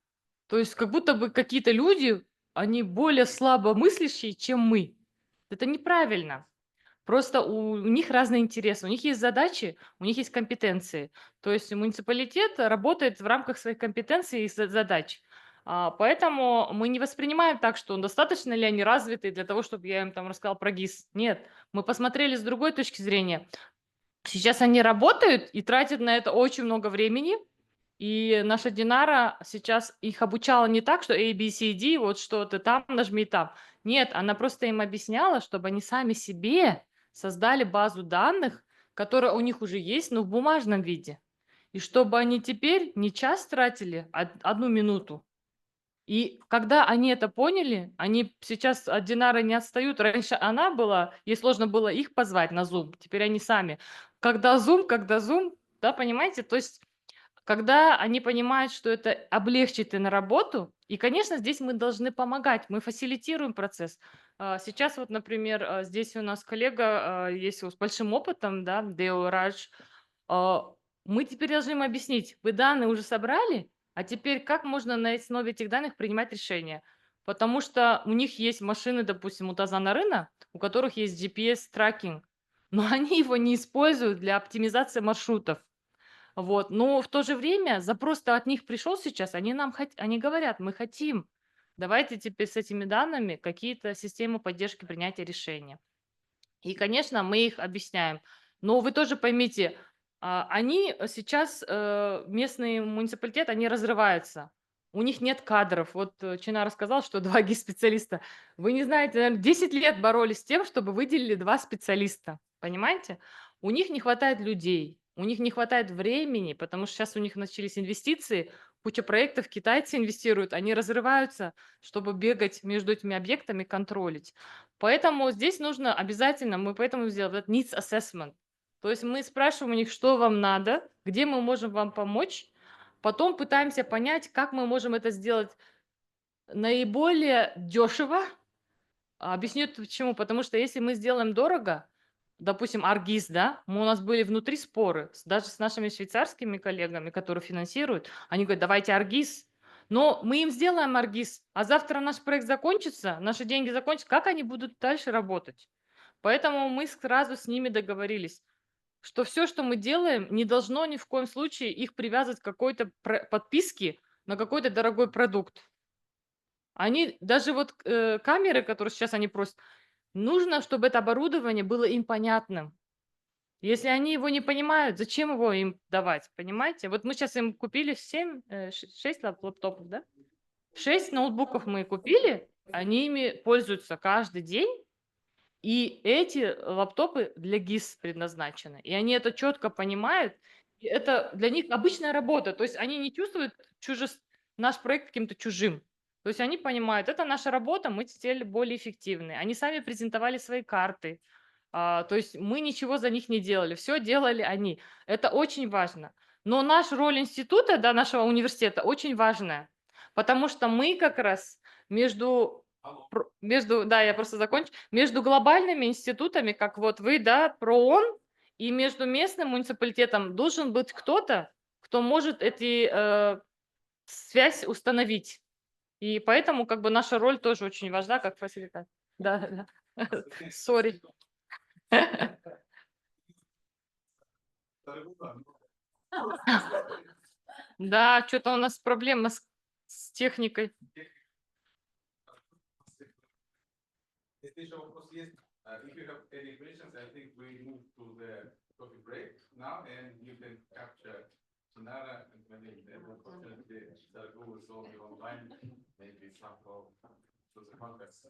То есть как будто бы какие-то люди, они более слабомыслящие, чем мы. Это неправильно. Просто у них разные интересы, у них есть задачи, у них есть компетенции. То есть муниципалитет работает в рамках своих компетенций и задач. Поэтому мы не воспринимаем так, что достаточно ли они развиты для того, чтобы я им там рассказал про ГИС. Нет, мы посмотрели с другой точки зрения. Сейчас они работают и тратят на это очень много времени. И наша Динара сейчас их обучала не так, что A, B, C, D, вот что ты там нажми там. Нет, она просто им объясняла, чтобы они сами себе создали базу данных, которая у них уже есть, но в бумажном виде. И чтобы они теперь не час тратили, а 1 минуту. И когда они это поняли, они сейчас от Динары не отстают. Раньше она была, ей сложно было их позвать на Zoom, теперь они сами. Когда Zoom, да, понимаете? То есть когда они понимают, что это облегчит им работу, и, конечно, здесь мы должны помогать, мы фасилитируем процесс. Сейчас вот, например, здесь у нас коллега есть с большим опытом, да, Део Радж. Мы теперь должны им объяснить, вы данные уже собрали, а теперь как можно на основе этих данных принимать решения? Потому что у них есть машины, допустим, у Таза Нарына, у которых есть GPS-трекинг, но они его не используют для оптимизации маршрутов. Вот. Но в то же время запрос от них пришел сейчас, они говорят, мы хотим, давайте теперь с этими данными какие-то системы поддержки принятия решения. И, конечно, мы их объясняем. Но вы тоже поймите, они сейчас, местный муниципалитет, они разрываются. У них нет кадров. Вот Чина рассказал, что 2 специалиста. Вы не знаете, наверное, 10 лет боролись с тем, чтобы выделили 2 специалиста. Понимаете? У них не хватает людей, у них не хватает времени, потому что сейчас у них начались инвестиции, куча проектов, китайцы инвестируют, они разрываются, чтобы бегать между этими объектами, контролить. Поэтому здесь нужно обязательно, мы поэтому сделали этот needs assessment. То есть мы спрашиваем у них, что вам надо, где мы можем вам помочь, потом пытаемся понять, как мы можем это сделать наиболее дешево. Объясню почему. Потому что если мы сделаем дорого, допустим, Аргиз, да, у нас были внутри споры, даже с нашими швейцарскими коллегами, которые финансируют, они говорят, давайте Аргиз. Но мы им сделаем Аргиз, а завтра наш проект закончится, наши деньги закончатся, как они будут дальше работать? Поэтому мы сразу с ними договорились, что все, что мы делаем, не должно ни в коем случае их привязывать к какой-то подписке на какой-то дорогой продукт. Они, даже вот камеры, которые сейчас они просят, нужно, чтобы это оборудование было им понятным. Если они его не понимают, зачем его им давать, понимаете? Вот мы сейчас им купили 6 лаптопов, да? 6 ноутбуков мы купили, они ими пользуются каждый день, и эти лаптопы для ГИС предназначены. И они это четко понимают. И это для них обычная работа. То есть они не чувствуют наш проект каким-то чужим. То есть они понимают, это наша работа, мы теперь более эффективны. Они сами презентовали свои карты. То есть мы ничего за них не делали, все делали они. Это очень важно. Но наша роль института, да, нашего университета очень важная, потому что мы как раз между, да, я просто закончу, между глобальными институтами, как вот вы, да, ПРООН, и между местным муниципалитетом должен быть кто-то, кто может эту связь установить. И поэтому как бы наша роль тоже очень важна, как фасилитатор. Да, да. Сори. Да, что-то у нас проблема с техникой. If you have any questions, I think we move to the coffee break now, and you can capture Chinara and Madina. Unfortunately, Sarygul is only online. Maybe somehow to the context.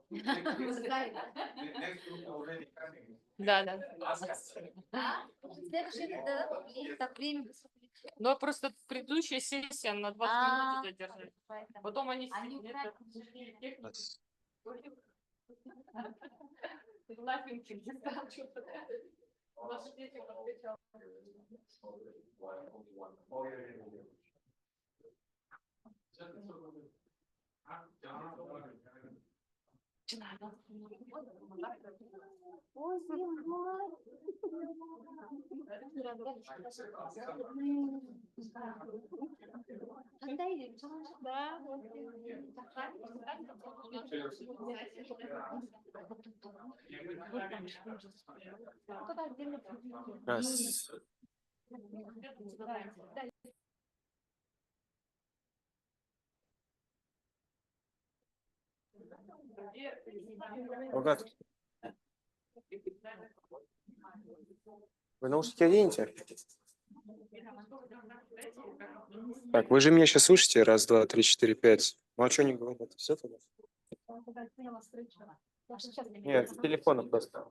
Next group already coming. Да, да. Но просто предыдущая сессия на 20 минут задержали. Потом они Раз. Богат. Вы наушники оденете? Так, вы же меня сейчас слышите? Раз, два, три, четыре, пять. Ну а что не говорят? Все тогда? Нет, с телефона просто.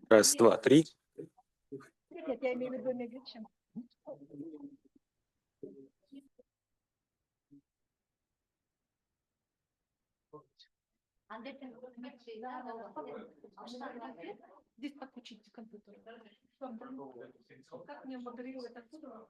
Раз, два, три. Нет, я имею в виду медленно. Здесь подключить компьютер. Как мне модерировать отсюда?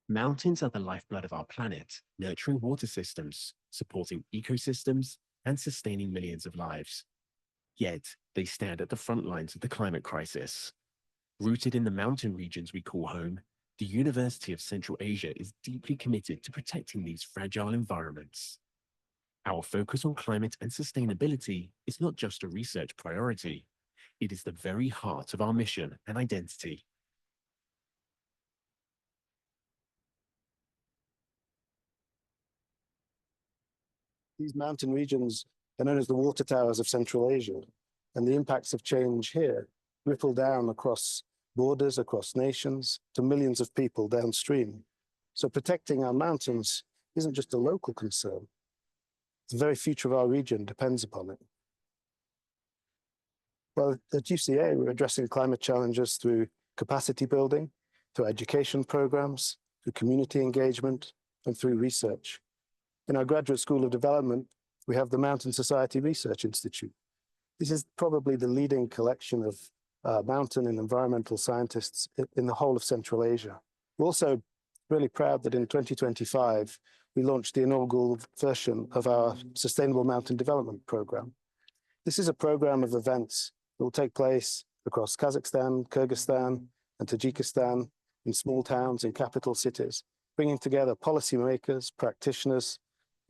Mountains are the lifeblood of our planet, nurturing water systems, supporting ecosystems, and sustaining millions of lives. Yet, they stand at the front lines of the climate crisis. Rooted in the mountain regions we call home, the University of Central Asia is deeply committed to protecting these fragile environments. Our focus on climate and sustainability is not just a research priority, it is the very heart of our mission and identity. These mountain regions are known as the water towers of Central Asia, and the impacts of change here ripple down across borders, across nations, to millions of people downstream. So protecting our mountains isn't just a local concern. The very future of our region depends upon it. Well, at UCA, we're addressing climate challenges through capacity building, through education programs, through community engagement, and through research. In our Graduate School of Development, we have the Mountain Society Research Institute. This is probably the leading collection of mountain and environmental scientists in the whole of Central Asia. We're also really proud that in 2025, we launched the inaugural version of our Sustainable Mountain Development Program. This is a program of events that will take place across Kazakhstan, Kyrgyzstan, and Tajikistan, in small towns and capital cities, bringing together policymakers, practitioners,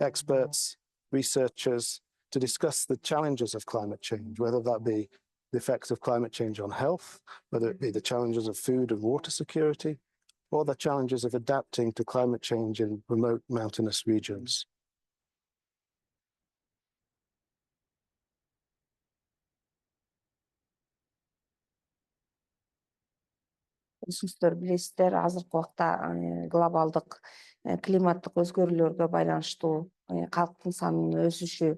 experts, researchers to discuss the challenges of climate change, whether that be the effects of climate change on health, whether it be the challenges of food and water security, or the challenges of adapting to climate change in remote mountainous regions. Сөздөр билесиздер, азыркы убакта глобалдык климаттык өзгөрүүлөргө байланыштуу калктын санынын өсүшү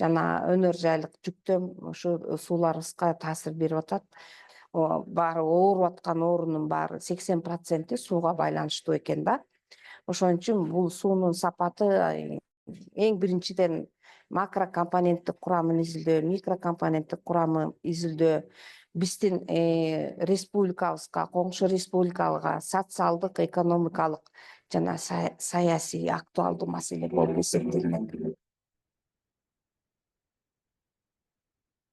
жана өнөр жайлык жүктөм ушу сууларыбызга таасир берип атат. Баары ооруп аткан оорунун баары 80% сууга байланыштуу экен да. Ошон үчүн бул суунун сапаты эң биринчиден макрокомпоненттик курамын изилдөө, микрокомпоненттик курамын изилдөө, биздин республикабызга, коңшу республикага социалдык, экономикалык жана саясий актуалдуу маселе болуп эсептелинет.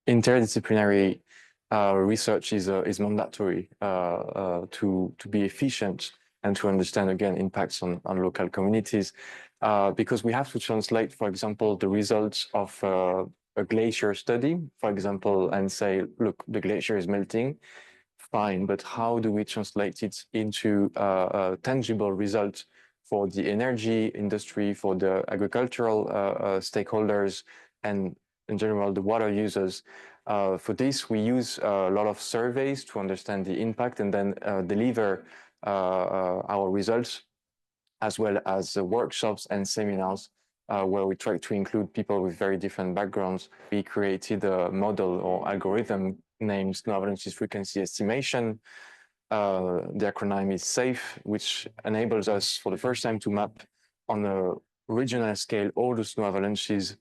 Interdisciplinary research is mandatory to be efficient and to understand, again, impacts on local communities, because we have to translate, for example, the results of a glacier study, for example, and say, look, the glacier is melting, fine, but how do we translate it into a tangible result for the energy industry, for the agricultural stakeholders, and in general, the water users? For this, we use a lot of surveys to understand the impact and then deliver our results, as well as workshops and seminars where we try to include people with very different backgrounds. We created a model or algorithm named Snow Avalanche Frequency Estimation. The acronym is SAFE, which enables us for the first time to map on a regional scale all the snow avalanches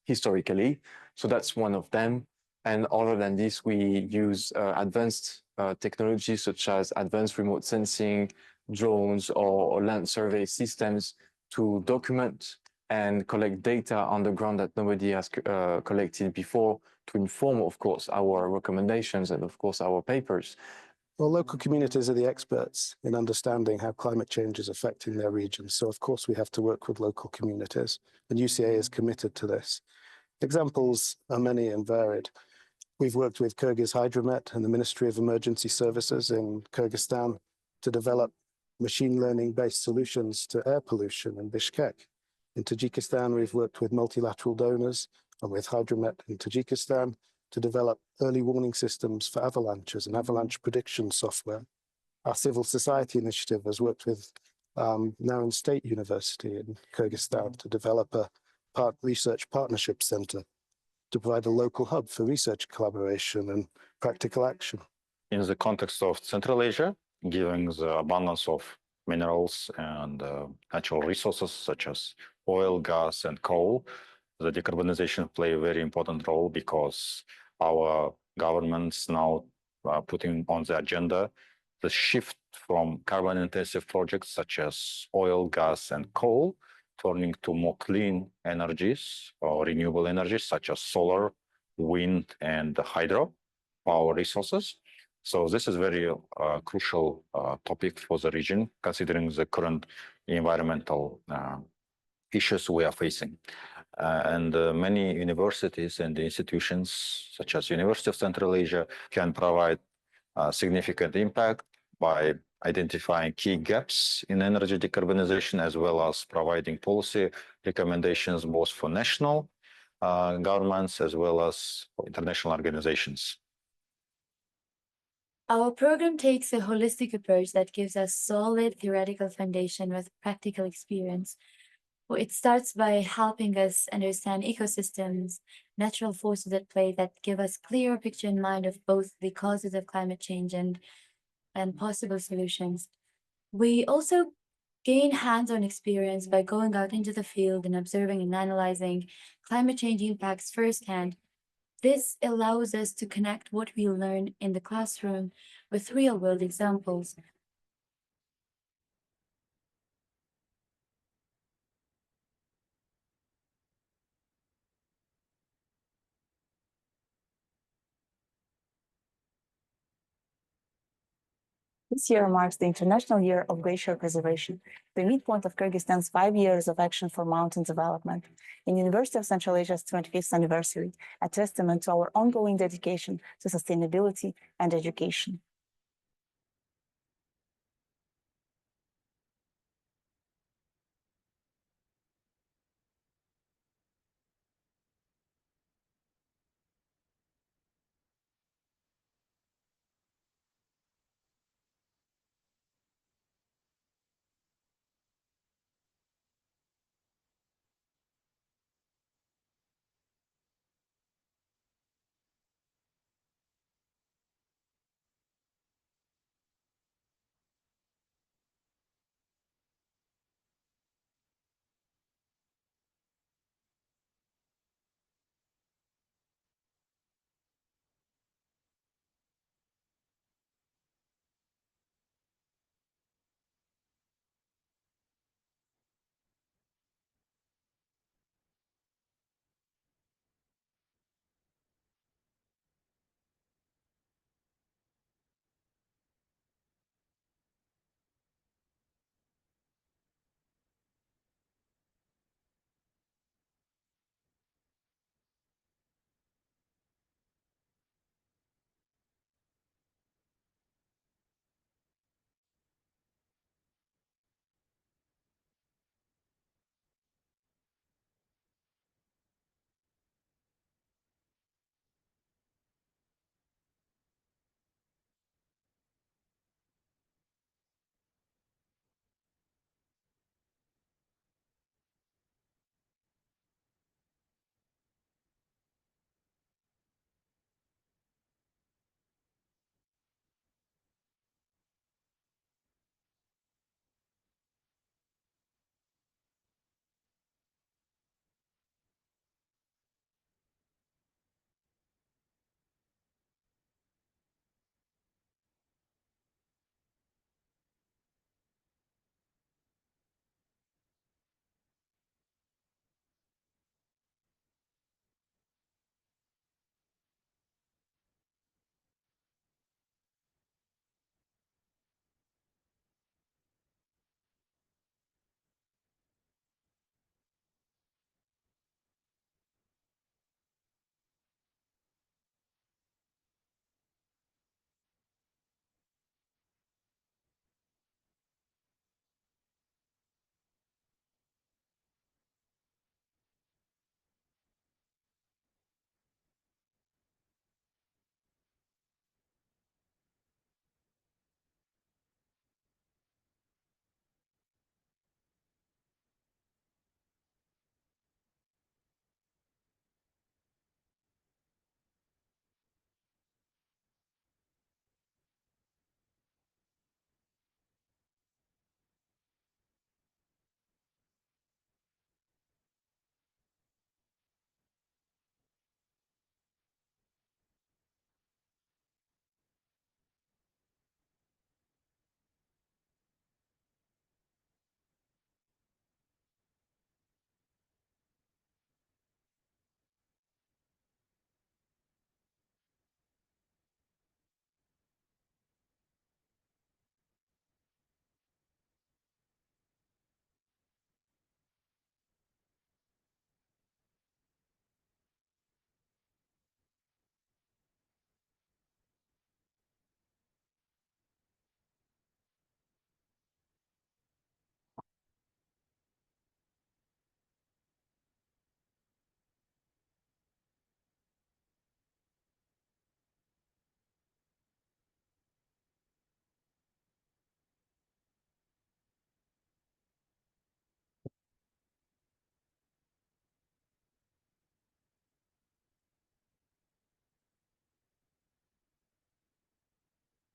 historically. So that's one of them. And other than this, we use advanced technologies such as advanced remote sensing, drones, or land survey systems to document and collect data on the ground that nobody has collected before, to inform, of course, our recommendations and, of course, our papers. Well, local communities are the experts in understanding how climate change is affecting their regions. So, of course, we have to work with local communities, and UCA is committed to this. Examples are many and varied. We've worked with Kyrgyz Hydromet and the Ministry of Emergency Services in Kyrgyzstan to develop machine learning-based solutions to air pollution in Bishkek. In Tajikistan, we've worked with multilateral donors and with Hydromet in Tajikistan to develop early warning systems for avalanches and avalanche prediction software. Our civil society initiative has worked with Naryn State University in Kyrgyzstan to develop a research partnership center to provide a local hub for research collaboration and practical action. In the context of Central Asia, given the abundance of minerals and natural resources such as oil, gas, and coal, the decarbonization play a very important role because our governments now are putting on the agenda the shift from carbon-intensive projects such as oil, gas, and coal, turning to more clean energies or renewable energies such as solar, wind, and hydro power resources. So this is very crucial topic for the region, considering the current environmental issues we are facing. And many universities and institutions, such as University of Central Asia, can provide significant impact by identifying key gaps in energy decarbonization, as well as providing policy recommendations both for national governments as well as for international organizations. Our program takes a holistic approach that gives us solid theoretical foundation with practical experience. It starts by helping us understand ecosystems, natural forces at play that give us clearer picture in mind of both the causes of climate change and possible solutions. We also gain hands-on experience by going out into the field and observing and analyzing climate change impacts firsthand. This allows us to connect what we learn in the classroom with real-world examples. This year marks the International Year of Glacier Preservation, the midpoint of Kyrgyzstan's 5 years of action for mountain development, and University of Central Asia's 25th anniversary, a testament to our ongoing dedication to sustainability and education.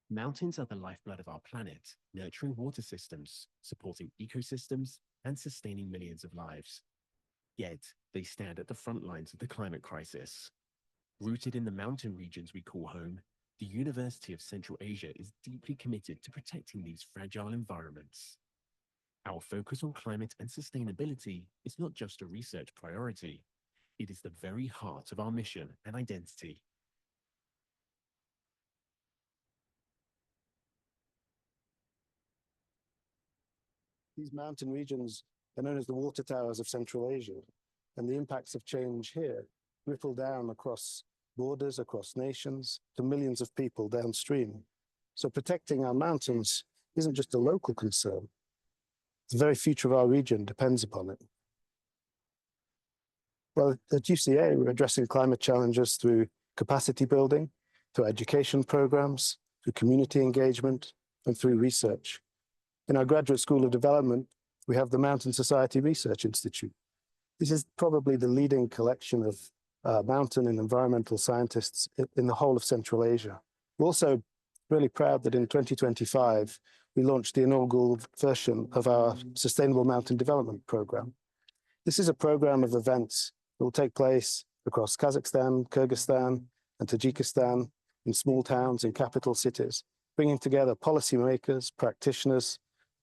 Mountains are the lifeblood of our planet, nurturing water systems, supporting ecosystems, and sustaining millions of lives. Yet, they stand at the front lines of the climate crisis. Rooted in the mountain regions we call home, the University of Central Asia is deeply committed to protecting these fragile environments. Our focus on climate and sustainability is not just a research priority, it is the very heart of our mission and identity. These mountain regions are known as the water towers of Central Asia, and the impacts of change here ripple down across borders, across nations, to millions of people downstream. So protecting our mountains isn't just a local concern. The very future of our region depends upon it. Well, at UCA, we're addressing climate challenges through capacity building, through education programs, through community engagement, and through research. In our Graduate School of Development, we have the Mountain Society Research Institute. This is probably the leading collection of mountain and environmental scientists in the whole of Central Asia. We're also really proud that in 2025, we launched the inaugural version of our Sustainable Mountain Development Program. This is a program of events that will take place across Kazakhstan, Kyrgyzstan, and Tajikistan, in small towns and capital cities, bringing together policymakers, practitioners,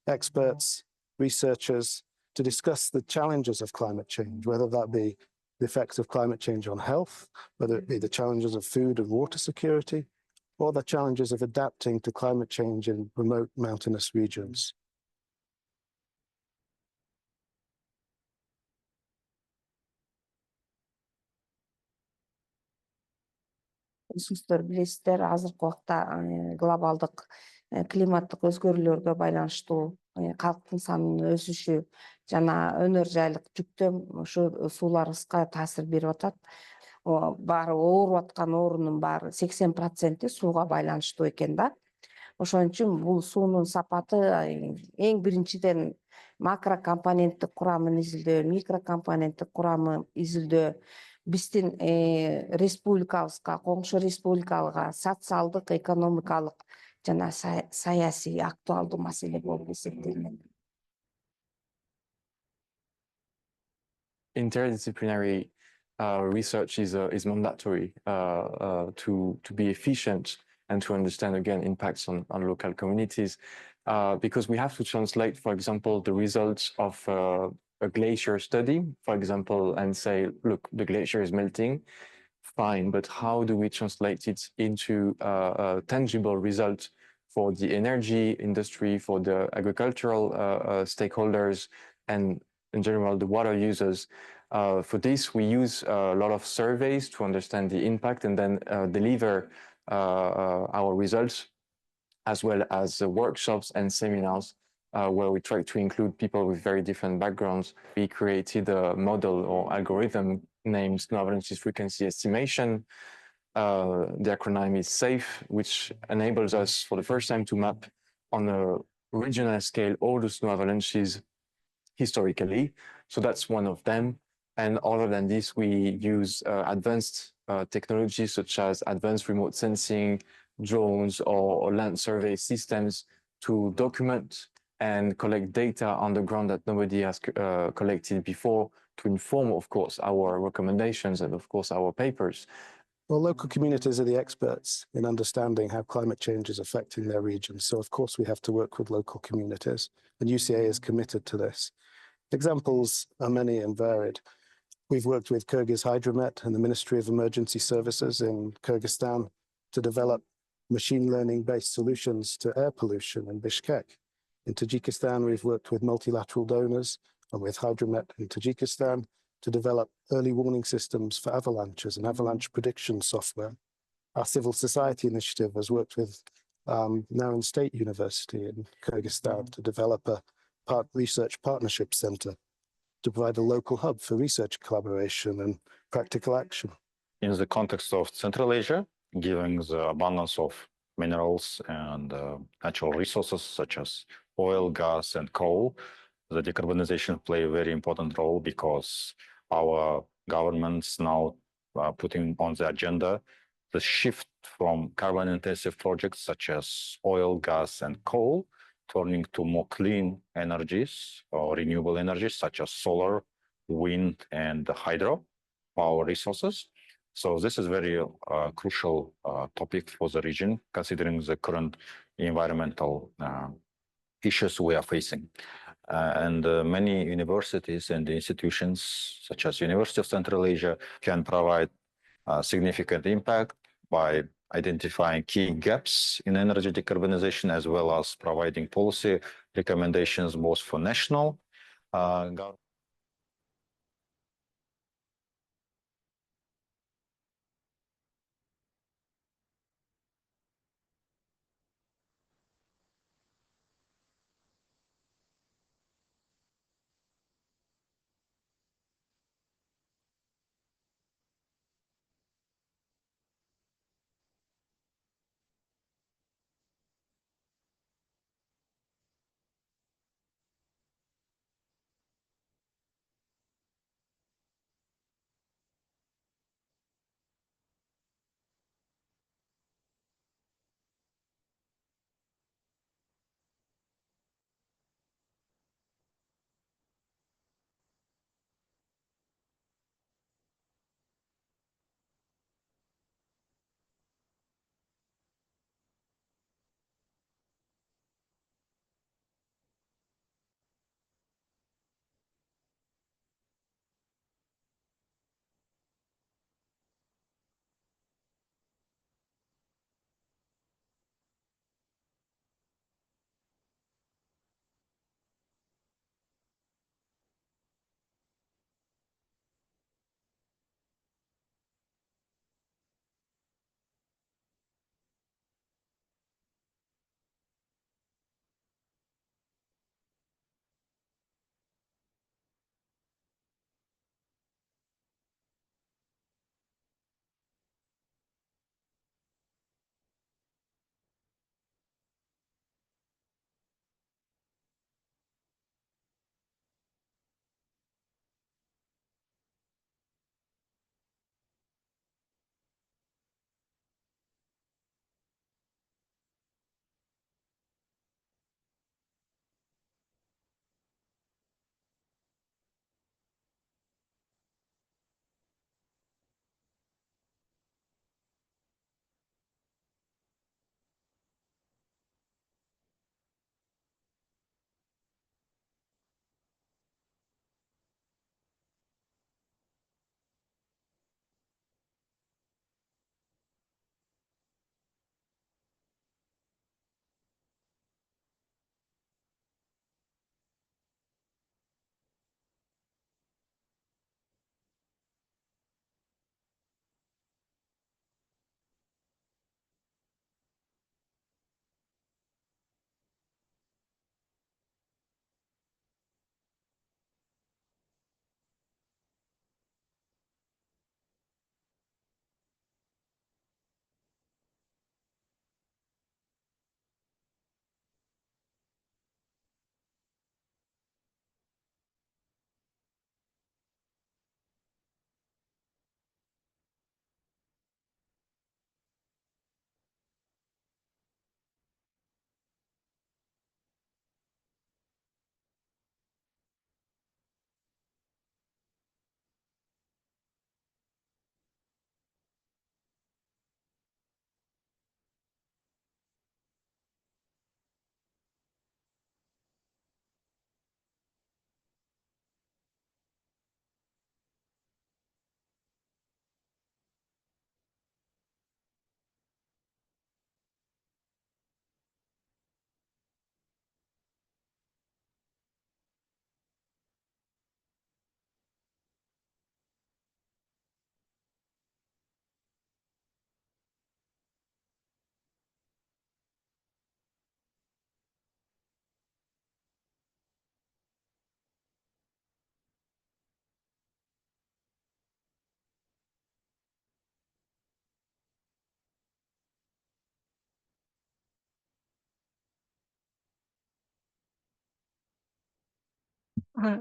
experts, researchers, to discuss the challenges of climate change, whether that be the effects of climate change on health, whether it be the challenges of food and water security, or the challenges of adapting to climate change in remote mountainous regions. Сіздер білесіздер, азыркы убакта глобалдык климаттык өзгөрүүлөргө байланыштуу калктын санынын өсүшү жана өнөр жайлык жүктөм ушу сууларыбызга таасир берип атат. Баары ооруп аткан оорунун баары 80% сууга байланыштуу экен да. Ошон үчүн бул суунун сапаты эң биринчиден макрокомпоненттик курамын изилдөө, микрокомпоненттик курамы изилдөө, биздин республикабызга, коңшу республикага социалдык, экономикалык жана саясий актуалдуу маселе болуп эсептелинет. Interdisciplinary research is mandatory to be efficient and to understand, again, impacts on local communities, because we have to translate, for example, the results of a glacier study, for example, and say, look, the glacier is melting, fine, but how do we translate it into a tangible result for the energy industry, for the agricultural stakeholders, and in general, the water users? For this, we use a lot of surveys to understand the impact and then deliver our results, as well as workshops and seminars where we try to include people with very different backgrounds. We created a model or algorithm named Snow Avalanche Frequency Estimation. The acronym is SAFE, which enables us for the first time to map on a regional scale all the snow avalanches historically. So that's one of them. And other than this, we use advanced technologies such as advanced remote sensing, drones, or land survey systems to document and collect data on the ground that nobody has collected before, to inform, of course, our recommendations and, of course, our papers. Well, local communities are the experts in understanding how climate change is affecting their regions. So, of course, we have to work with local communities, and UCA is committed to this. Examples are many and varied. We've worked with Kyrgyz Hydromet and the Ministry of Emergency Services in Kyrgyzstan to develop machine learning-based solutions to air pollution in Bishkek. In Tajikistan, we've worked with multilateral donors and with Hydromet in Tajikistan to develop early warning systems for avalanches and avalanche prediction software. Our civil society initiative has worked with Naryn State University in Kyrgyzstan to develop a research partnership center to provide a local hub for research collaboration and practical action. In the context of Central Asia, given the abundance of minerals and natural resources such as oil, gas, and coal, the decarbonization play a very important role because our governments now are putting on the agenda the shift from carbon-intensive projects such as oil, gas, and coal, turning to more clean energies or renewable energies such as solar, wind, and hydro power resources. So this is very crucial topic for the region, considering the current environmental issues we are facing. And many universities and institutions, such as University of Central Asia, can provide significant impact by identifying key gaps in energy decarbonization, as well as providing policy recommendations both for national government.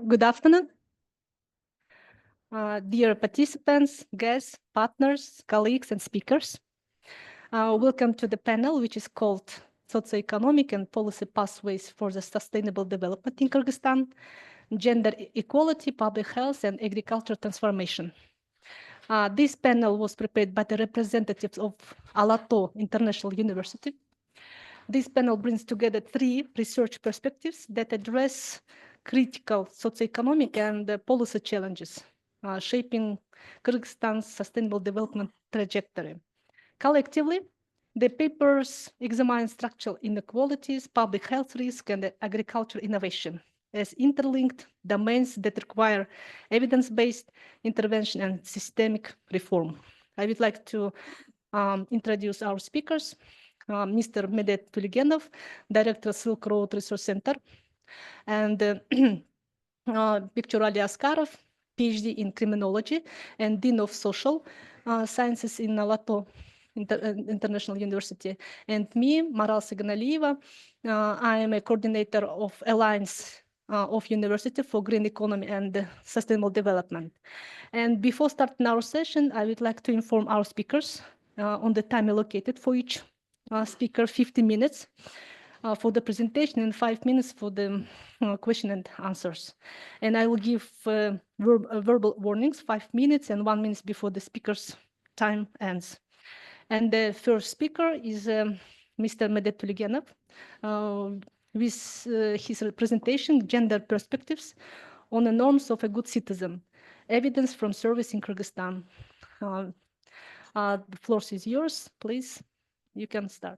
Good afternoon. Dear participants, guests, partners, colleagues, and speakers. Welcome to the panel, which is called Socio-Economic and Policy Pathways for the Sustainable Development in Kyrgyzstan, Gender Equality, Public Health, and Agriculture Transformation. This panel was prepared by the representatives of Alato International University. This panel brings together 3 research perspectives that address critical socioeconomic and policy challenges shaping Kyrgyzstan's sustainable development trajectory. Collectively, The papers examine structural inequalities, public health risk, and agricultural innovation as interlinked domains that require evidence-based intervention and systemic reform. I would like to introduce our speakers. Mr. Kanat Tilekeyev, Director, Silk Road Research Center, and Viktor Askarov, PhD in criminology and Dean of Social Sciences in Lato International University, and me, Maral Seganalieva. I am a coordinator of Alliance of University for Green Economy and Sustainable Development. And before starting our session, I would like to inform our speakers on the time allocated for each speaker, 50 minutes for the presentation and 5 minutes for the question and answers. And I will give verbal warnings, 5 minutes and 1 minute before the speaker's time ends. And the first speaker is Mr. Kanat Tilekeyev with his presentation, Gender Perspectives on the Norms of a Good Citizen, Evidence from Service in Kyrgyzstan. The floor is yours, please. You can start.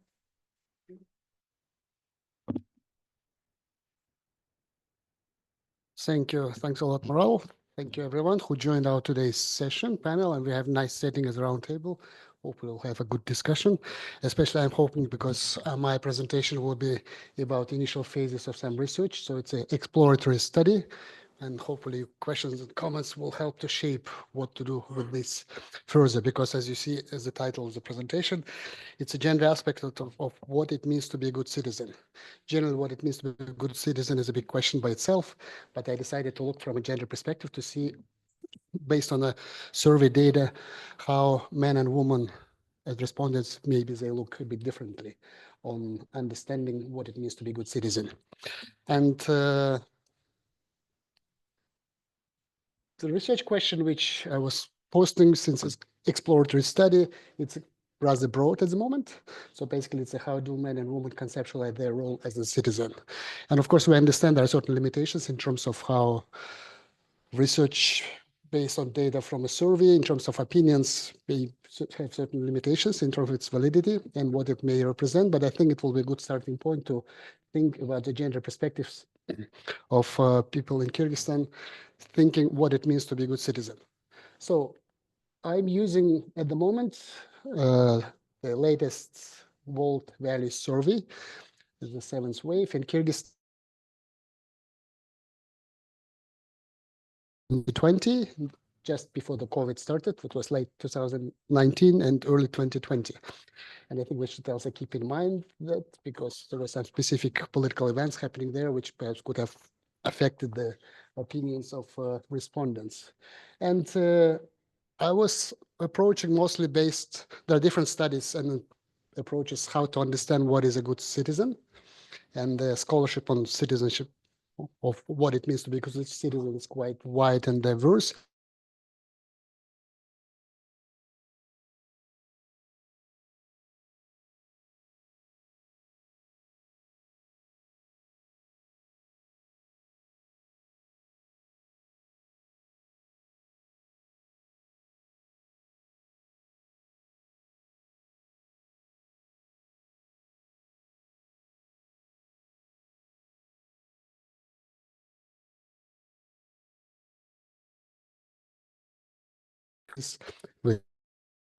Thank you. Thanks a lot, Maral. Thank you, everyone who joined our today's session panel, and we have a nice setting as a round table. Hope we'll have a good discussion. Especially, I'm hoping because my presentation will be about initial phases of some research. So it's an exploratory study, and hopefully questions and comments will help to shape what to do with this further. Because as you see, as the title of the presentation, it's a gender aspect of what it means to be a good citizen. Generally, what it means to be a good citizen is a big question by itself, but I decided to look from a gender perspective to see, based on the survey data, how men and women as respondents, maybe they look a bit differently on understanding what it means to be a good citizen. And the research question which I was posting, since it's exploratory study, it's rather broad at the moment. So basically it's how do men and women conceptualize their role as a citizen. And of course we understand there are certain limitations in terms of how research based on data from a survey in terms of opinions may have certain limitations in terms of its validity and what it may represent. But I think it will be a good starting point to think about the gender perspectives of people in Kyrgyzstan, thinking what it means to be a good citizen. So I'm using at the moment the latest World Values Survey, is the 7th wave in Kyrgyzstan. 2020, just before the COVID started. It was late 2019 and early 2020. And I think we should also keep in mind that because there were some specific political events happening there, which perhaps could have affected the opinions of respondents. And I was approaching mostly based, there are different studies and approaches how to understand what is a good citizen, and the scholarship on citizenship of what it means to be a good citizen is quite wide and diverse. We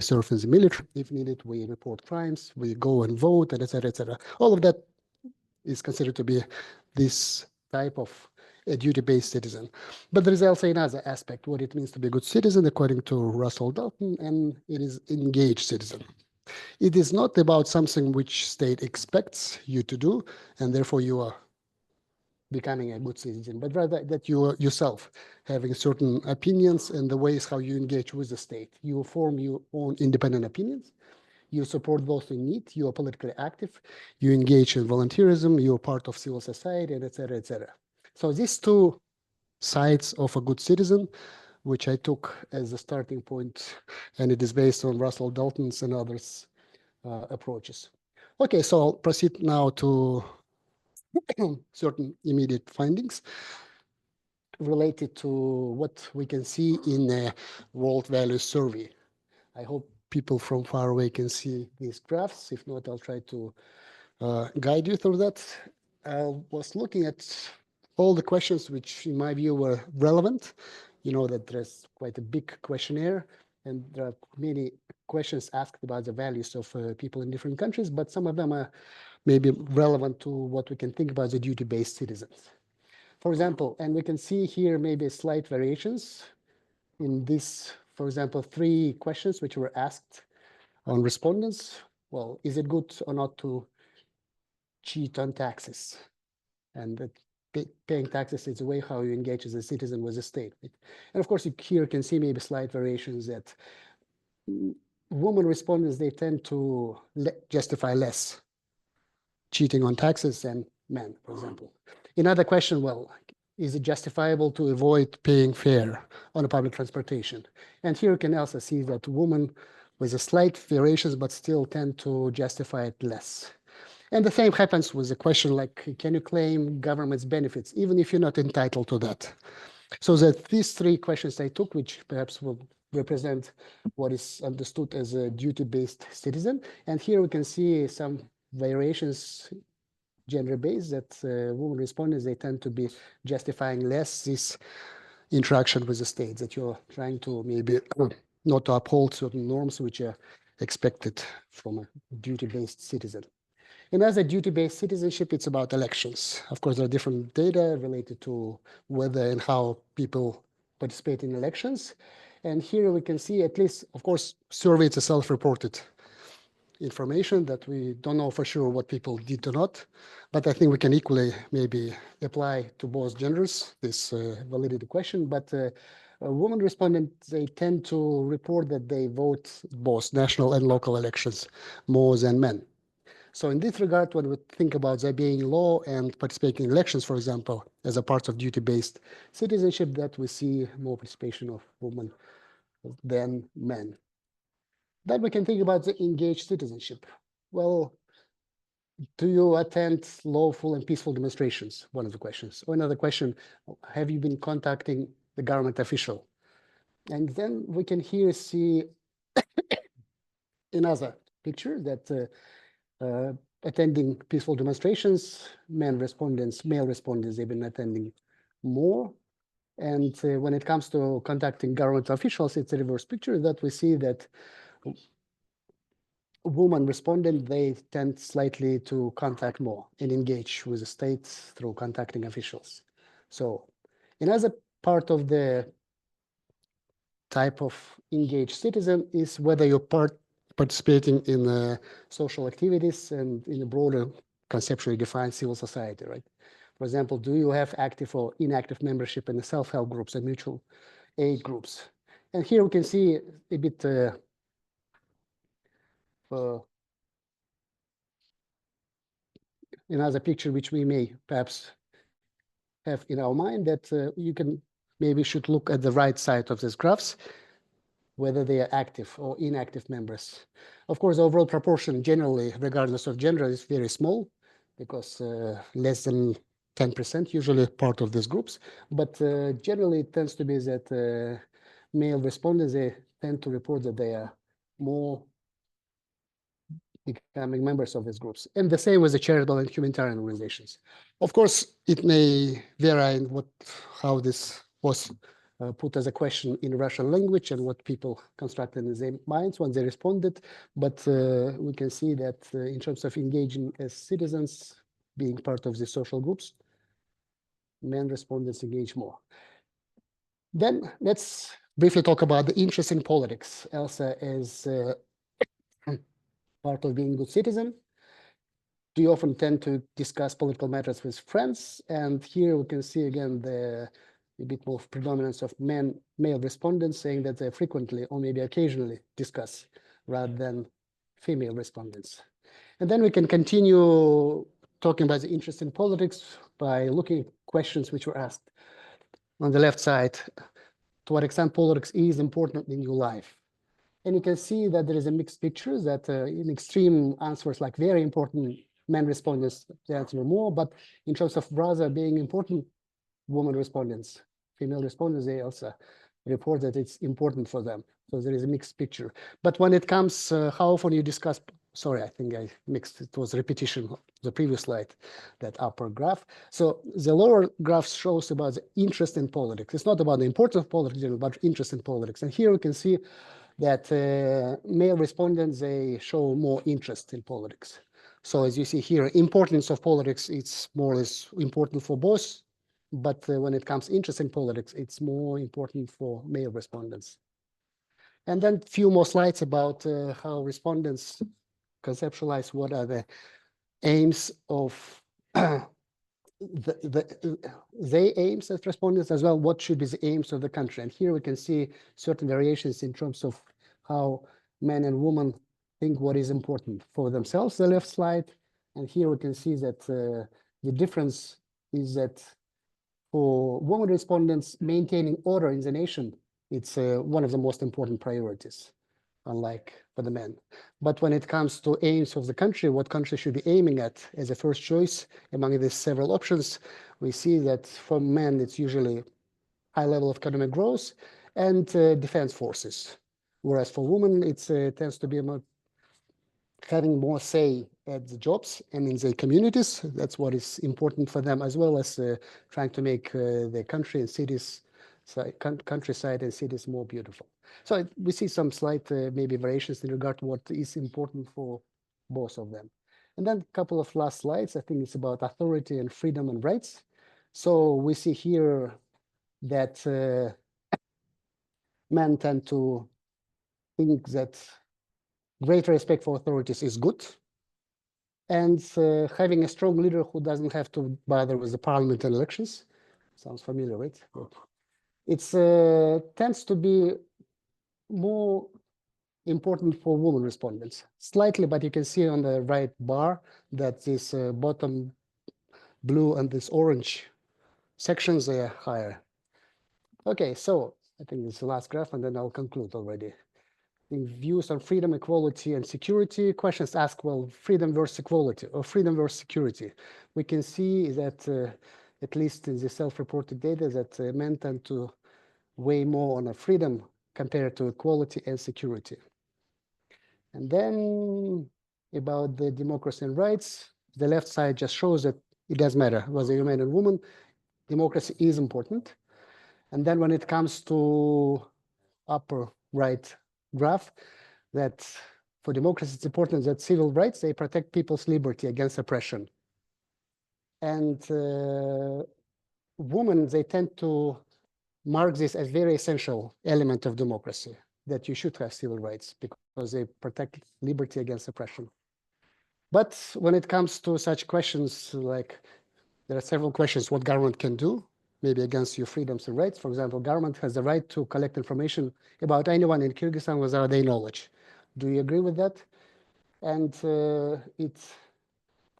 serve in the military if needed, we report crimes, we go and vote, and etc., etc. All of that is considered to be this type of a duty-based citizen. But there is also another aspect, what it means to be a good citizen, according to Russell Dalton, and it is engaged citizen. It is not about something which state expects you to do, and therefore you are becoming a good citizen, but rather that you are yourself having certain opinions and the ways how you engage with the state. You form your own independent opinions. You support those in need. You are politically active. You engage in volunteerism. You are part of civil society, and et cetera, et cetera. So these two sides of a good citizen, which I took as a starting point, and it is based on Russell Dalton's and others' approaches. Okay, so I'll proceed now to certain immediate findings related to what we can see in a World Values Survey. I hope people from far away can see these graphs. If not, I'll try to guide you through that. I was looking at all the questions which, in my view, were relevant. You know that there's quite a big questionnaire, and there are many questions asked about the values of people in different countries, but some of them are maybe relevant to what we can think about the duty-based citizens. For example, and we can see here maybe slight variations in this, for example, 3 questions which were asked on respondents. Well, is it good or not to cheat on taxes? And that paying taxes is a way how you engage as a citizen with the state. And of course, you here can see maybe slight variations that women respondents, they tend to justify less cheating on taxes than men, for example. Another question, well, is it justifiable to avoid paying fare on a public transportation? And here you can also see that women with a slight variations, but still tend to justify it less. And the same happens with the question like, can you claim government's benefits, even if you're not entitled to that? So that these 3 questions I took, which perhaps will represent what is understood as a duty-based citizen. And here we can see some variations gender-based that women respondents, they tend to be justifying less this interaction with the state, that you're trying to maybe not to uphold certain norms which are expected from a duty-based citizen. And as a duty-based citizenship, it's about elections. Of course, there are different data related to whether and how people participate in elections. And here we can see at least, of course, survey is a self-reported information that we don't know for sure what people did or not. But I think we can equally maybe apply to both genders this validity question. But women respondents, they tend to report that they vote both national and local elections more than men. So in this regard, when we think about there being law and participating in elections, for example, as a part of duty-based citizenship, that we see more participation of women than men. Then we can think about the engaged citizenship. Well, do you attend lawful and peaceful demonstrations? One of the questions. Or another question, have you been contacting the government official? And then we can here see another picture that attending peaceful demonstrations, male respondents, they've been attending more. And when it comes to contacting government officials, it's a reverse picture that we see that women respondents, they tend slightly to contact more and engage with the state through contacting officials. So another part of the type of engaged citizen is whether you're participating in social activities and in a broader conceptually defined civil society, right? For example, do you have active or inactive membership in the self-help groups and mutual aid groups? And here we can see a bit another picture which we may perhaps have in our mind that you can maybe should look at the right side of these graphs, whether they are active or inactive members. Of course, the overall proportion generally, regardless of gender, is very small because less than 10% usually part of these groups. But generally, it tends to be that male respondents, they tend to report that they are more becoming members of these groups. And the same with the charitable and humanitarian organizations. Of course, it may vary in how this was put as a question in Russian language and what people constructed in their minds when they responded. But we can see that in terms of engaging as citizens, being part of the social groups, men respondents engage more. Then let's briefly talk about the interest in politics. Elsa is part of being a good citizen. Do you often tend to discuss political matters with friends? And here we can see again a bit more predominance of male respondents saying that they frequently or maybe occasionally discuss rather than female respondents. And then we can continue talking about the interest in politics by looking at questions which were asked on the left side. To what extent politics is important in your life? And you can see that there is a mixed picture that in extreme answers like very important, men respondents, they answer more, but in terms of rather being important, women respondents, female respondents, they also report that it's important for them. So there is a mixed picture. But when it comes, how often you discuss, sorry, I think I mixed, it was repetition of the previous slide, that upper graph. So the lower graph shows about the interest in politics. It's not about the importance of politics, but interest in politics. And here we can see that male respondents, they show more interest in politics. So as you see here, importance of politics, it's more or less important for both. But when it comes interest in politics, it's more important for male respondents. And then a few more slides about how respondents conceptualize what are the aims of they aims as respondents as well, what should be the aims of the country. And here we can see certain variations in terms of how men and women think what is important for themselves, the left slide. And here we can see that the difference is that for women respondents, maintaining order in the nation, it's one of the most important priorities, unlike for the men. But when it comes to aims of the country, what country should be aiming at as a first choice among these several options, we see that for men, it's usually high level of economic growth and defense forces. Whereas for women, it tends to be having more say at the jobs and in the communities. That's what is important for them, as well as trying to make the country and cities, countryside and cities more beautiful. So we see some slight maybe variations in regard to what is important for both of them. And then a couple of last slides. I think it's about authority and freedom and rights. So we see here that men tend to think that greater respect for authorities is good. And having a strong leader who doesn't have to bother with the parliament and elections. Sounds familiar, right? It tends to be more important for women respondents. Slightly, but you can see on the right bar that this bottom blue and this orange sections are higher. Okay, so I think this is the last graph, and then I'll conclude already. In views on freedom, equality, and security, questions ask, well, freedom versus equality or freedom versus security. We can see that, at least in the self-reported data, that men tend to weigh more on a freedom compared to equality and security. And then about the democracy and rights, the left side just shows that it doesn't matter whether you're man or woman, democracy is important. And then when it comes to upper right graph, that for democracy, it's important that civil rights, they protect people's liberty against oppression. And women, they tend to mark this as very essential element of democracy, that you should have civil rights because they protect liberty against oppression. But when it comes to such questions, like there are several questions what government can do, maybe against your freedoms and rights. For example, government has the right to collect information about anyone in Kyrgyzstan without their knowledge. Do you agree with that? And it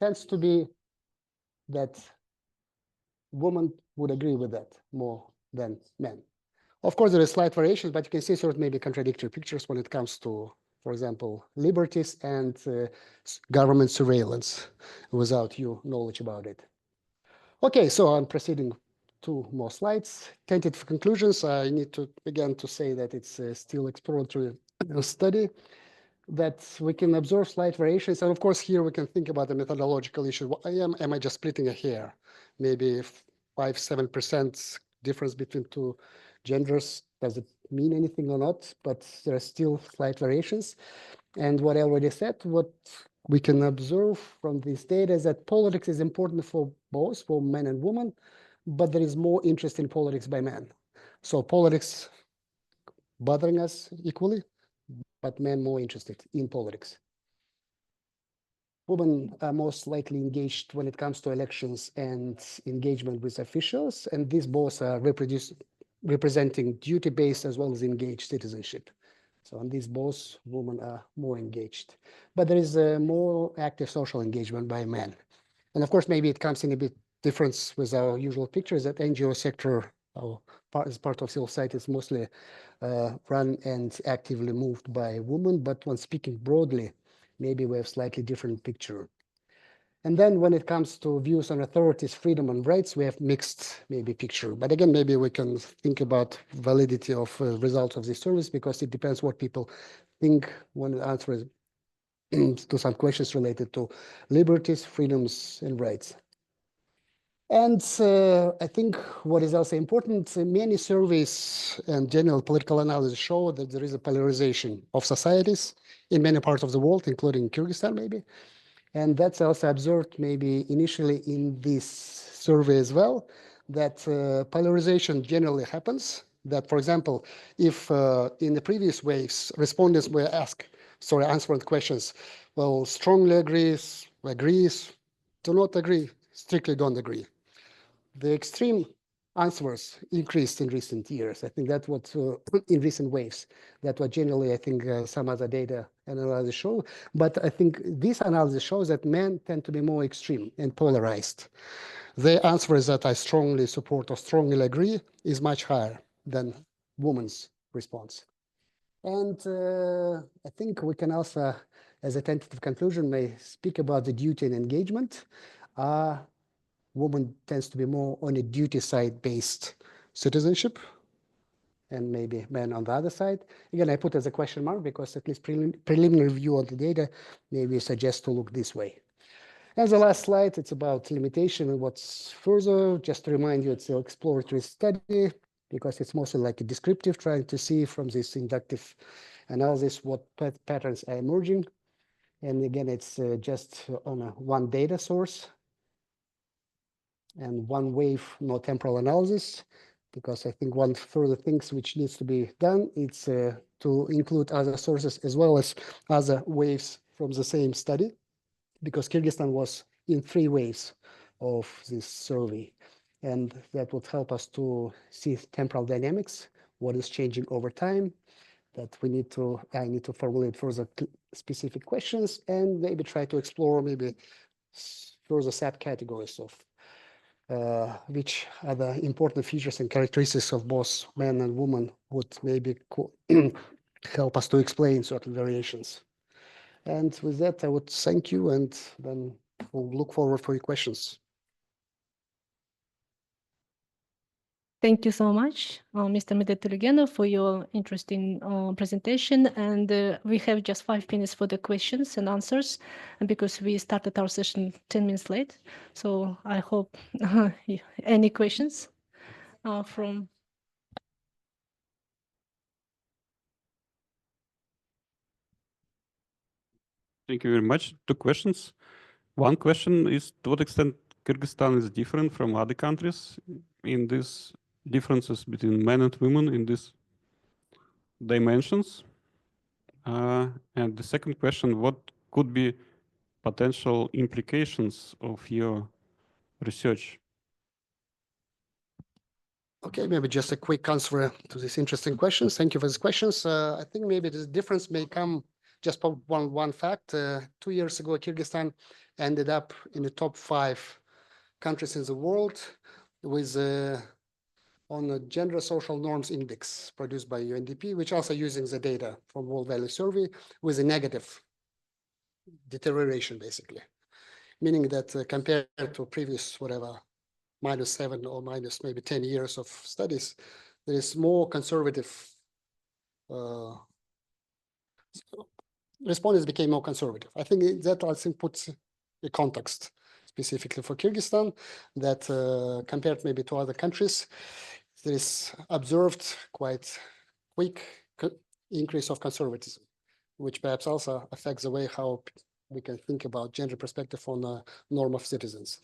tends to be that women would agree with that more than men. Of course, there are slight variations, but you can see sort of maybe contradictory pictures when it comes to, for example, liberties and government surveillance without your knowledge about it. Okay, so I'm proceeding 2 more slides. Tentative conclusions. I need to again to say that it's still exploratory study, that we can observe slight variations. And of course, here we can think about the methodological issue. Am I just splitting a hair? Maybe 5–7% difference between 2 genders. Does it mean anything or not? But there are still slight variations. And what I already said, what we can observe from this data is that politics is important for both, for men and women, but there is more interest in politics by men. So politics bothering us equally, but men more interested in politics. Women are most likely engaged when it comes to elections and engagement with officials, and these both are representing duty-based as well as engaged citizenship. So on these both, women are more engaged. But there is a more active social engagement by men. And of course, maybe it comes in a bit difference with our usual pictures that NGO sector, as part of civil society, is mostly run and actively moved by women. But when speaking broadly, maybe we have slightly different picture. And then when it comes to views on authorities, freedom and rights, we have mixed maybe picture. But again, maybe we can think about validity of results of this service, because it depends what people think when the answer is to some questions related to liberties, freedoms, and rights. And I think what is also important, many surveys and general political analysis show that there is a polarization of societies in many parts of the world, including Kyrgyzstan maybe. And that's also observed maybe initially in this survey as well, that polarization generally happens. That, for example, if in the previous waves, respondents were answering questions, well, strongly agrees, do not agree, strictly don't agree. The extreme answers increased in recent years. I think that's what in recent waves, that what generally I think some other data analysis show. But I think this analysis shows that men tend to be more extreme and polarized. The answers that I strongly support or strongly agree is much higher than women's response. And I think we can also, as a tentative conclusion, may speak about the duty and engagement. Woman tends to be more on a duty side based citizenship, and maybe men on the other side. Again, I put as a question mark because at least preliminary view of the data maybe suggests to look this way. As the last slide, it's about limitation and what's further. Just to remind you, it's an exploratory study because it's mostly like a descriptive, trying to see from this inductive analysis what patterns are emerging. And again, it's just on one data source and one wave, no temporal analysis, because I think one further things which needs to be done, it's to include other sources as well as other waves from the same study, because Kyrgyzstan was in 3 waves of this survey. And that would help us to see temporal dynamics, what is changing over time, that I need to formulate further specific questions and maybe try to explore maybe further subcategories of which are the important features and characteristics of both men and women would maybe help us to explain certain variations. And with that, I would thank you, and then we'll look forward for your questions. Thank you so much, Mr. Medetiligeno, for your interesting presentation. And we have just 5 minutes for the questions and answers, and because we started our session 10 minutes late. So I hope any questions from. Thank you very much. 2 questions. One question is, to what extent Kyrgyzstan is different from other countries in these differences between men and women in these dimensions? And the second question, what could be potential implications of your research? Okay, maybe just a quick answer to these interesting questions. Thank you for these questions. I think maybe the difference may come just from one fact. 2 years ago, Kyrgyzstan ended up in the top 5 countries in the world with on a gender social norms index produced by UNDP, which also using the data from World Value Survey with a negative deterioration, basically. Meaning that compared to previous, whatever, -7 or minus maybe 10 years of studies, there is more conservative, respondents became more conservative. I think that also puts a context specifically for Kyrgyzstan that compared maybe to other countries, there is observed quite quick increase of conservatism, which perhaps also affects the way how we can think about gender perspective on the norm of citizens.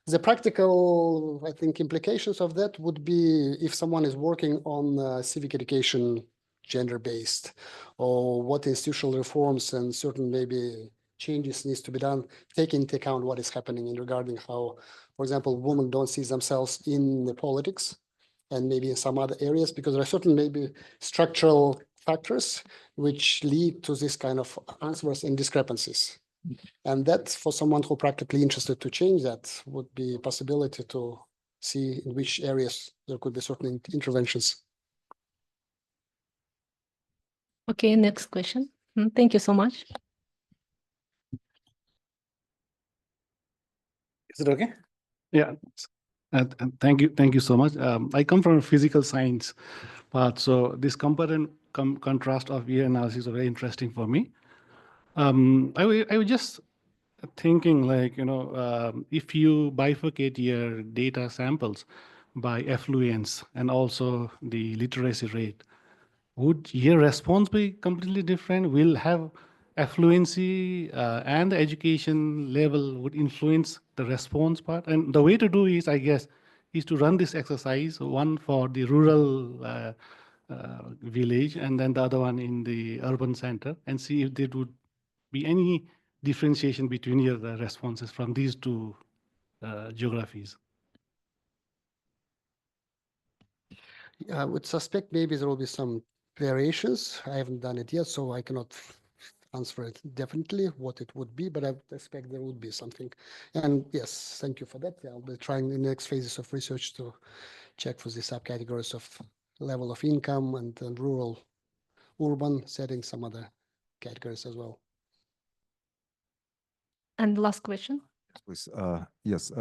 The practical, I think, implications of that would be if someone is working on civic education, gender-based, or what institutional reforms and certain maybe changes needs to be done, taking into account what is happening in regarding how, for example, women don't see themselves in the politics and maybe in some other areas, because there are certain maybe structural factors which lead to this kind of answers and discrepancies. And that, for someone who practically interested to change that, would be a possibility to see in which areas there could be certain interventions. Okay, next question. Thank you so much. Is it okay? Yeah. Thank you so much. I come from a physical science path, so this compare and contrast of year analysis are very interesting for me. I was just thinking, like, if you bifurcate your data samples by affluence and also the literacy rate, would your response be completely different? Will have affluency and the education level would influence the response part? And the way to do is, I guess, is to run this exercise, one for the rural village and then the other one in the urban center, and see if there would be any differentiation between your responses from these two geographies. I would suspect maybe there will be some variations. I haven't done it yet, so I cannot answer it definitely what it would be, but I would expect there would be something. And yes, thank you for that. I'll be trying in the next phases of research to check for the subcategories of level of income and rural, urban settings, some other categories as well. And last question. Please. Yes.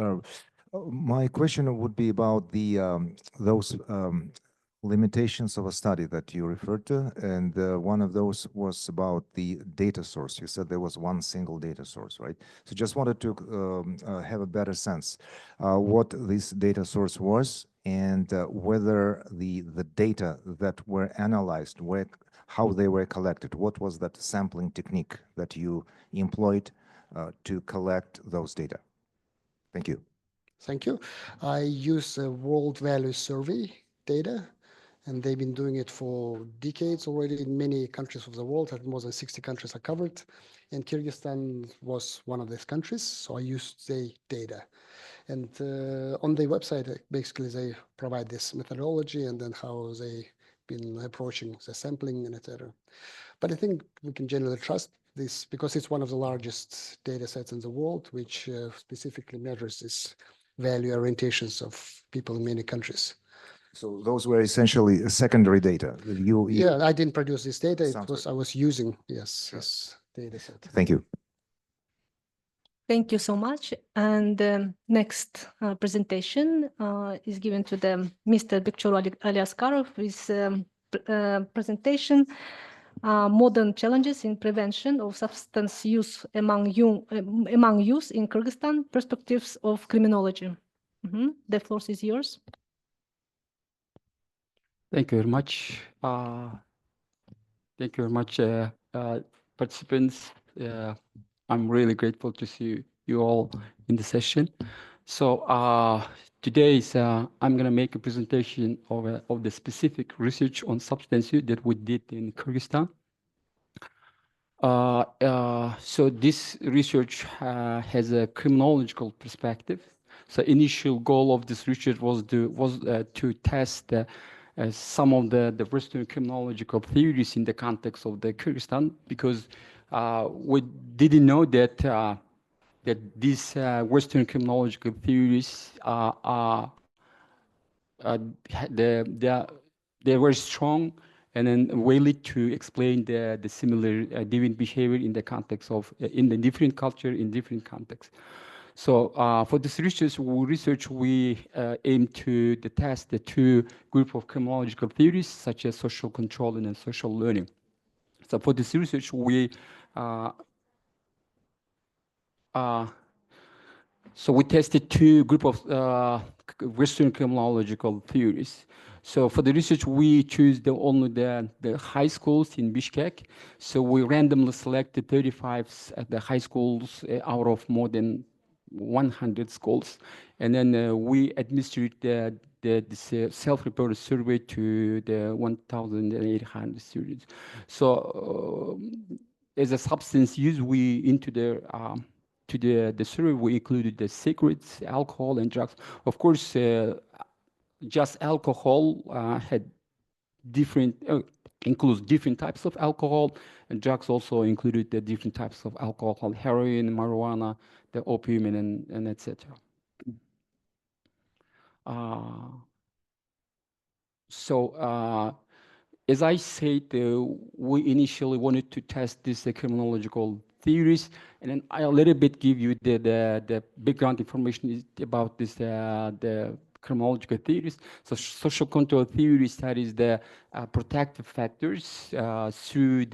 My question would be about the those limitations of a study that you referred to, and one of those was about the data source. You said there was one single data source, right? So just wanted to have a better sense what this data source was, and whether the data that were analyzed, how they were collected, what was that sampling technique that you employed to collect those data? Thank you. Thank you. I use a World Value Survey data, and they've been doing it for decades already in many countries of the world. More than 60 countries are covered, and Kyrgyzstan was one of these countries, so I used the data. And on their website, basically, they provide this methodology and then how they've been approaching the sampling and etc. But I think we can generally trust this because it's one of the largest data sets in the world, which specifically measures this value orientations of people in many countries. So those were essentially secondary data. Yeah, I didn't produce this data. Sounds I was using this data set. Thank you. Thank you so much. And next presentation is given to the Mr. Bekçoğlu Ali Askarov with presentation modern challenges in prevention of substance use among youth in Kyrgyzstan, perspectives of criminology. The floor is yours. Thank you very much. Thank you very much, participants. I'm really grateful to see you all in the session. So today I'm going to make a presentation of the specific research on substance use that we did in Kyrgyzstan. So this research has a criminological perspective. So initial goal of this research was to test some of the Western criminological theories in the context of the Kyrgyzstan, because we didn't know that that these Western criminological theories they were strong and then valid to explain the similar deviant behavior in the context of in the different culture in different contexts. So for this research, we aim to test the two groups of criminological theories, such as social controlling and social learning. So for this research, we tested two groups of Western criminological theories. So for the research, we choose only the high schools in Bishkek. So we randomly selected 35 at the high schools out of more than 100 schools, and then we administered this self-reported survey to the 1,800 students. So as a substance use, we into the survey we included the cigarettes, alcohol, and drugs. Of course, just alcohol had different includes different types of alcohol, and drugs also included the different types of alcohol, heroin, marijuana, the opium, and etc. As I said, we initially wanted to test these criminological theories, and then I a little bit give you the background information about this the chronological theories. So social control theory studies the protective factors through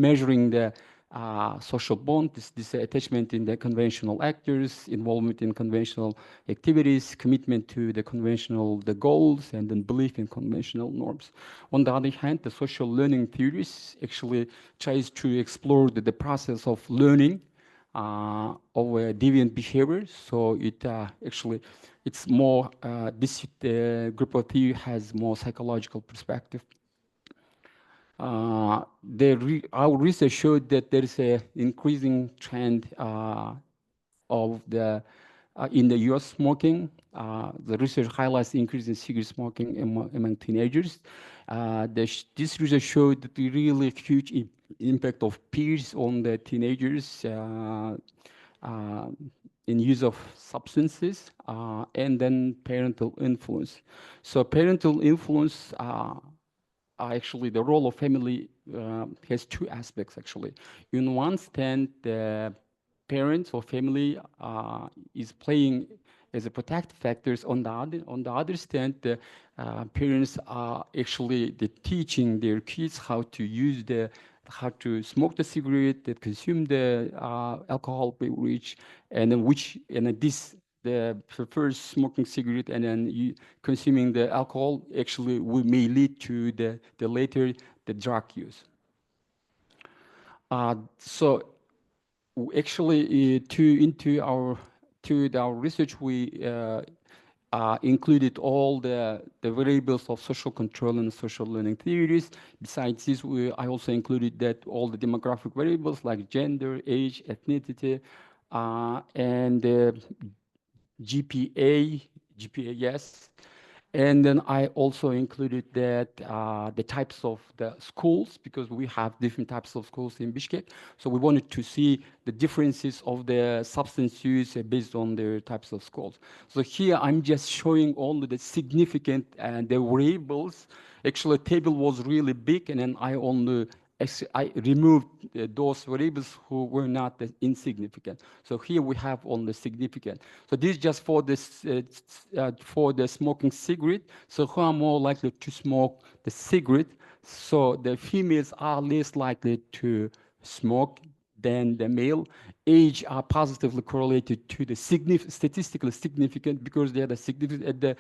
measuring the social bond, this attachment in the conventional actors, involvement in conventional activities, commitment to the conventional goals, and then belief in conventional norms. On the other hand, the social learning theories actually tries to explore the process of learning of deviant behavior. So it actually, it's more, this group of theory has more psychological perspective. Our research showed that there is an increasing trend of the in the U.S. smoking. The research highlights the increase in cigarette smoking among teenagers. This research showed that the really huge impact of peers on the teenagers in use of substances, and then parental influence. So parental influence actually the role of family has two aspects actually. In one stand, the parents or family is playing as a protective factors. On the other stand, the parents are actually teaching their kids how to smoke the cigarette, that consume the alcohol beverage, and then the prefers smoking cigarette and then consuming the alcohol actually may lead to the later drug use. So actually to our research we included all the variables of social control and social learning theories. Besides this, I also included that all the demographic variables like gender, age, ethnicity, and GPA, yes. And then I also included that the types of the schools, because we have different types of schools in Bishkek. So we wanted to see the differences of the substance use based on their types of schools. So here I'm just showing only the significant and the variables. Actually, the table was really big, and then I removed those variables who were not insignificant. So here we have only significant. So this is just for this for the smoking cigarette. So who are more likely to smoke the cigarette? So the females are less likely to smoke than the male. Age are positively correlated to the statistically significant, because they are the significant at the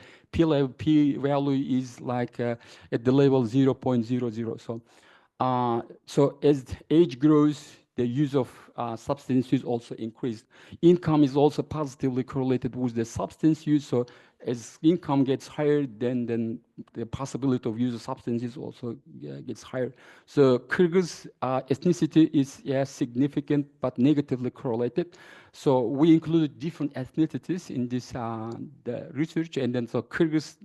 p value is like at the level 0.00. So as age grows, the use of substances also increased. Income is also positively correlated with the substance use. So as income gets higher, then the possibility of use of substances also gets higher. So Kyrgyz ethnicity is significant but negatively correlated. So we included different ethnicities in this the research, and then so Kyrgyz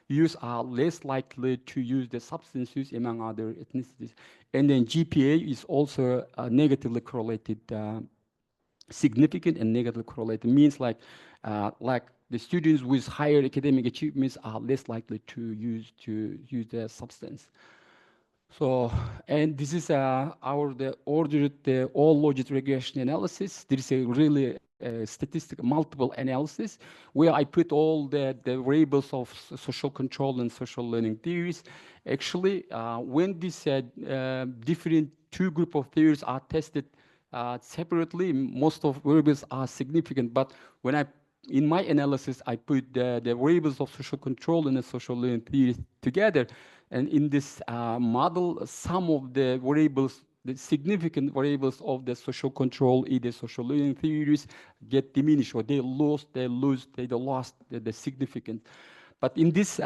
youth are less likely to use the substance use among other ethnicities. And then GPA is also negatively correlated, significant and negatively correlated. Means like the students with higher academic achievements are less likely to use the substance. So, and this is the ordered all logit regression analysis. There is a really statistical multiple analysis where I put all the variables of social control and social learning theories. Actually, when these different two group of theories are tested separately, most of variables are significant. But when in my analysis, I put the variables of social control and the social learning theories together. And in this model, some of the variables, the significant variables of the social control, either social learning theories, get diminished, or they lost the significant. But in this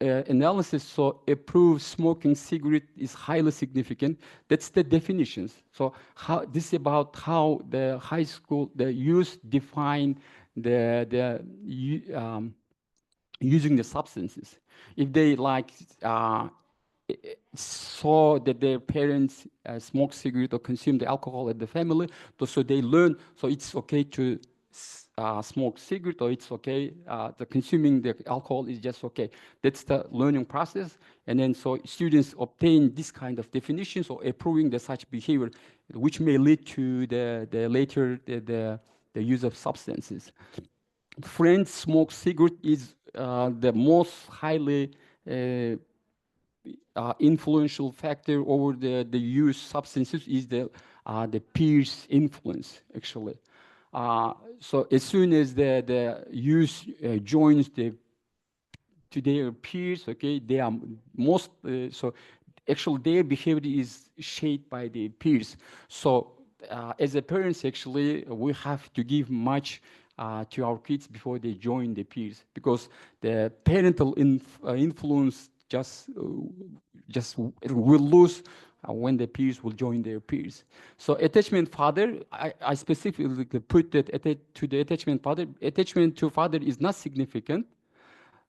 analysis, so approved smoking cigarette is highly significant. That's the definitions. So this is about how the high school, the youth define using the substances. If they saw that their parents smoke cigarette or consume the alcohol at the family, so they learn, so it's okay to smoke cigarette, or it's okay. The consuming the alcohol is just okay. That's the learning process. And then so students obtain this kind of definitions or approving the such behavior, which may lead to the later the use of substances. Friends smoke cigarette is the most highly influential factor over the use substances is the peers influence actually. So as soon as the use joins to their peers, okay, they are most so actually their behavior is shaped by the peers. So as a parents, actually, we have to give much to our kids before they join the peers, because the parental influence just will lose when the peers will join their peers. So attachment father, I specifically put that to the attachment father. Attachment to father is not significant,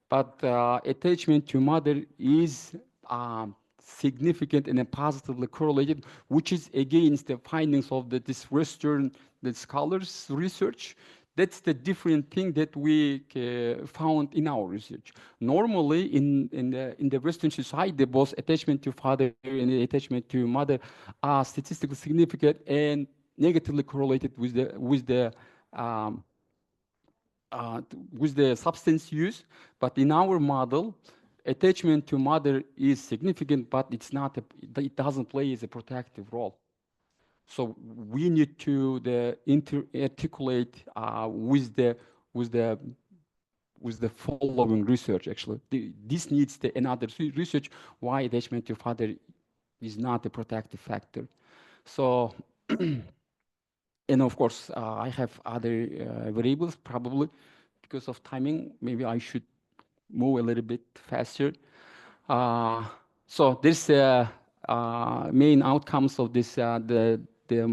but attachment to mother is significant and positively correlated, which is against the findings of this Western scholars research. That's the different thing that we found in our research. Normally, in the Western society, both attachment to father and attachment to mother are statistically significant and negatively correlated with the substance use. But in our model, attachment to mother is significant, but it's not. It doesn't play as a protective role. So we need to articulate with the following research. Actually, this needs another research why attachment to father is not a protective factor. So, and of course, I have other variables. Probably because of timing, maybe I should move a little bit faster. So this main outcomes of this the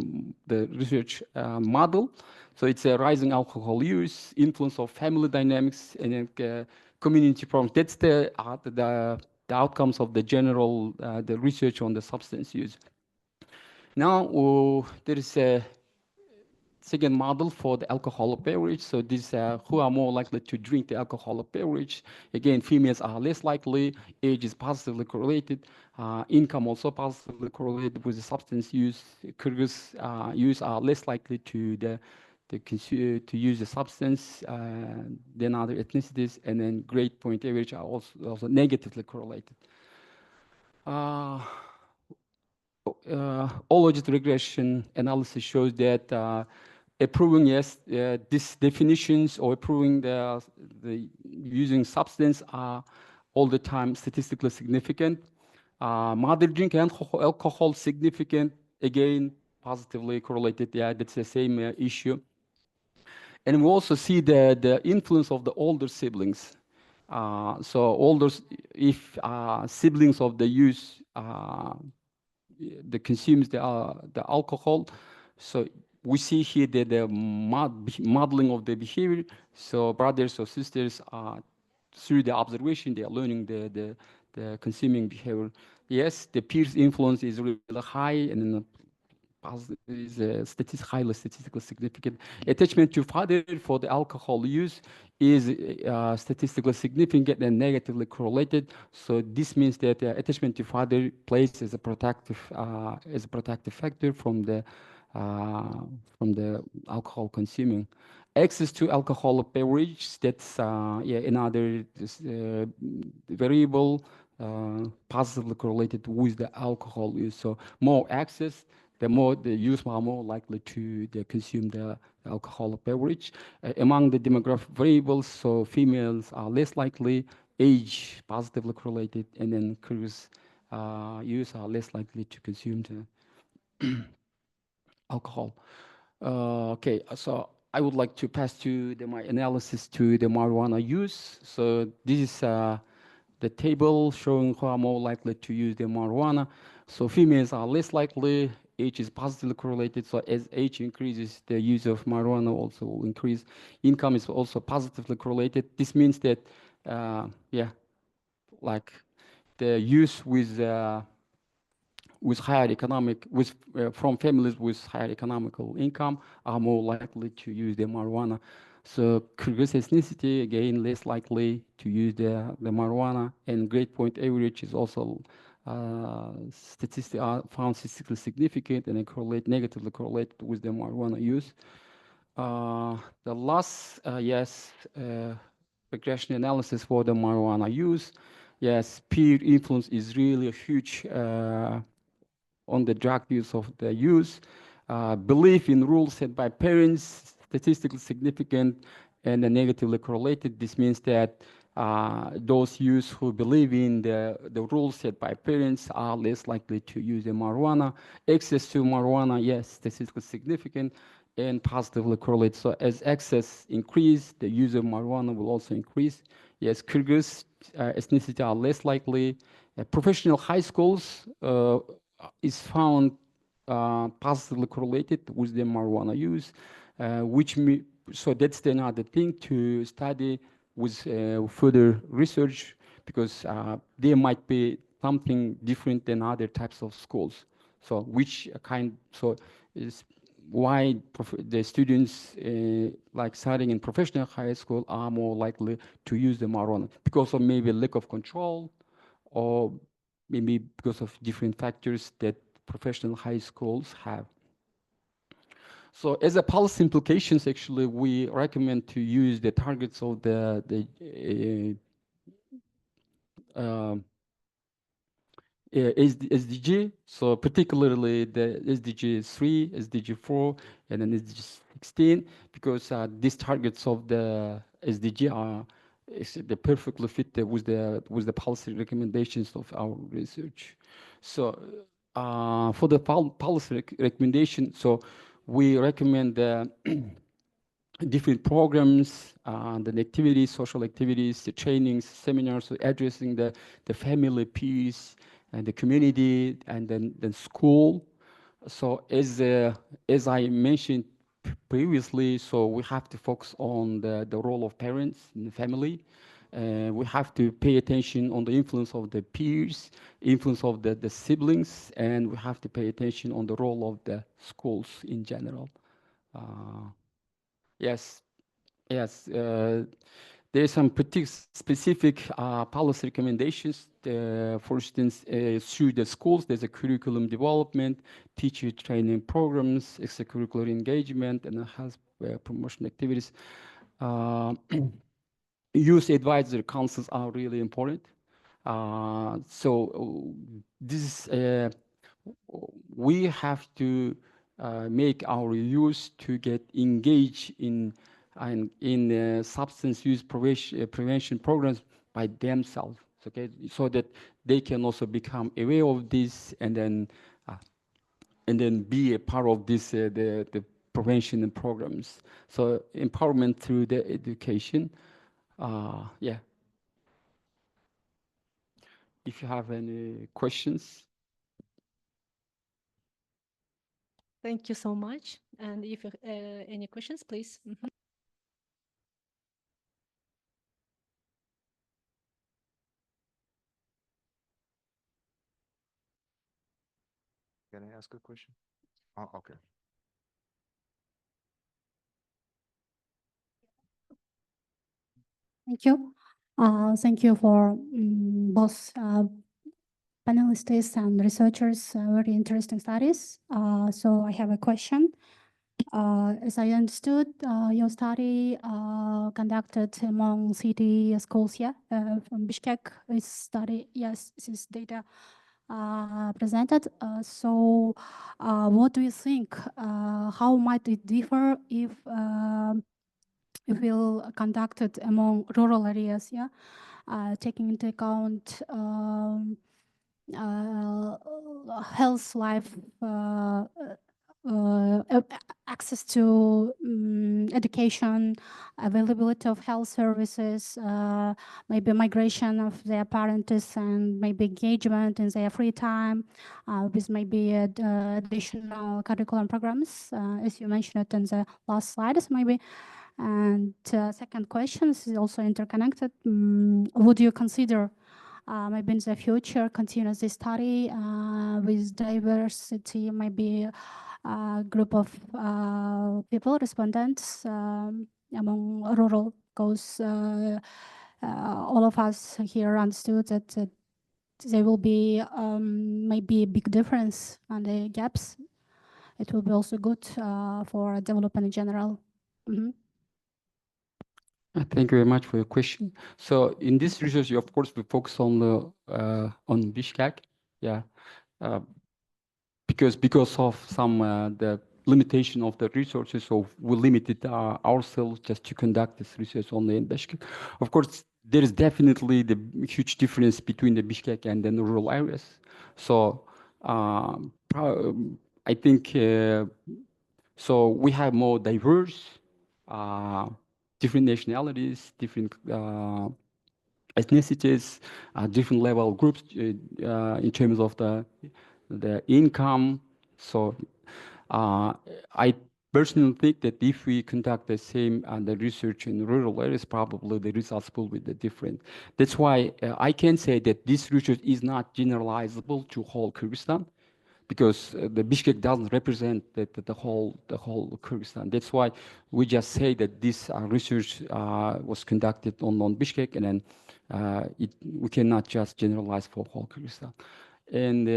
research model. So it's a rising alcohol use, influence of family dynamics, and community problems. That's the outcomes of the general the research on the substance use. Now there is a second model for the alcoholic beverage. So these who are more likely to drink the alcoholic beverage. Again, females are less likely. Age is positively correlated. Income also positively correlated with the substance use. Kyrgyz youth are less likely to use the substance than other ethnicities. And then grade point average are also negatively correlated. Logit regression analysis shows that approving these definitions or approving the using substance are all the time statistically significant. Mother drink alcohol significant, again positively correlated. Yeah, that's the same issue. And we also see the influence of the older siblings. So older, if siblings of the youth consumes the alcohol, so we see here the modeling of the behavior. So brothers or sisters through the observation, they are learning the consuming behavior. Yes, the peers influence is really high, and then is highly statistically significant. Attachment to father for the alcohol use is statistically significant and negatively correlated. So this means that attachment to father plays as a protective factor from the alcohol consuming. Access to alcoholic beverage, that's another variable positively correlated with the alcohol use. So more access, the more the youth are more likely to consume the alcoholic beverage. Among the demographic variables, so females are less likely, age positively correlated, and then Kyrgyz youth are less likely to consume the alcohol. Okay, so I would like to pass to my analysis to the marijuana use. So this is the table showing who are more likely to use the marijuana. So females are less likely, age is positively correlated. So as age increases, the use of marijuana also will increase. Income is also positively correlated. This means that, like the use with with higher economic, from families with higher economical income are more likely to use the marijuana. So Kyrgyz ethnicity, again, less likely to use the marijuana, and grade point average is also found statistically significant and negatively correlated with the marijuana use. The last, regression analysis for the marijuana use. Yes, peer influence is really a huge on the drug use of the use. Belief in rules set by parents, statistically significant and negatively correlated. This means that those youths who believe in the rules set by parents are less likely to use the marijuana. Access to marijuana, yes, statistically significant and positively correlated. So as access increase, the use of marijuana will also increase. Yes, Kyrgyz ethnicity are less likely. Professional high schools is found positively correlated with the marijuana use, so that's another thing to study with further research, because there might be something different than other types of schools. So is why the students like studying in professional high school are more likely to use the marijuana, because of maybe lack of control, or maybe because of different factors that professional high schools have. So as a policy implications, actually, we recommend to use the targets of the SDG, so particularly the SDG 3, SDG 4, and then SDG 16, because these targets of the SDG are they perfectly fit with the policy recommendations of our research. So for the policy recommendation, so we recommend different programs, the activities, social activities, the trainings, seminars, addressing the family, peers, and the community, and then school. So as I mentioned previously, so we have to focus on the role of parents in the family. We have to pay attention on the influence of the peers, influence of the siblings, and we have to pay attention on the role of the schools in general. Yes. There are some pretty specific policy recommendations. For instance, through the schools, there's a curriculum development, teacher training programs, extracurricular engagement, and health promotion activities. Youth advisory councils are really important. So this we have to make our youth to get engaged in substance use prevention programs by themselves, okay, so that they can also become aware of this, and then be a part of this the prevention and programs. So empowerment through the education. Yeah. If you have any questions. Thank you so much. And if any questions, please. Can I ask a question? Oh, okay. Thank you. Thank you for both panelists and researchers, very interesting studies. So I have a question. As I understood, your study conducted among city schools, from Bishkek. This study, yes, this data presented. So what do you think? How might it differ if we'll conduct it among rural areas, taking into account health, life, access to education, availability of health services, maybe migration of their parents, and maybe engagement in their free time, with maybe additional curriculum programs, as you mentioned it in the last slides, maybe. And second question is also interconnected. Would you consider maybe in the future continue this study with diversity, maybe a group of people, respondents among rural, because all of us here understood that there will be maybe a big difference on the gaps. It will be also good for development in general. Thank you very much for your question. So in this research, of course, we focus on the on Bishkek, yeah, because of some the limitation of the resources, so we limited ourselves just to conduct this research only in Bishkek. Of course, there is definitely the huge difference between the Bishkek and the rural areas. So I think so we have more diverse, different nationalities, different ethnicities, different level groups in terms of the income. So I personally think that if we conduct the same the research in rural areas, probably the results will be different. That's why I can say that this research is not generalizable to whole Kyrgyzstan, because the Bishkek doesn't represent the whole Kyrgyzstan. That's why we just say that this research was conducted on Bishkek, and then we cannot just generalize for whole Kyrgyzstan. And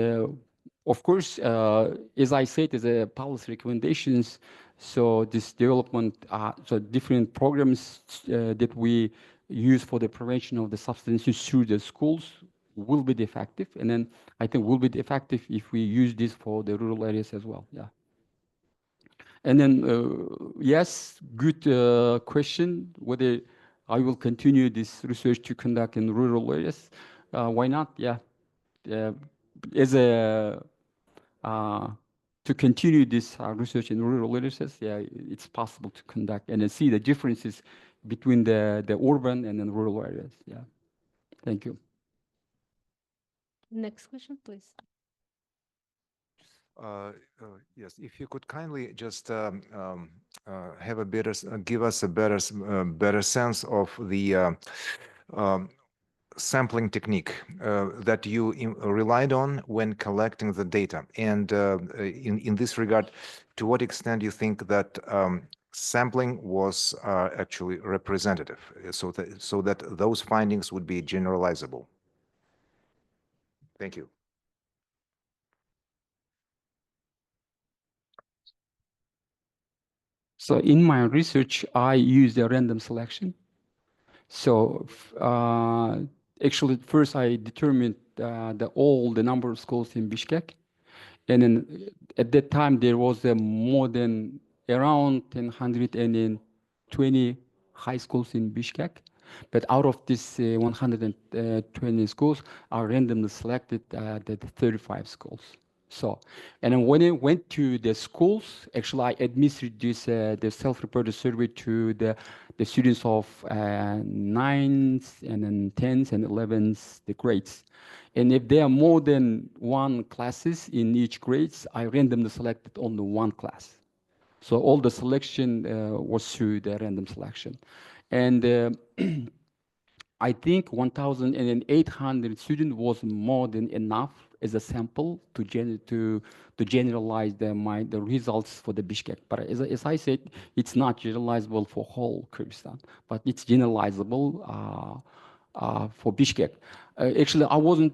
of course, as I said, as a policy recommendations, so this development, so different programs that we use for the prevention of the substance use through the schools will be effective, and then I think will be effective if we use this for the rural areas as well. Yeah. And then yes, good question. Whether I will continue this research to conduct in rural areas, why not? Yeah, as a to continue this research in rural areas, yeah, it's possible to conduct and then see the differences between the urban and then rural areas. Yeah. Thank you. Next question, please. Yes, if you could kindly just have a better, give us a better sense of the sampling technique that you relied on when collecting the data, and in this regard, to what extent you think that sampling was actually representative, so that those findings would be generalizable. Thank you. So in my research, I used a random selection. So actually, first I determined all the number of schools in Bishkek, and then at that time there was more than around 120 high schools in Bishkek. But out of this 120 schools, I randomly selected the 35 schools. So, and then when I went to the schools, actually I administered this the self-reported survey to the students of 9th and then 10th and 11th the grades. And if there are more than one classes in each grades, I randomly selected only one class. So all the selection was through the random selection. And I think 1,800 students was more than enough as a sample to generalize the results for the Bishkek. But as I said, it's not generalizable for whole Kyrgyzstan, but it's generalizable for Bishkek. Actually, I wasn't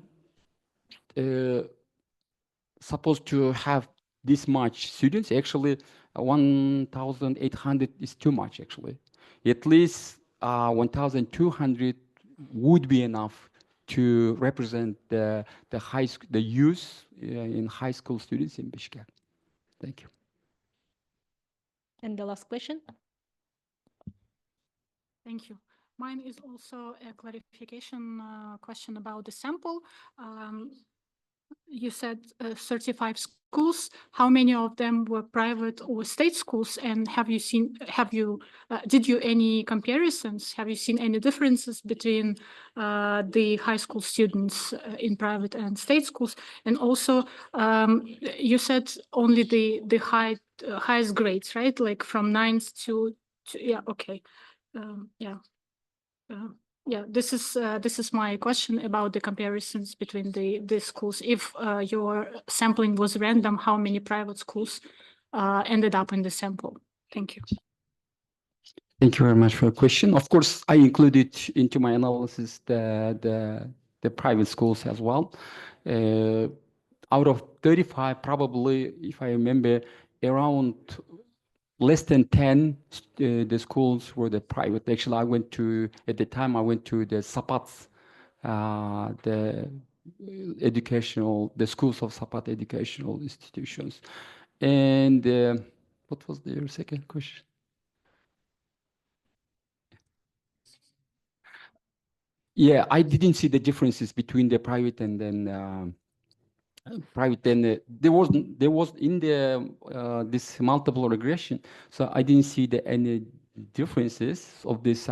supposed to have this much students. Actually, 1,800 is too much, actually. At least 1,200 would be enough to represent the youth in high school students in Bishkek. Thank you. And the last question. Thank you. Mine is also a clarification question about the sample. You said 35 schools. How many of them were private or state schools? And did you any comparisons? Have you seen any differences between the high school students in private and state schools? And also, you said only the highest grades, right? Like from 9th to yeah, okay. Yeah. Yeah, this is my question about the comparisons between the schools. If your sampling was random, how many private schools ended up in the sample? Thank you. Thank you very much for your question. Of course, I included into my analysis the private schools as well. Out of 35, probably, if I remember, around less than 10, the schools were the private. Actually, at the time, I went to the Sapats, the schools of Sapat educational institutions. And what was your second question? Yeah, I didn't see the differences between the private and then private. And there was in the this multiple regression, so I didn't see any differences of this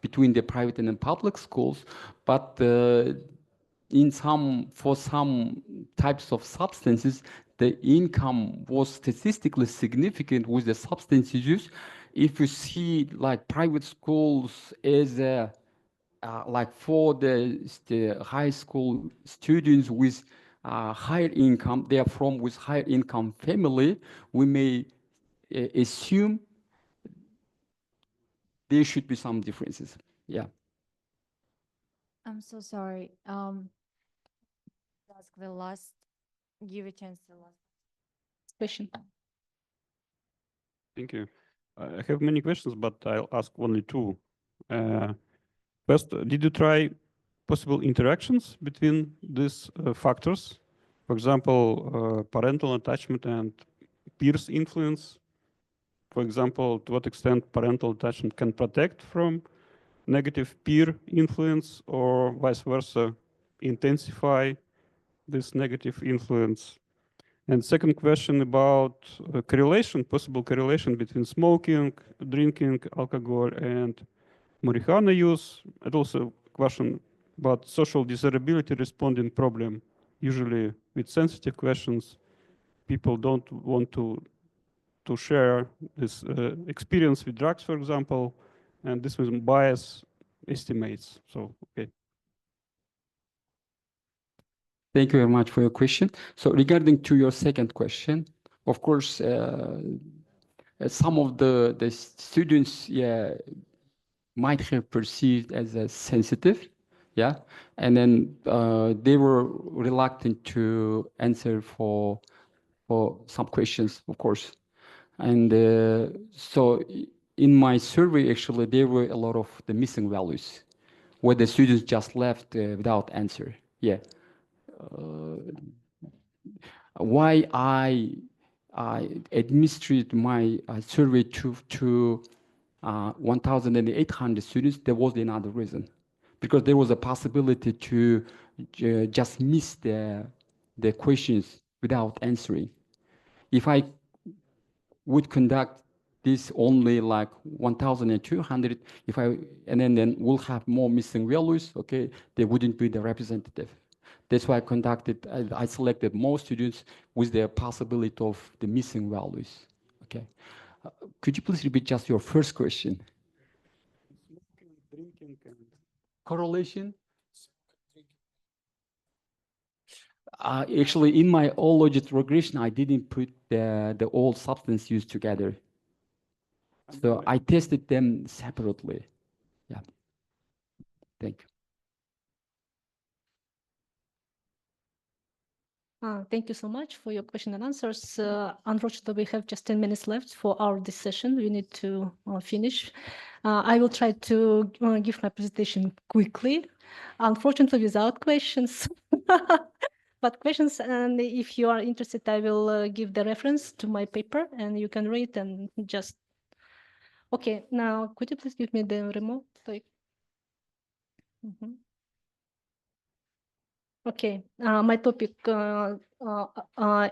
between the private and the public schools. But for some types of substances, the income was statistically significant with the substance use. If you see like private schools as a like for the high school students with higher income, they are from with higher income family, we may assume there should be some differences. Yeah. I'm so sorry. Ask the last, give a chance to the last question. Thank you. I have many questions, but I'll ask only two. First, did you try possible interactions between these factors? For example, parental attachment and peers influence. For example, to what extent parental attachment can protect from negative peer influence, or vice versa, intensify this negative influence? And second question about possible correlation between smoking, drinking alcohol, and marijuana use, and also question about social desirability responding problem. Usually with sensitive questions, people don't want to share this experience with drugs, for example, and this was bias estimates. So, okay. Thank you very much for your question. So regarding to your second question, of course, some of the students, might have perceived as a sensitive, and then they were reluctant to answer for some questions, of course. And so in my survey, actually, there were a lot of the missing values where the students just left without answer. Why I administered my survey to 1,800 students, there was another reason, because there was a possibility to just miss the questions without answering. If I would conduct this only like 1,200, and then we'll have more missing values, okay, they wouldn't be the representative. That's why I selected more students with the possibility of the missing values. Okay. Could you please repeat just your first question? Smoking, drinking, and correlation? Actually, in my all logit regression, I didn't put the all substance use together. So I tested them separately. Yeah. Thank you. Thank you so much for your question and answers. Unfortunately, we have just 10 minutes left for our session. We need to finish. I will try to give my presentation quickly, unfortunately without questions. But questions, and if you are interested, I will give the reference to my paper and you can read and just... Okay, now could you please give me the remote? Okay, my topic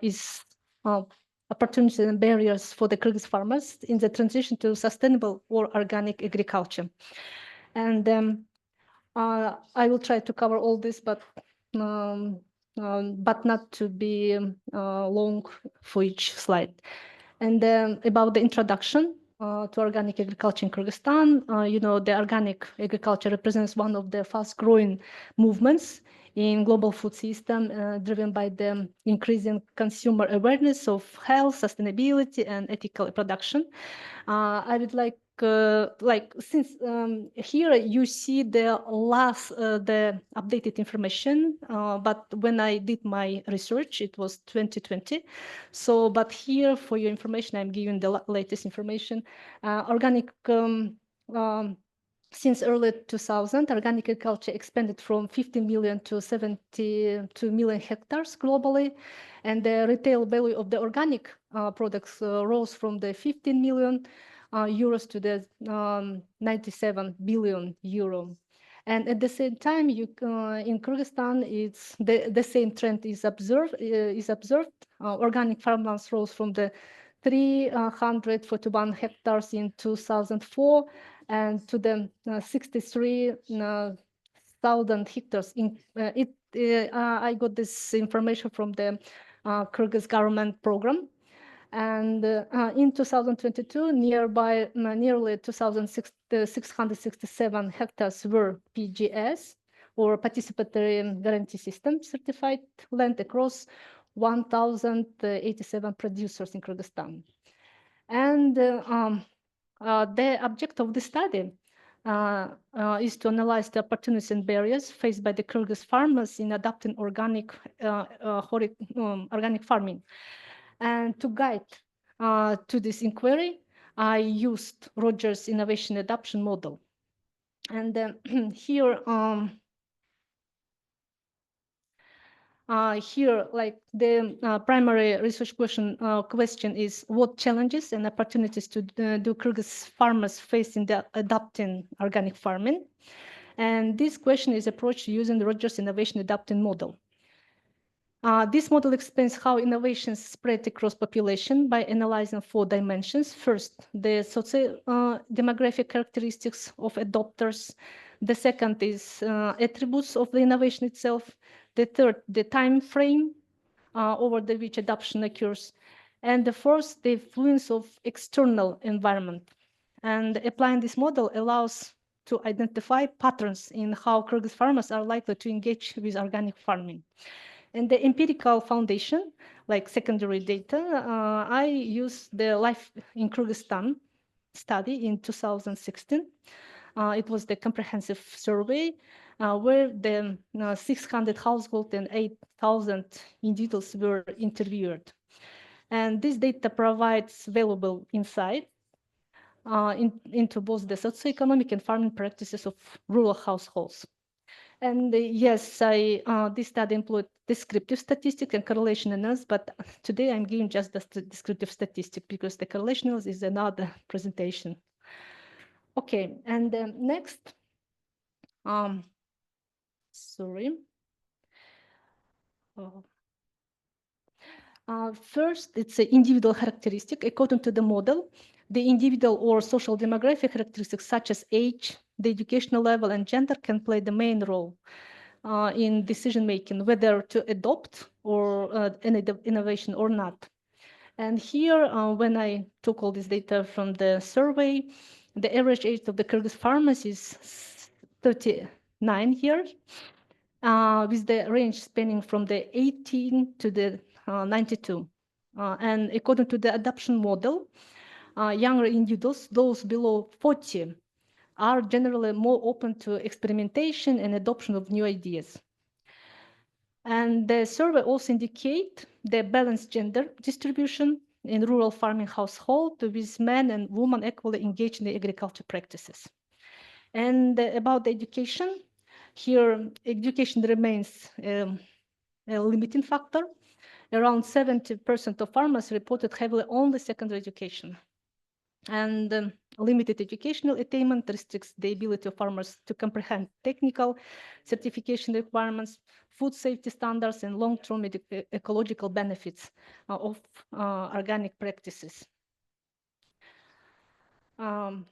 is opportunities and barriers for the Kyrgyz farmers in the transition to sustainable or organic agriculture. And I will try to cover all this, but not to be long for each slide. And about the introduction, to organic agriculture in Kyrgyzstan. You know, the organic agriculture represents one of the fast-growing movements in global food system, driven by the increasing consumer awareness of health, sustainability, and ethical production. I would like since here you see the the updated information, but when I did my research, it was 2020. So, but here for your information, I'm giving the latest information. Organic since early 2000, organic agriculture expanded from 15 million to 72 million hectares globally, and the retail value of the organic products rose from the 15 million euros to the 97 billion euro. And at the same time, in Kyrgyzstan, it's the same trend is observed. Organic farmlands rose from the 341 hectares in 2004 and to the 63,000 hectares. I got this information from the Kyrgyz government program. And in 2022, nearly 2,667 hectares were PGS, or participatory guarantee system certified land across 1,087 producers in Kyrgyzstan. And the objective of the study is to analyze the opportunities and barriers faced by the Kyrgyz farmers in adopting organic farming. And to guide to this inquiry, I used Rogers Innovation Adoption Model. And here, like the primary research question is what challenges and opportunities do Kyrgyz farmers face in the adopting organic farming? And this question is approached using the Rogers Innovation Adopting Model. This model explains how innovations spread across population by analyzing 4 dimensions. First, the socio-demographic characteristics of adopters. The second is attributes of the innovation itself. The third, the time frame over which adoption occurs. And the fourth, the influence of external environment. And applying this model allows to identify patterns in how Kyrgyz farmers are likely to engage with organic farming. And the empirical foundation, like secondary data, I used the Life in Kyrgyzstan study in 2016. It was the comprehensive survey where the 600 households and 8,000 individuals were interviewed. And this data provides valuable insight into both the socioeconomic and farming practices of rural households. And yes, this study employed descriptive statistics and correlation analysis, but today I'm giving just the descriptive statistic because the correlation analysis is another presentation. Okay, and next, sorry. First, it's an individual characteristic. According to the model, the individual or social demographic characteristics such as age, the educational level, and gender can play the main role in decision-making, whether to adopt or any innovation or not. And here, when I took all this data from the survey, the average age of the Kyrgyz farmers is 39 years, with the range spanning from the 18 to the 92. And according to the adoption model, younger individuals, those below 40, are generally more open to experimentation and adoption of new ideas. And the survey also indicates the balanced gender distribution in rural farming household, with men and women equally engaged in the agriculture practices. And about the education, here education remains a limiting factor. Around 70% of farmers reported heavily only secondary education. And limited educational attainment restricts the ability of farmers to comprehend technical certification requirements, food safety standards, and long-term ecological benefits of organic practices. And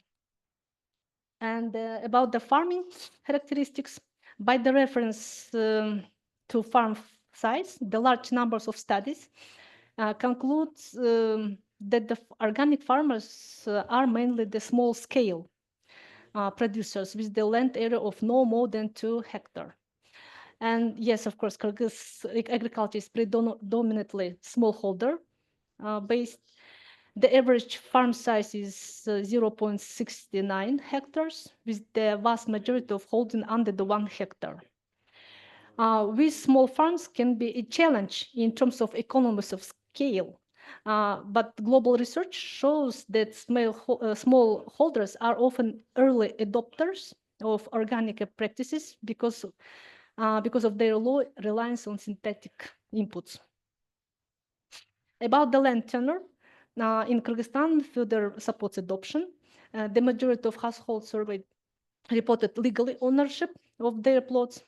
about the farming characteristics, by the reference to farm size, the large numbers of studies concludes that the organic farmers are mainly the small scale producers with the land area of no more than 2 hectares. And yes, of course, Kyrgyz agriculture is predominantly smallholder based. The average farm size is 0.69 hectares, with the vast majority of holding under the 1 hectare. With small farms can be a challenge in terms of economies of scale, but global research shows that small holders are often early adopters of organic practices because of their low reliance on synthetic inputs. About the land tenure, in Kyrgyzstan, further supports adoption. The majority of households surveyed reported legally ownership of their plots.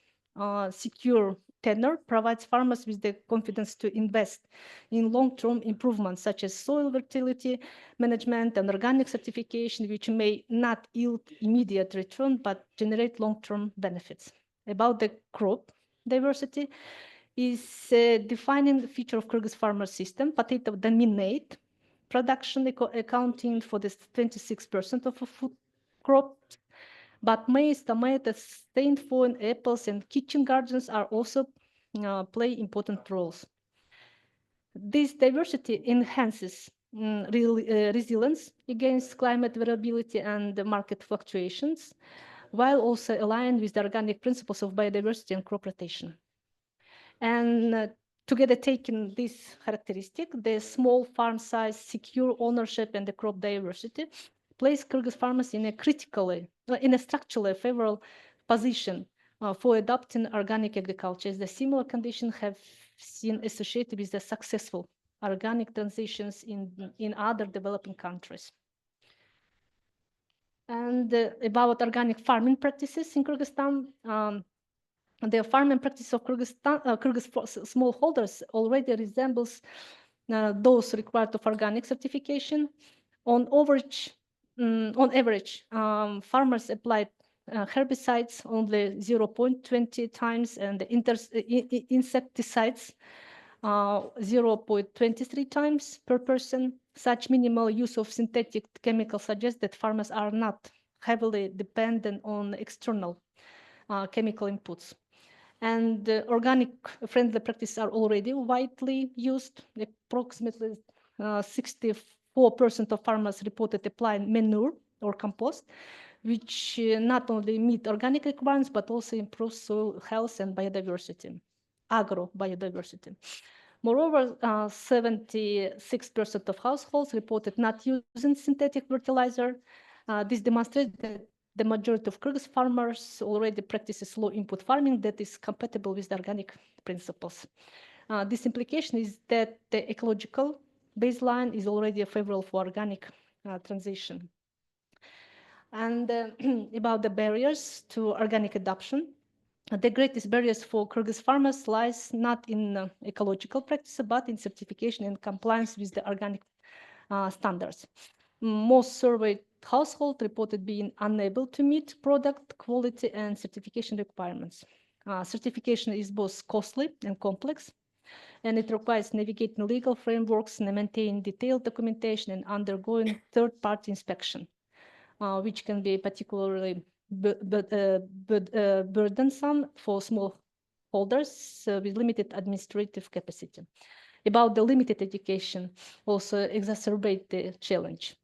Secure tenure provides farmers with the confidence to invest in long-term improvements such as soil fertility management and organic certification, which may not yield immediate return but generate long-term benefits. About the crop diversity, is a defining feature of Kyrgyz farmer system. Potato dominate production, accounting for this 26% of food crops, but maize, tomatoes, stained corn, apples, and kitchen gardens are also play important roles. This diversity enhances resilience against climate variability and market fluctuations, while also aligned with the organic principles of biodiversity and crop rotation. And together taking this characteristic, the small farm size, secure ownership, and the crop diversity place Kyrgyz farmers in a structurally favorable position for adopting organic agriculture, as the similar conditions have been associated with the successful organic transitions in other developing countries. And about organic farming practices in Kyrgyzstan, the farming practice of Kyrgyz smallholders already resembles those required of organic certification. On average, farmers applied herbicides only 0.20 times and insecticides 0.23 times per person. Such minimal use of synthetic chemicals suggests that farmers are not heavily dependent on external chemical inputs. And organic friendly practices are already widely used. Approximately 64% of farmers reported applying manure or compost, which not only meet organic requirements, but also improve soil health and biodiversity, agro-biodiversity. Moreover, 76% of households reported not using synthetic fertilizer. This demonstrates that the majority of Kyrgyz farmers already practices low input farming that is compatible with the organic principles. This implication is that the ecological baseline is already favorable for organic transition. And about the barriers to organic adoption, the greatest barriers for Kyrgyz farmers lies not in ecological practice, but in certification and compliance with the organic standards. Most surveyed households reported being unable to meet product quality and certification requirements. Certification is both costly and complex, and it requires navigating legal frameworks and maintaining detailed documentation and undergoing third-party inspection, which can be particularly burdensome for small holders with limited administrative capacity. About the limited education also exacerbate the challenge.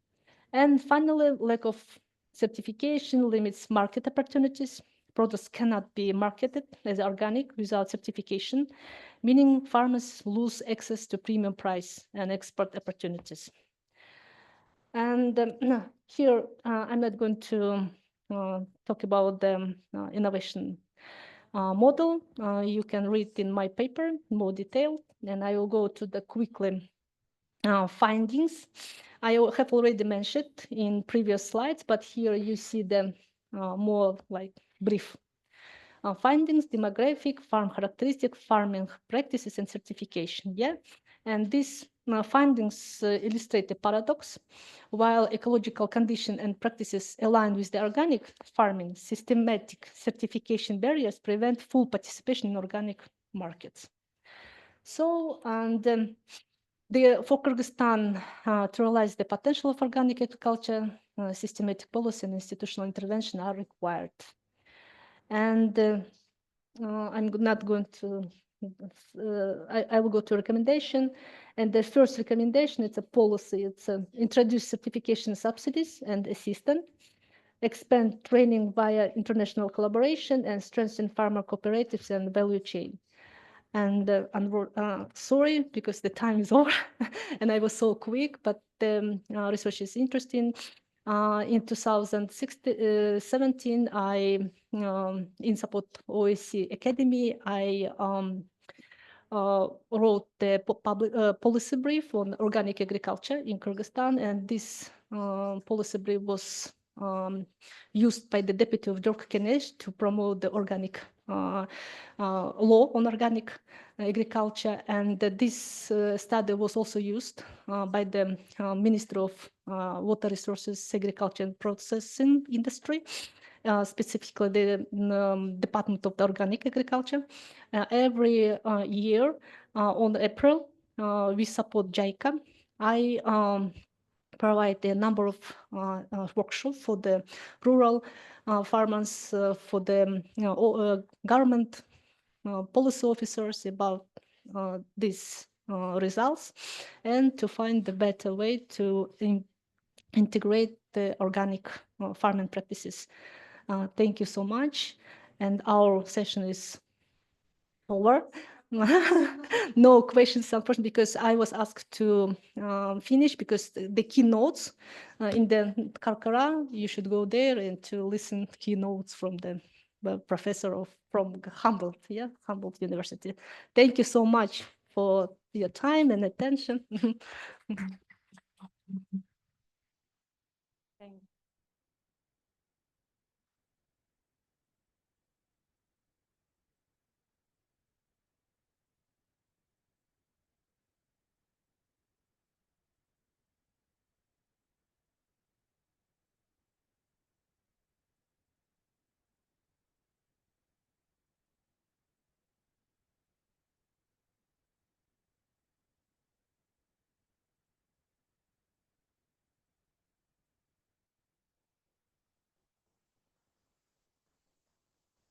And finally, lack of certification limits market opportunities. Products cannot be marketed as organic without certification, meaning farmers lose access to premium price and export opportunities. And here, I'm not going to talk about the innovation model. You can read in my paper more detail, and I will go to the quickly findings. I have already mentioned in previous slides, but here you see the more like brief findings: demographic, farm characteristic, farming practices, and certification. Yeah, and these findings illustrate the paradox. While ecological condition and practices align with the organic farming, systematic certification barriers prevent full participation in organic markets. So, and For Kyrgyzstan, to realize the potential of organic agriculture, systematic policy and institutional intervention are required. And I'm not going to, I will go to recommendation. And the first recommendation, it's a policy. It's introduce certification subsidies and assistance, expand training via international collaboration, and strengthen farmer cooperatives and value chain. And sorry, because the time is over and I was so quick, but the research is interesting. In 2017, I, in support OSCE Academy, I wrote the public policy brief on organic agriculture in Kyrgyzstan, and this policy brief was used by the deputy of Dork Kenesh to promote the organic law on organic agriculture, and this study was also used by the Ministry of Water Resources, Agriculture and Processing Industry, specifically the Department of the Organic Agriculture. Every year on April, we support JICA. I provide a number of workshops for the rural farmers, for the government policy officers about these results, and to find the better way to integrate the organic farming practices. Thank you so much. And our session is over. No questions, unfortunately, because I was asked to finish, because the keynotes in the Karkara, you should go there and to listen keynotes from the professor from Humboldt, Humboldt University. Thank you so much for your time and attention.